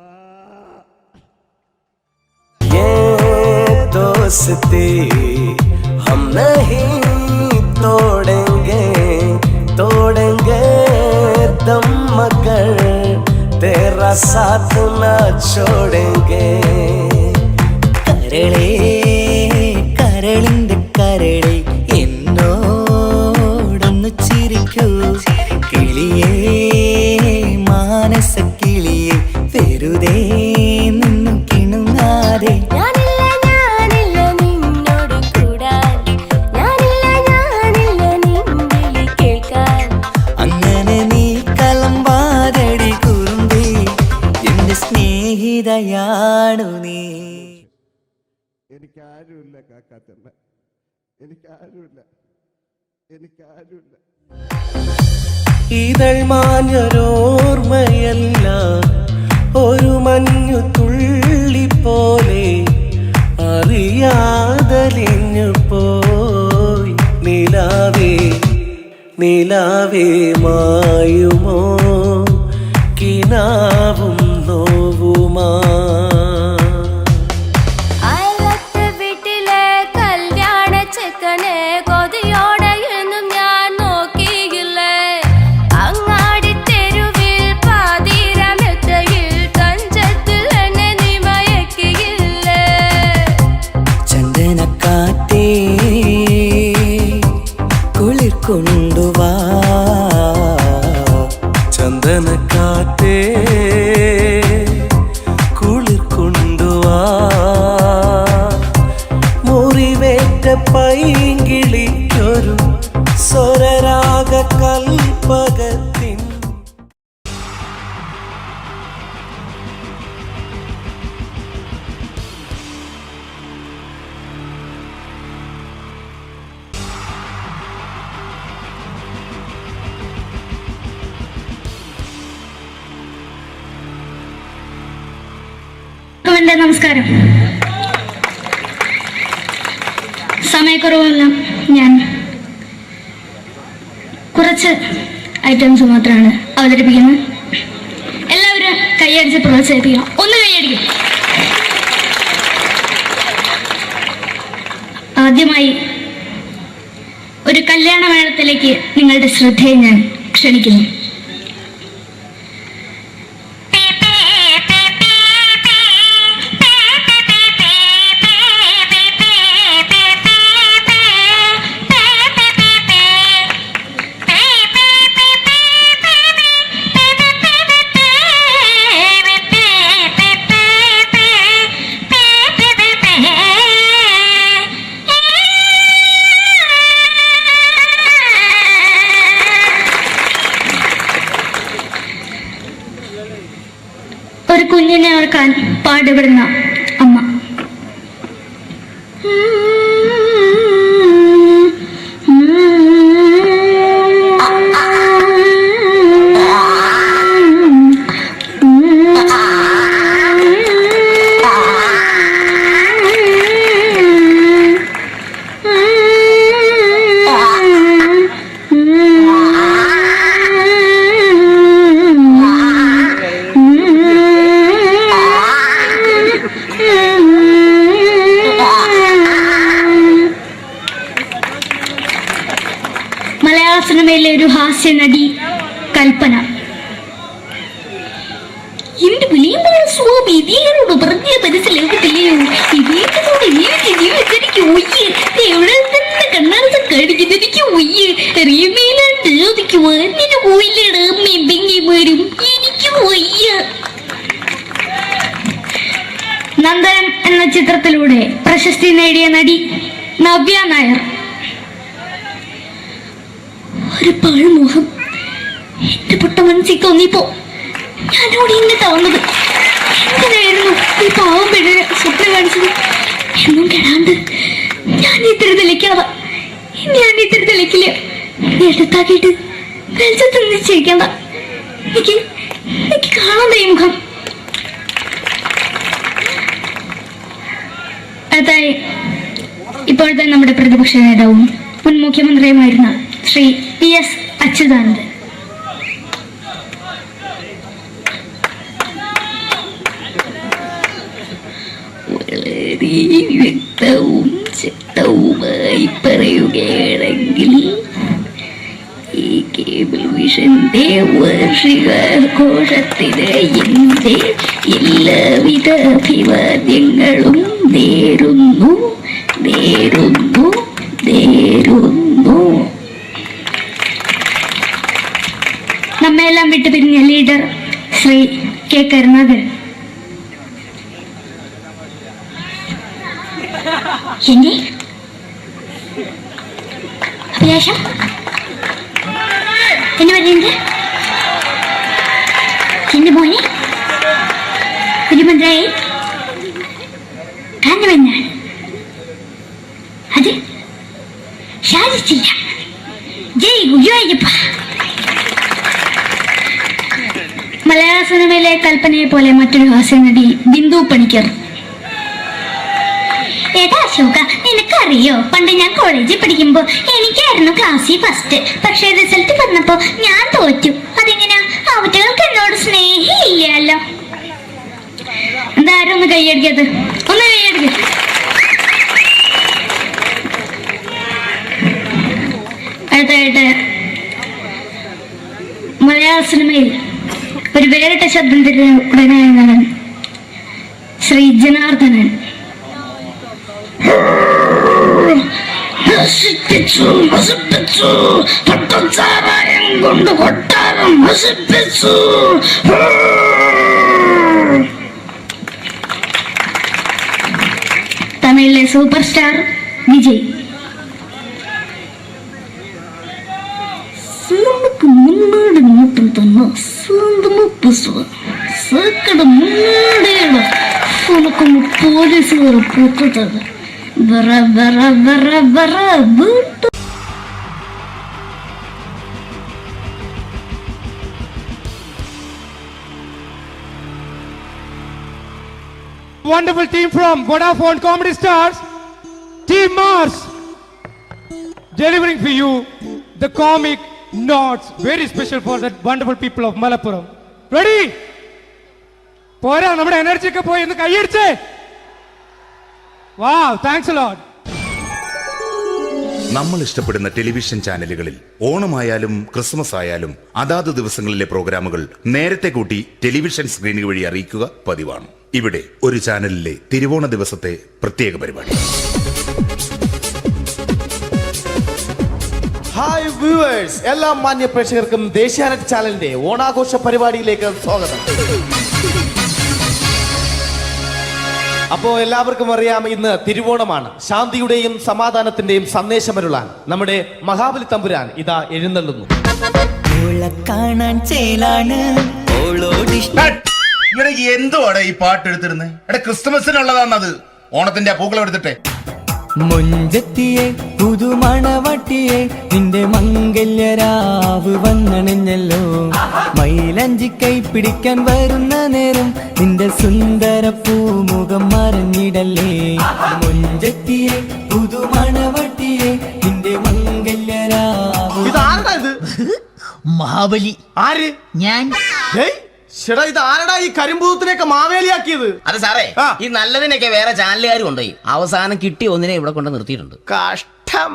दोस्ती हम नहीं तोड़ेंगे, तोड़ेंगे दम मगर तेरा साथ न छोड़ेंगे. കരളേ കരളിന്റെ കരളെ എന്നോടൊന്നു ചിരിക്കൂ. കിളിയേ മാനസ കിളിയെ വെറുതെ നിന്നു കിണുങ്ങാതെ. അങ്ങനെ നീ കലമ്പാതടി കുറുമ്പി, എന്റെ സ്നേഹിതയാണു നീ. എനിക്കാരുമില്ല കാക്കാത്തമ്മ, എനിക്കാരുമില്ല. ഇതൾ മാഞ്ഞൊരോർമ്മയല്ല ഒരു മഞ്ഞു തുള്ളി പോലെ അറിയാതലിഞ്ഞു പോയി നിലാവേ നിലാവേ മായുമോ കിനാവും നോവുമാ. വീട്ടിലെ കല്യാണ ചെക്കനെ കൊതിയോടെ എന്നും ഞാൻ നോക്കിയില്ലേ. അങ്ങാടി തെരുവിൽ പാതിരമെത്തയിൽ തഞ്ചത്തിൽ എന്നെ നീ മയക്കിയില്ലേ. ചന്ദനക്കാറ്റേ കുളിർ കൊണ്ടുവാ, ചന്ദനക്കാറ്റേ പൈങ്കിളിക്കൊരു സ്വരരാഗ കൽപ്പകത്തിൻ നമസ്കാരം. സമയക്കുറവെല്ലാം ഞാൻ കുറച്ച് ഐറ്റംസ് മാത്രമാണ് അവതരിപ്പിക്കുന്നത്. എല്ലാവരും കൈയടിച്ച് പ്രോത്സാഹിപ്പിക്കണം. ഒന്ന് കൈയടിക്കും. ആദ്യമായി ഒരു കല്യാണ മേളത്തിലേക്ക് നിങ്ങളുടെ ശ്രദ്ധയെ ഞാൻ ക്ഷണിക്കുന്നു. ഒരു കുഞ്ഞിനെ ഓർക്കാൻ പാടുപെടുന്ന അമ്മ. മലയാള സിനിമയിലെ ഒരു ഹാസ്യ നടി കൽപ്പന. എന്റെ വിളിയുമ്പോൾ സ്വാമി ഇതിനോട് പറഞ്ഞ മനസ്സിലാകത്തില്ലയോ? ഇതേക്കോട് ജീവിച്ചെനിക്ക് ഒയ്യ്, എവിടെ തന്നെ കണ്ണാറ കടിക്കുന്നത് എനിക്ക് ഒയ്യ്, റിയമേലാണ്ട് എനിക്ക് വന്നിട്ട് പോയില്ലേടാ അമ്മയും പെങ്ങിമാരും, എനിക്ക് ഒയ്യ. നന്ദനം എന്ന ചിത്രത്തിലൂടെ പ്രശസ്തി നേടിയ നടി നവ്യ നായർ. ഒരു പാഴ്മോഹം എന്റെ പൊട്ട മനസ്സിൽ തോന്നിയപ്പോ ഞാനോട് ഇങ്ങോട്ടാ വന്നത്. എന്തിനായിരുന്നു ഈ പാവം പെണ്ണിന് സ്വപ്നം കാണിച്ചത്? എന്നും കെടാണ്ട് ഞാൻ ഇത്തിരി തെളിക്കാതെ ഞാൻ ഇത്തിരി തെളിക്കില്ല. എടുത്താക്കിയിട്ട് വെളിച്ചത്ത് നിശ്ചയിക്കണ്ട. എനിക്ക് കാണാൻ ഈ മുഖം. അതായി ഇപ്പോഴത്തെ നമ്മുടെ പ്രതിപക്ഷ നേതാവും മുൻ മുഖ്യമന്ത്രിയുമായിരുന്ന ശ്രീ PS അച്യുതാനന്ദൻ. വളരെ വ്യക്തവും ശക്തവുമായി പറയുകയാണെങ്കിൽ ഈ കേബിൾ വിഷന്റെ വാർഷികാഘോഷത്തിന് എന്റെ എല്ലാവിധ അഭിവാദ്യങ്ങളും നേരുന്നു. നമ്മയെല്ലാം വിട്ടുപിരിഞ്ഞ ലീഡർ ശ്രീ K. കരുണാകരൻ. എന്റെ അഭിലാഷം എന്ന് പറയുന്നത് എന്റെ മോനെ ഒരു മന്ത്രായി കാണുമെന്നാണ്. അത് സാധിച്ചില്ല. ജയ് ഗുരുവായൂരപ്പ. മലയാള സിനിമയിലെ കൽപ്പനയെ പോലെ മറ്റൊരു ഹാസ്യ നടി ബിന്ദു പണിക്കർ. ഏതാ അശോക, നിനക്കറിയോ പണ്ട് ഞാൻ കോളേജിൽ പഠിക്കുമ്പോ എനിക്കായിരുന്നു ക്ലാസ്സിൽ ഫസ്റ്റ്. പക്ഷെ റിസൾട്ട് വന്നപ്പോ ഞാൻ തോറ്റു. അതെങ്ങനെയാ? അവറ്റകൾക്ക് എന്നോട് സ്നേഹമില്ലല്ലോ. എന്താരും ഒന്ന് കൈയടിക്കത്? ഒന്ന് കൈയടിക്ക. അടുത്തായിട്ട് മലയാള സിനിമയിൽ ഒരു വേറിട്ട ശബ്ദത്തിന്റെ ഉടനായ നടൻ ശ്രീ ജനാർദ്ദനൻ. കൊണ്ട് കൊട്ടാരം നശിപ്പിച്ചു. തമിഴിലെ സൂപ്പർ സ്റ്റാർ വിജയ്. சிலம்புக்கு முன்னாடி மட்டும் தானே சிலம்பமா பேசுவேன். சேக்கட முன்னாடியேடா உனக்கு போலீஸ் வர போட்டுட்டாங்க. வர வர வர வர வீட்டு Wonderful team from Vodafone Comedy Stars, Team Mars, delivering for you the comic notes, very special for the wonderful people of Malappuram. Ready? പോരാ, നമ്മുടെ എനർജി ഒക്കെ പോയി ഒന്ന് കൈയടിച്ചേ. Wow, thanks a lot. നമ്മൾ ഇഷ്ടപ്പെടുന്ന ടെലിവിഷൻ ചാനലുകളിൽ ഓണമായാലും ക്രിസ്മസ് ആയാലും അതാത് ദിവസങ്ങളിലെ പ്രോഗ്രാമുകൾ നേരത്തെ കൂട്ടി ടെലിവിഷൻ സ്ക്രീനുകൾ വഴി അറിയിക്കുക പതിവാണ്. ഇവിടെ ഒരു ചാനലിലെ തിരുവോണ ദിവസത്തെ പ്രത്യേക പരിപാടി. ഹായ് വ്യൂവേഴ്സ്, എല്ലാ മാന്യ പ്രേക്ഷകർക്കും ദേശീയാനെറ്റ് ചാനലിന്റെ ഓണാഘോഷ പരിപാടിയിലേക്ക് സ്വാഗതം. അപ്പോ എല്ലാവർക്കും അറിയാം, ഇന്ന് തിരുവോണമാണ്. ശാന്തിയുടെയും സമാധാനത്തിന്റെയും സന്ദേശമരുളാൻ നമ്മുടെ മഹാബലി തമ്പുരാൻ ഇതാ എഴുന്നള്ളുന്നു. കാണാൻ ചേലാണ് എന്തുവാടാ ഈ പാട്ട് എടുത്തിരുന്നത്? എടാ, ക്രിസ്തുമസിനുള്ളതാണത്. ഓണത്തിന്റെ പൂക്കളം എടുത്തിട്ടെ. മുഞ്ചത്തിയെ പുതുമണവട്ടിയെ നിന്റെ മംഗല്യരാവ് വന്നണിഞ്ഞല്ലോ. മൈലഞ്ചി കൈ പിടിക്കാൻ വരുന്ന നേരം നിന്റെ സുന്ദര പൂമുഖം മറിഞ്ഞിടല്ലേ. മുഞ്ചത്തിയെ പുതുമണവട്ടിയെ നിന്റെ മംഗല്യരാവ്. ഇതാരടാ ഇത്? മഹാബലി. ആര്? ഞാൻ. ചേട്ടാ, ഇത് ആരടാ ഈ കരിമ്പൂത്തിനെയൊക്കെ മാവേലിയാക്കിയത്? അത് സാറേ, ഈ നല്ലതിനൊക്കെ വേറെ ചാനലുകാർ കൊണ്ടുപോയി അവസാനം കിട്ടി ഒന്നിനെ ഇവിടെ കൊണ്ട് നിർത്തിയിട്ടുണ്ട്. കഷ്ടം.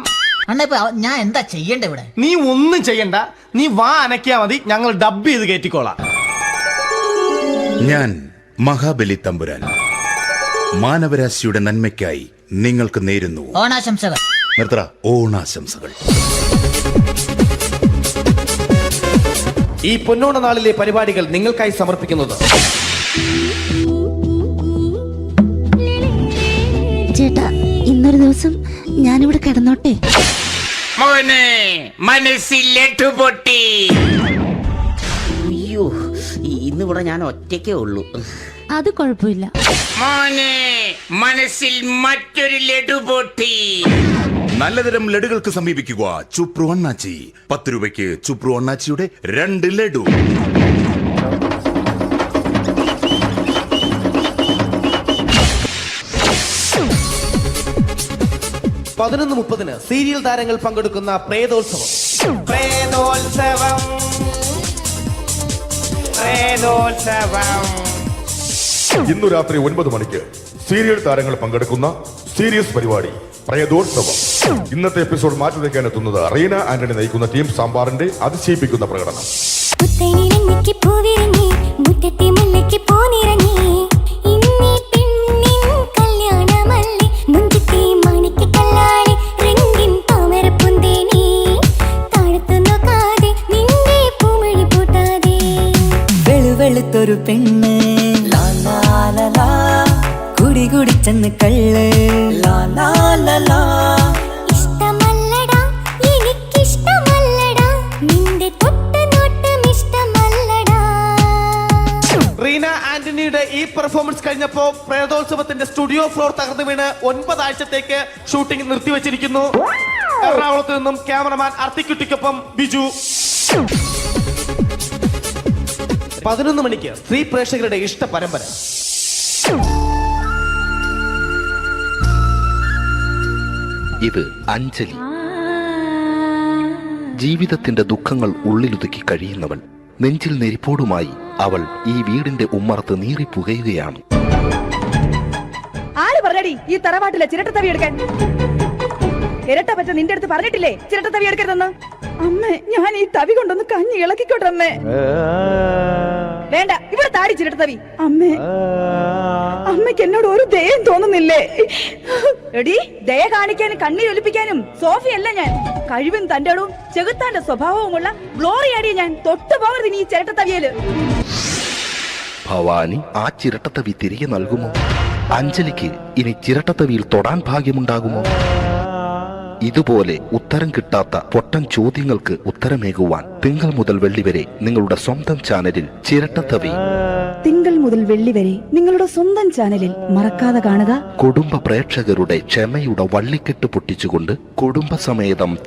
അണ്ണ ഇപ്പൊ ഞാൻ എന്താ ചെയ്യണ്ട ഇവിടെ? നീ ഒന്നും ചെയ്യണ്ട, നീ വാ അനക്കിയാ മതി, ഞങ്ങൾ ഡബ് ചെയ്ത് കയറ്റിക്കോളാം. ഞാൻ മഹാബലി തമ്പുരാൻ മാനവരാശിയുടെ നന്മയ്ക്കായി നിങ്ങൾക്ക് നേരുന്നു ഓണാശംസകൾ. നിർത്തറ. ഓണാശംസകൾ. ഈ പൊന്നോണ നാളിലെ പരിപാടികൾ നിങ്ങൾക്കായി സമർപ്പിക്കുന്നത് ചേട്ടാ, ഇന്നൊരു ദിവസം ഞാനിവിടെ കിടന്നോട്ടെ? മോനെ മനസ്സിൽ ലഡുപൊട്ടി. അയ്യോ, ഇന്നിവിടെ ഞാൻ ഒറ്റയ്ക്കേ ഉള്ളൂ. അത് കുഴപ്പമില്ല. മോനെ മനസ്സിൽ മറ്റൊരു ലഡുപൊട്ടി. നല്ലതരം ലഡുകൾക്ക് സമീപിക്കുക ചുപ്രു അണ്ണാച്ചി. 10 രൂപയ്ക്ക് ചുപ്രു അണ്ണാച്ചിയുടെ 2 ലഡു. പതിനൊന്ന് 30 സീരിയൽ താരങ്ങൾ പങ്കെടുക്കുന്ന പ്രേതോത്സവം. പ്രേതോത്സവം, പ്രേതോത്സവം. ഇന്നു രാത്രി 9 മണിക്ക് സീരിയൽ താരങ്ങൾ പങ്കെടുക്കുന്ന സീരിയസ് പരിപാടി പ്രേതോത്സവം. ഇന്നത്തെ എപ്പിസോഡ് മാറ്റി വയ്ക്കാൻ എത്തുന്നത് റീന ആന്റണി നയിക്കുന്ന ടീം സാമ്പാറിന്റെ അതിശയിപ്പിക്കുന്ന പ്രകടനം. വെളുത്തൊരു പെണ്ണ് കുടി കുടിച്ചെന്ന് കള്ള്. ഇഷ്ടമല്ലടാ, എനിക്കിഷ്ടമല്ലടാ, നിന്റെ തൊട്ടനോട്ടം ഇഷ്ടമല്ലടാ. റീന ആന്റണിയുടെ ഈ പെർഫോമൻസ് കഴിഞ്ഞപ്പോ പ്രേതോത്സവത്തിന്റെ സ്റ്റുഡിയോ ഫ്ലോർ തകർന്നു വീണ് 9 ആഴ്ചത്തേക്ക് ഷൂട്ടിംഗ് നിർത്തിവെച്ചിരിക്കുന്നു. എറണാകുളത്ത് നിന്നും ക്യാമറമാൻ അർത്തിക്കുട്ടിക്കൊപ്പം ബിജു. 11 മണിക്ക് സ്ത്രീ പ്രേക്ഷകരുടെ ഇഷ്ട പരമ്പര. ഇത് അഞ്ജലി. ജീവിതത്തിന്റെ ദുഃഖങ്ങൾ ഉള്ളിലൊതുക്കി കഴിയുന്നവൾ. നെഞ്ചിൽ നെരിപ്പോടുമായി അവൾ ഈ വീടിന്റെ ഉമ്മറത്ത് നീറിപ്പുകയുകയാണ്. ആര് പറഞ്ഞടി ഈ തറവാട്ടിലെ ചിരട്ടത്തവി എടുക്കാൻ? ഇരട്ട പറ്റ നിന്റെ അടുത്ത് പറഞ്ഞിട്ടില്ലേ ചിരട്ടത്തവി എടുക്കരുതെന്ന്? അമ്മേ, ഞാൻ ഈ തവി കൊണ്ടൊന്ന് കഞ്ഞി ഇളക്കിക്കോട്ടെ അമ്മേ. വേണ്ട, ഇവിടെ താടി ചിരട്ടത്തവി. അമ്മേ, അമ്മയ്ക്ക് എന്നോട് ഒരു ദയം തോന്നുന്നില്ലേ? എടി, ദയ കാണിക്കാനും കണ്ണീരൊലിപ്പിക്കാനും സോഫിയല്ല ഞാൻ. കഴിവും തന്റെ അടവും ചെകുത്താന്റെ സ്വഭാവവുമുള്ള ഗ്ലോറിയാടി ഞാൻ. തൊട്ടുപോകരുത് നീ ചിരട്ടത്തവിയല്. ഭവാനി ആ ചിരട്ടത്തവി തിരികെ നൽകുമോ? അഞ്ജലിക്ക് ഇനി ചിരട്ടത്തവിയിൽ തൊടാൻ ഭാഗ്യമുണ്ടാകുമോ? ഇതുപോലെ ഉത്തരം കിട്ടാത്ത പൊട്ടൻ ചോദ്യങ്ങൾക്ക് ഉത്തരമേകുവാൻ തിങ്കൾ മുതൽ വെള്ളി വരെ നിങ്ങളുടെ സ്വന്തം ചാനലിൽ ചിരട്ടത്തവി. തിങ്കൾ മുതൽ വെള്ളി വരെ നിങ്ങളുടെ സ്വന്തം ചാനലിൽ മറക്കാതെ കാണുക. കുടുംബ പ്രേക്ഷകരുടെ ക്ഷമയുടെ വള്ളിക്കെട്ട് പൊട്ടിച്ചുകൊണ്ട് കുടുംബസമേതം